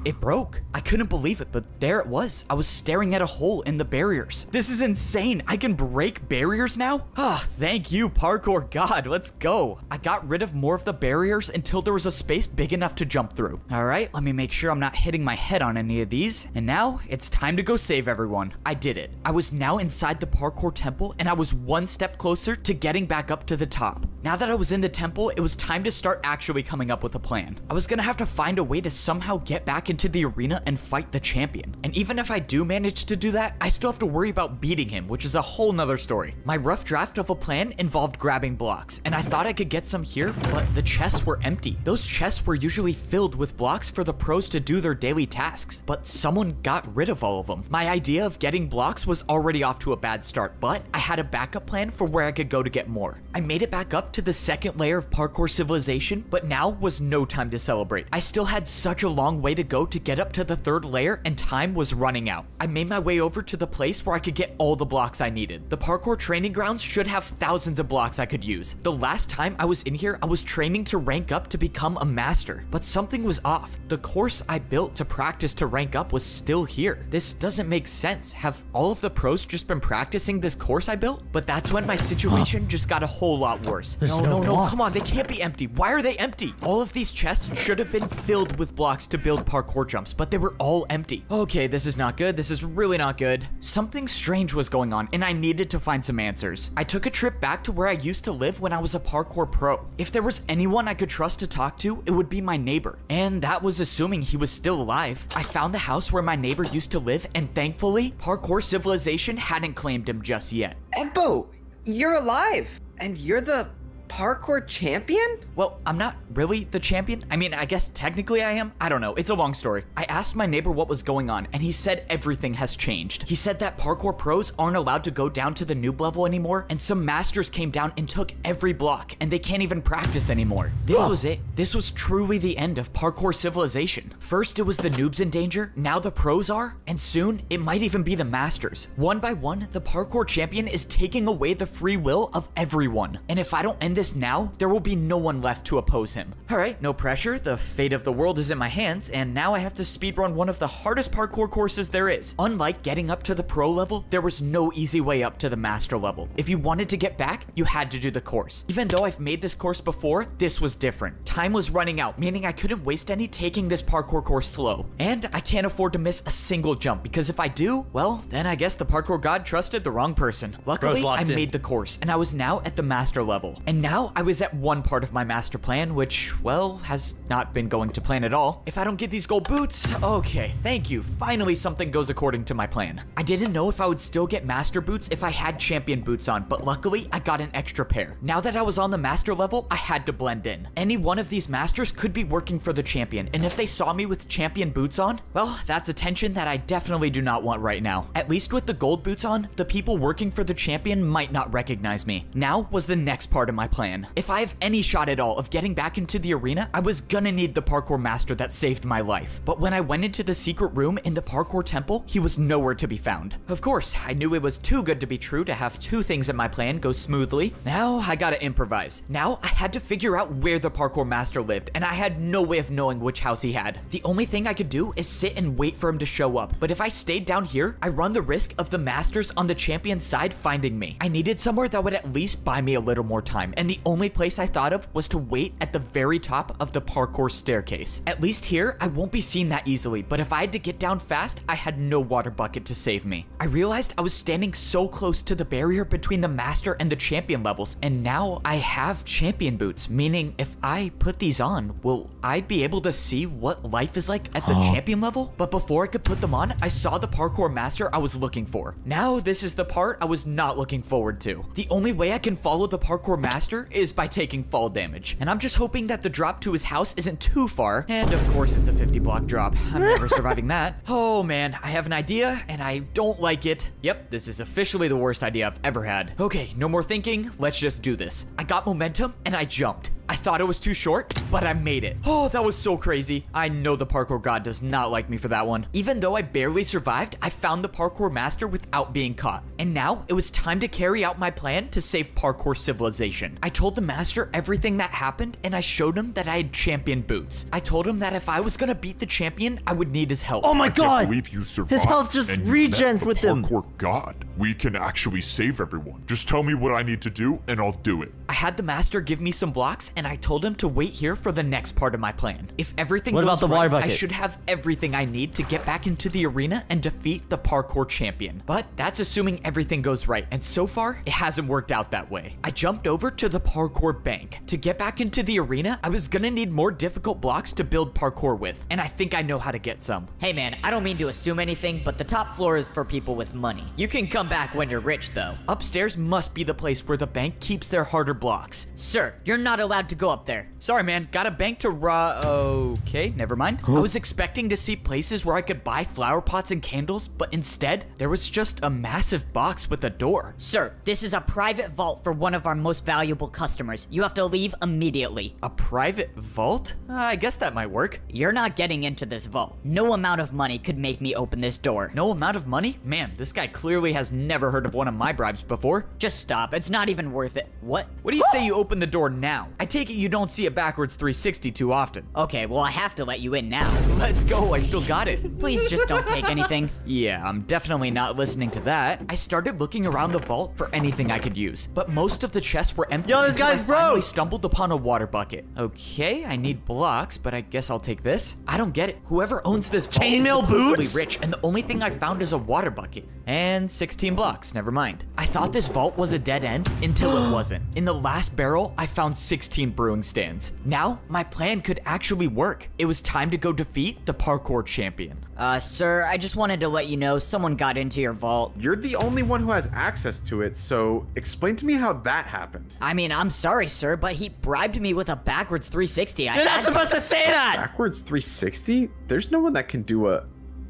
B: It broke. I couldn't believe it, but there it was. I was staring at a hole in the barriers. This is insane. I can break barriers now? Ah, thank you, parkour god. Let's go. I got rid of more of the barriers until there was a space big enough to jump through. All right, let me make sure I'm not hitting my head on any of these. And now it's time to go save everyone. I did it. I was now inside the parkour temple and I was one step closer to getting back up to the top. Now that I was in the temple, it was time to start actually coming up with a plan. I was gonna have to find a way to somehow get back into the arena and fight the champion. And even if I do manage to do that, I still have to worry about beating him, which is a whole nother story. My rough draft of a plan involved grabbing blocks, and I thought I could get some here, but the chests were empty. Those chests were usually filled with blocks for the pros to do their daily tasks, but someone got rid of all of them. My idea of getting blocks was already off to a bad start, but I had a backup plan for where I could go to get more. I made it back up to the second layer of parkour civilization, but now was no time to celebrate. I still had such a long way to go to get up to the third layer and time was running out. I made my way over to the place where I could get all the blocks I needed. The parkour training grounds should have thousands of blocks I could use. The last time I was in here, I was training to rank up to become a master, but something was off. The course I built to practice to rank up was still here. This doesn't make sense. Have all of the pros just been practicing this course I built? But that's when my situation just got a whole lot worse. No, come on, they can't be empty. Why are they empty? All of these chests should have been filled with blocks to build parkour jumps, but they were all empty. Okay, this is not good. This is really not good. Something strange was going on, and I needed to find some answers. I took a trip back to where I used to live when I was a parkour pro. If there was anyone I could trust to talk to, it would be my neighbor. And that was assuming he was still alive. I found the house where my neighbor used to live, and thankfully, parkour civilization hadn't claimed him just yet.
I: Ekbo, You're alive, and you're the parkour champion?
B: Well, I'm not really the champion. I mean, I guess technically I am. I don't know. It's a long story. I asked my neighbor what was going on, and he said everything has changed. He said that parkour pros aren't allowed to go down to the noob level anymore, and some masters came down and took every block, and they can't even practice anymore. This was it. This was truly the end of parkour civilization. First, it was the noobs in danger. Now the pros are, and soon it might even be the masters. One by one, the parkour champion is taking away the free will of everyone. And if I don't end this now, there will be no one left to oppose him. Alright, no pressure, the fate of the world is in my hands, and now I have to speedrun one of the hardest parkour courses there is. Unlike getting up to the pro level, there was no easy way up to the master level. If you wanted to get back, you had to do the course. Even though I've made this course before, this was different. Time was running out, meaning I couldn't waste any taking this parkour course slow. And I can't afford to miss a single jump, because if I do, well, then I guess the parkour god trusted the wrong person. Luckily, I made the course, and I was now at the master level. And now I was at one part of my master plan, which, well, has not been going to plan at all. If I don't get these gold boots, okay, thank you. Finally, something goes according to my plan. I didn't know if I would still get master boots if I had champion boots on, but luckily, I got an extra pair. Now that I was on the master level, I had to blend in. Any one of these masters could be working for the champion, and if they saw me with champion boots on, well, that's attention that I definitely do not want right now. At least with the gold boots on, the people working for the champion might not recognize me. Now was the next part of my plan. If I have any shot at all of getting back into the arena, I was gonna need the parkour master that saved my life. But when I went into the secret room in the parkour temple, he was nowhere to be found. Of course, I knew it was too good to be true to have two things in my plan go smoothly. Now I gotta improvise. Now I had to figure out where the parkour master lived, and I had no way of knowing which house he had. The only thing I could do is sit and wait for him to show up. But if I stayed down here, I run the risk of the masters on the champion's side finding me. I needed somewhere that would at least buy me a little more time, and the only place I thought of was to wait at the very top of the parkour staircase. At least here, I won't be seen that easily, but if I had to get down fast, I had no water bucket to save me. I realized I was standing so close to the barrier between the master and the champion levels, and now I have champion boots, meaning if I put these on, will I be able to see what life is like at the champion level? But before I could put them on, I saw the parkour master I was looking for. Now this is the part I was not looking forward to. The only way I can follow the parkour master is by taking fall damage, and I'm just hoping that the drop to his house isn't too far, and of course it's a 50 block drop. I'm never surviving that. Oh man, I have an idea, and I don't like it. Yep, this is officially the worst idea I've ever had. Okay, no more thinking, let's just do this. I got momentum, and I jumped. I thought it was too short, but I made it. Oh, that was so crazy. I know the parkour god does not like me for that one. Even though I barely survived, I found the parkour master without being caught. And now it was time to carry out my plan to save parkour civilization. I told the master everything that happened, and I showed him that I had champion boots. I told him that if I was gonna beat the champion, I would need his help.
C: Oh my god!
D: I can't believe you survived.
C: His health just
D: and you
C: regens
D: met the
C: with him.
D: Parkour god. We can actually save everyone. Just tell me what I need to do, and I'll do it.
B: I had the master give me some blocks, and I told him to wait here for the next part of my plan. If everything
C: What about
B: goes
C: the water
B: right,
C: bucket?
B: I should have everything I need to get back into the arena and defeat the parkour champion. But that's assuming everything goes right, and so far, it hasn't worked out that way. I jumped over to the parkour bank. To get back into the arena, I was gonna need more difficult blocks to build parkour with, and I think I know how to get some.
F: Hey man, I don't mean to assume anything, but the top floor is for people with money. You can come back when you're rich though.
B: Upstairs must be the place where the bank keeps their harder blocks.
F: Sir, you're not allowed to go up there.
B: Sorry man, got a bank to okay, never mind. I was expecting to see places where I could buy flower pots and candles, but instead, there was just a massive box with a door.
F: Sir, this is a private vault for one of our most valuable customers. You have to leave immediately.
B: A private vault? I guess that might work.
F: You're not getting into this vault. No amount of money could make me open this door.
B: No amount of money? Man, this guy clearly has never heard of one of my bribes before.
F: Just stop, it's not even worth it. What?
B: What do you say you open the door now? I take it you don't see a backwards 360 too often.
F: Okay, well I have to let you in now.
B: Let's go, I still got it.
F: Please just don't take anything.
B: Yeah, I'm definitely not listening to that. I started looking around the vault for anything I could use, but most of the chests were empty.
C: Yo, this
B: until
C: guy's
B: I
C: broke.
B: finally stumbled upon a water bucket. Okay, I need blocks, but I guess I'll take this. I don't get it. Whoever owns this vault is
C: Chainmail
B: supposedly
C: boots?
B: rich, and the only thing I found is a water bucket. And 16 blocks, never mind. I thought this vault was a dead end until it wasn't. In the the last barrel, I found 16 brewing stands. Now, my plan could actually work. It was time to go defeat the parkour champion.
F: Sir, I just wanted to let you know someone got into your vault.
G: You're the only one who has access to it, so explain to me how that happened.
F: I mean, I'm sorry, sir, but he bribed me with a backwards 360.
C: You're not supposed to say that!
G: Backwards 360? There's no one that can do a...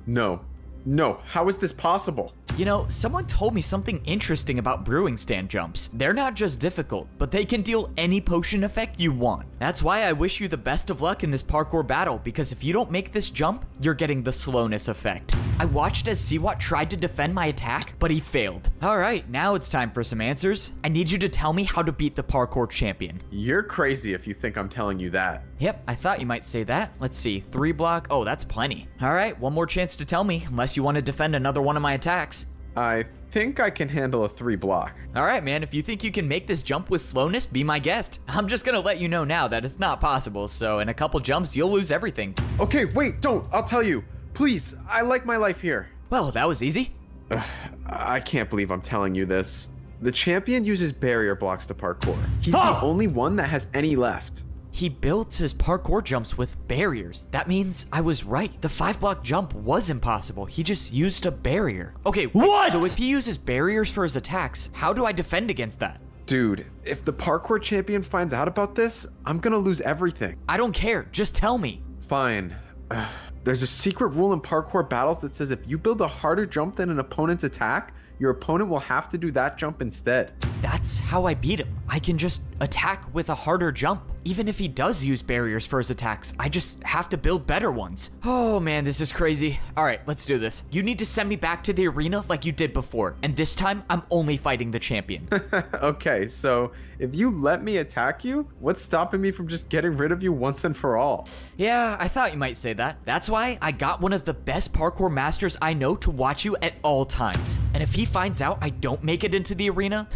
G: No, how is this possible?
B: You know, someone told me something interesting about brewing stand jumps. They're not just difficult, but they can deal any potion effect you want. That's why I wish you the best of luck in this parkour battle, because if you don't make this jump, you're getting the slowness effect. I watched as Siwat tried to defend my attack, but he failed. Alright, now it's time for some answers. I need you to tell me how to beat the parkour champion.
G: You're crazy if you think I'm telling you that.
B: Yep, I thought you might say that. Let's see, 3 block. Oh, that's plenty. Alright, one more chance to tell me, unless you want to defend another one of my attacks.
G: I think I can handle a 3 block.
B: Alright, man, if you think you can make this jump with slowness, be my guest. I'm just gonna let you know now that it's not possible, so in a couple jumps, you'll lose everything.
G: Okay, wait, don't. I'll tell you. Please, I like my life here.
B: Well, that was easy.
G: I can't believe I'm telling you this. The champion uses barrier blocks to parkour. He's the only one that has any left.
B: He built his parkour jumps with barriers. That means I was right. The 5-block jump was impossible. He just used a barrier. Okay,
C: what?
B: So if he uses barriers for his attacks, how do I defend against that?
G: Dude, if the parkour champion finds out about this, I'm gonna lose everything.
B: I don't care. Just tell me.
G: Fine. There's a secret rule in parkour battles that says if you build a harder jump than an opponent's attack, your opponent will have to do that jump instead.
B: That's how I beat him. I can just attack with a harder jump. Even if he does use barriers for his attacks, I just have to build better ones. Oh man, this is crazy. All right, let's do this. You need to send me back to the arena like you did before, and this time I'm only fighting the champion.
G: Okay, so if you let me attack you, what's stopping me from just getting rid of you once and for all?
B: Yeah, I thought you might say that. That's why I got one of the best parkour masters I know to watch you at all times. And if he finds out I don't make it into the arena,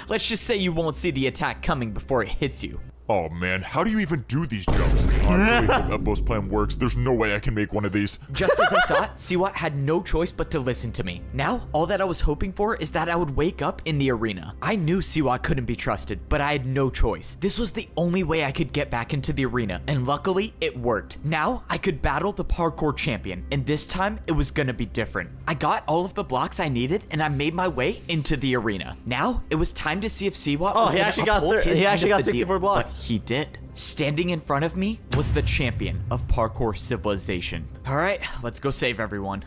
B: let's just say you won't see the attack coming before it hits you.
D: Oh man, how do you even do these jumps? I really hope Ebbo's plan works. There's no way I can make one of these.
B: Just as I thought, Siwat had no choice but to listen to me. Now, all that I was hoping for is that I would wake up in the arena. I knew Siwat couldn't be trusted, but I had no choice. This was the only way I could get back into the arena, and luckily, it worked. Now, I could battle the parkour champion, and this time, it was gonna be different. I got all of the blocks I needed, and I made my way into the arena. Now, it was time to see if Siwat was
C: he actually got 64 blocks.
B: He did. Standing in front of me was the champion of parkour civilization. All right, let's go save everyone.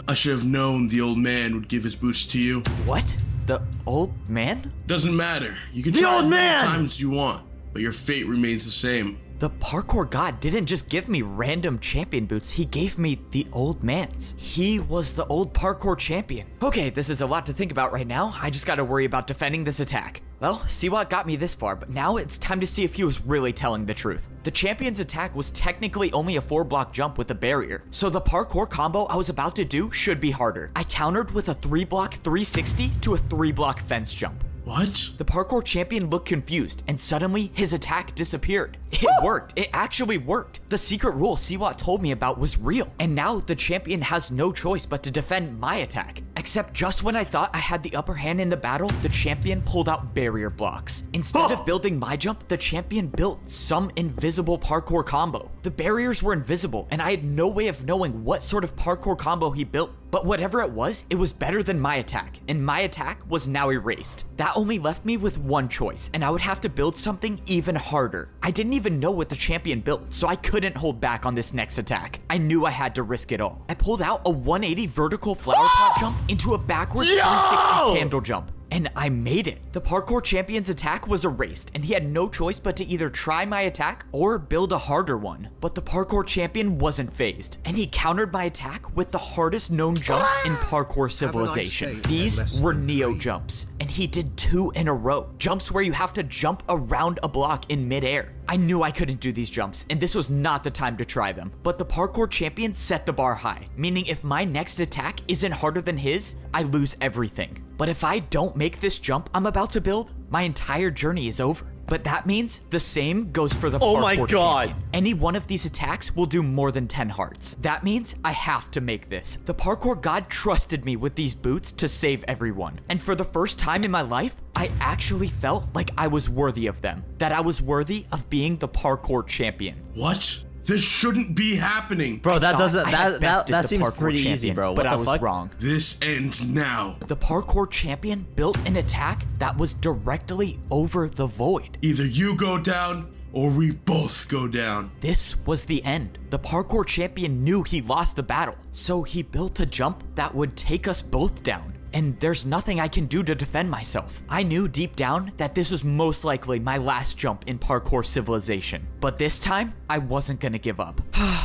K: I should have known the old man would give his boots to you.
B: What? The old man?
K: Doesn't matter. You can try as many times as you want, but your fate remains the same.
B: The parkour god didn't just give me random champion boots, he gave me the old man's. He was the old parkour champion. Okay, this is a lot to think about right now. I just gotta worry about defending this attack. Well, Siwat got me this far, but now it's time to see if he was really telling the truth. The champion's attack was technically only a 4-block jump with a barrier, so the parkour combo I was about to do should be harder. I countered with a 3-block 360 to a 3-block fence jump.
K: What?
B: The parkour champion looked confused, and suddenly his attack disappeared. It worked. It actually worked. The secret rule Siwat told me about was real, and now the champion has no choice but to defend my attack. Except just when I thought I had the upper hand in the battle, the champion pulled out barrier blocks. Instead of building my jump, the champion built some invisible parkour combo. The barriers were invisible, and I had no way of knowing what sort of parkour combo he built. But whatever it was better than my attack, and my attack was now erased. That only left me with one choice, and I would have to build something even harder. I didn't even know what the champion built, so I couldn't hold back on this next attack. I knew I had to risk it all. I pulled out a 180 vertical flower pot jump into a backwards 360 candle jump. And I made it. The parkour champion's attack was erased, and he had no choice but to either try my attack or build a harder one. But the parkour champion wasn't phased, and he countered my attack with the hardest known jumps in parkour civilization. These were Neo jumps, and he did 2 in a row. Jumps where you have to jump around a block in midair. I knew I couldn't do these jumps, and this was not the time to try them. But the parkour champion set the bar high, meaning if my next attack isn't harder than his, I lose everything. But if I don't make this jump I'm about to build, my entire journey is over. But that means the same goes for the
C: Oh
B: parkour
C: my God.
B: champion. Any one of these attacks will do more than 10 hearts. That means I have to make this. The parkour god trusted me with these boots to save everyone. And for the first time in my life, I actually felt like I was worthy of them. That I was worthy of being the parkour champion.
K: What? This shouldn't be happening.
J: Bro, that doesn't
B: I had
J: that
B: bested
J: that
B: the
J: seems
B: parkour
J: pretty easy,
B: champion,
J: bro.
B: But
J: What
B: I
J: the
B: was
J: fuck?
B: wrong.
K: This ends now.
B: The parkour champion built an attack that was directly over the void.
K: Either you go down or we both go down.
B: This was the end. The parkour champion knew he lost the battle, so he built a jump that would take us both down. And there's nothing I can do to defend myself. I knew deep down that this was most likely my last jump in Parkour Civilization. But this time, I wasn't gonna give up.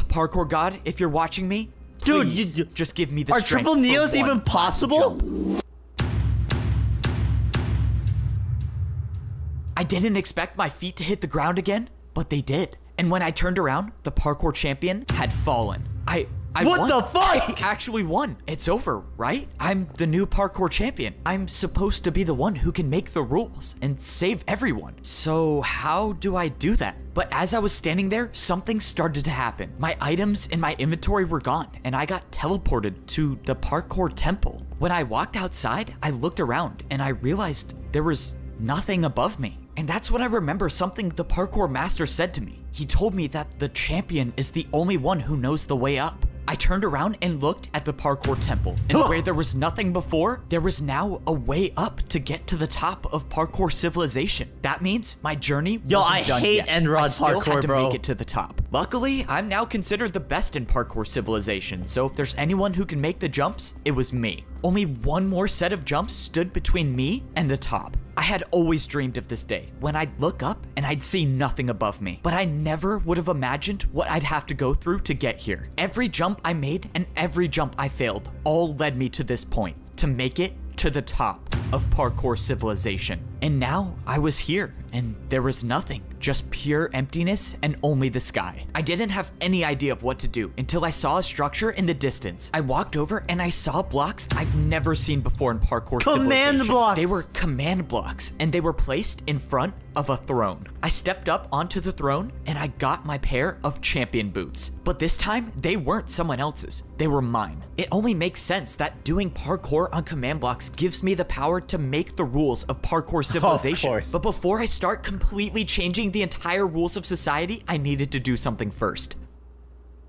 B: Parkour God, if you're watching me,
J: Dude,
B: please just give me the
J: Are
B: strength
J: triple
B: for
J: neos
B: one
J: even
B: last
J: possible?
B: jump. I didn't expect my feet to hit the ground again, but they did. And when I turned around, the parkour champion had fallen. I
J: What
B: won.
J: the fuck?
B: I actually won. It's over, right? I'm the new parkour champion. I'm supposed to be the one who can make the rules and save everyone. So how do I do that? But as I was standing there, something started to happen. My items in my inventory were gone, and I got teleported to the parkour temple. When I walked outside, I looked around, and I realized there was nothing above me. And that's when I remember something the parkour master said to me. He told me that the champion is the only one who knows the way up. I turned around and looked at the parkour temple, and where there was nothing before, there was now a way up to get to the top of parkour civilization. That means my journey wasn't done
J: hate
B: yet.
J: end rod
B: I still
J: parkour,
B: had to
J: bro.
B: make it to the top. Luckily, I'm now considered the best in parkour civilization, so if there's anyone who can make the jumps, it was me. Only one more set of jumps stood between me and the top. I had always dreamed of this day, when I'd look up and I'd see nothing above me. But I never would have imagined what I'd have to go through to get here. Every jump I made and every jump I failed all led me to this point, to make it to the top of parkour civilization. And now I was here, and there was nothing, just pure emptiness and only the sky. I didn't have any idea of what to do until I saw a structure in the distance. I walked over and I saw blocks I've never seen before in parkour
J: Command
B: civilization.
J: blocks!
B: They were command blocks, and they were placed in front of a throne. I stepped up onto the throne and I got my pair of champion boots. But this time, they weren't someone else's, they were mine. It only makes sense that doing parkour on command blocks gives me the power to make the rules of parkour civilization.
J: course.
B: But before I start completely changing the entire rules of society, I needed to do something first.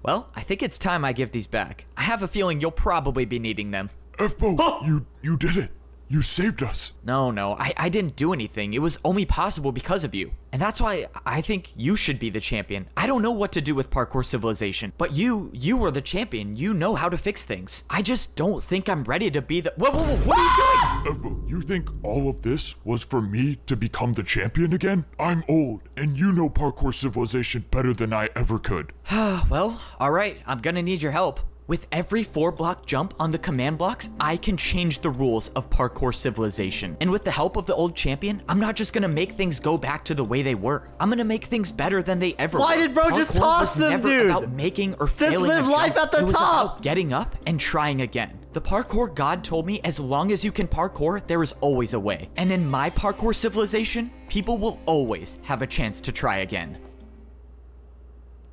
B: Well, I think it's time I give these back. I have a feeling you'll probably be needing them.
D: F-Bo, you did it. You saved us.
B: No, I didn't do anything. It was only possible because of you. And that's why I think you should be the champion. I don't know what to do with parkour civilization, but you are the champion. You know how to fix things. I just don't think I'm ready to be the— Whoa, what are you doing?
D: F-Bo, you think all of this was for me to become the champion again? I'm old, and you know parkour civilization better than I ever could.
B: Well, all right, I'm gonna need your help. With every 4-block jump on the command blocks, I can change the rules of parkour civilization. And with the help of the old champion, I'm not just gonna make things go back to the way they were. I'm gonna make things better than they ever were.
J: Why did bro just
B: Parkour
J: toss
B: was
J: them,
B: never
J: dude?
B: about making or failing
J: live
B: a
J: life
B: jump.
J: at the
B: It was
J: top.
B: about getting up and trying again. The parkour god told me as long as you can parkour, there is always a way. And in my parkour civilization, people will always have a chance to try again.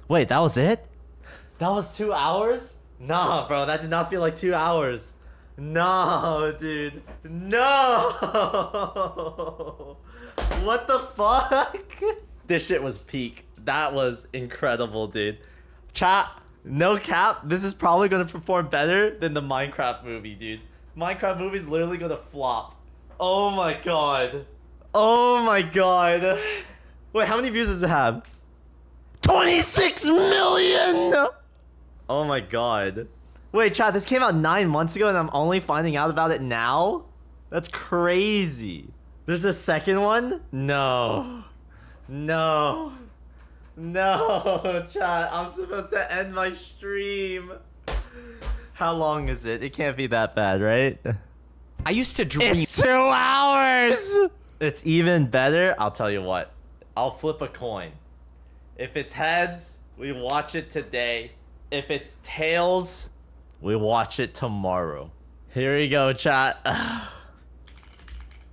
J: Wait, that was it? That was 2 hours? Nah, bro, that did not feel like 2 hours. No, dude. No! What the fuck? This shit was peak. That was incredible, dude. Chat, no cap, this is probably gonna perform better than the Minecraft movie, dude. Minecraft movie is literally gonna flop. Oh my god. Oh my god. Wait, how many views does it have? 26 million! Oh my god. Wait, chat, this came out 9 months ago and I'm only finding out about it now? That's crazy. There's a second one? No. No. No, chat, I'm supposed to end my stream. How long is it? It can't be that bad, right?
B: I used to dream—
J: It's 2 hours! It's even better. I'll tell you what. I'll flip a coin. If it's heads, we watch it today. If it's tails, we watch it tomorrow. Here we go, chat.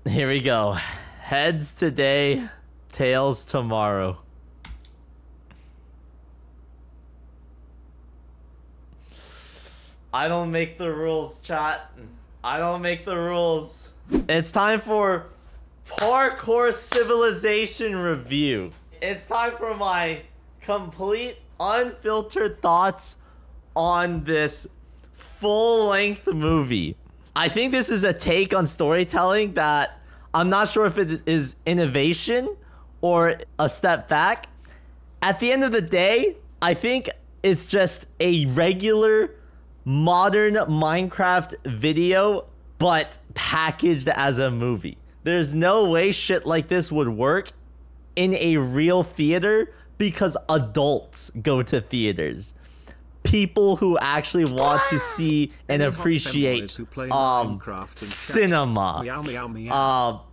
J: Here we go. Heads today, Tails tomorrow. I don't make the rules, chat. I don't make the rules. It's time for Parkour Civilization review. It's time for my complete, unfiltered thoughts on this full-length movie. I think this is a take on storytelling that I'm not sure if it is innovation or a step back. At the end of the day, I think it's just a regular modern Minecraft video, but packaged as a movie. There's no way shit like this would work in a real theater because adults go to theaters. People who actually want to see and appreciate cinema,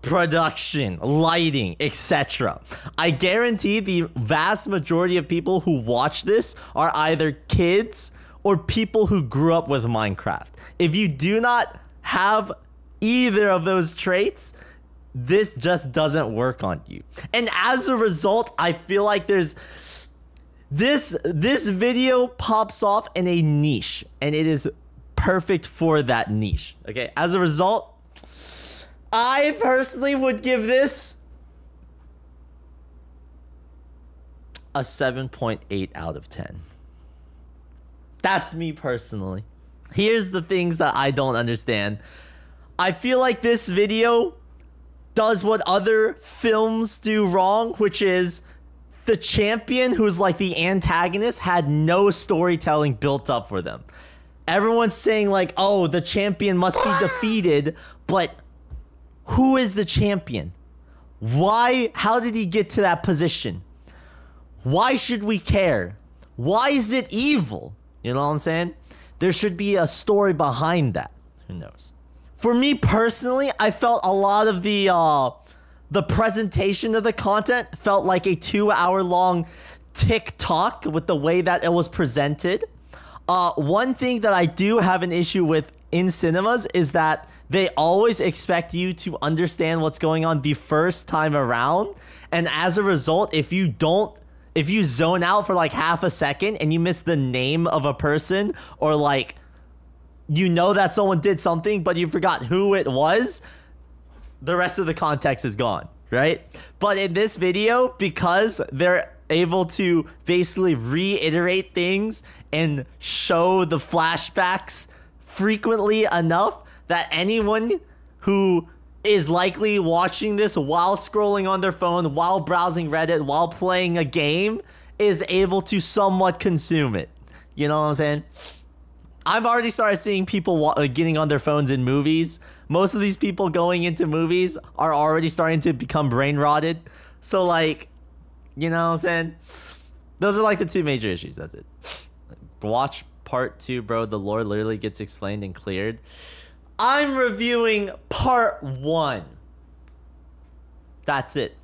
J: production, lighting, etc. I guarantee the vast majority of people who watch this are either kids or people who grew up with Minecraft. If you do not have either of those traits, this just doesn't work on you. And as a result, I feel like there's this video pops off in a niche, and it is perfect for that niche. Okay, as a result, I personally would give this a 7.8 out of 10. That's me personally. Here's the things that I don't understand. I feel like this video does what other films do wrong, which is the champion, who's like the antagonist, had no storytelling built up for them. Everyone's saying like, oh, the champion must be defeated, but who is the champion? Why? How did he get to that position? Why should we care? Why is it evil? You know what I'm saying? There should be a story behind that. Who knows? For me personally, I felt a lot of the presentation of the content felt like a 2-hour-long TikTok with the way that it was presented. One thing that I do have an issue with in cinemas is that they always expect you to understand what's going on the first time around. And as a result, if you zone out for like half a second and you miss the name of a person, or like, you know that someone did something, but you forgot who it was, the rest of the context is gone, right? But in this video, because they're able to basically reiterate things and show the flashbacks frequently enough that anyone who is likely watching this while scrolling on their phone, while browsing Reddit, while playing a game, is able to somewhat consume it. You know what I'm saying? I've already started seeing people getting on their phones in movies. Most of these people going into movies are already starting to become brain rotted. So like, you know what I'm saying? Those are like the two major issues. That's it. Watch part 2, bro. The lore literally gets explained and cleared. I'm reviewing part 1. That's it.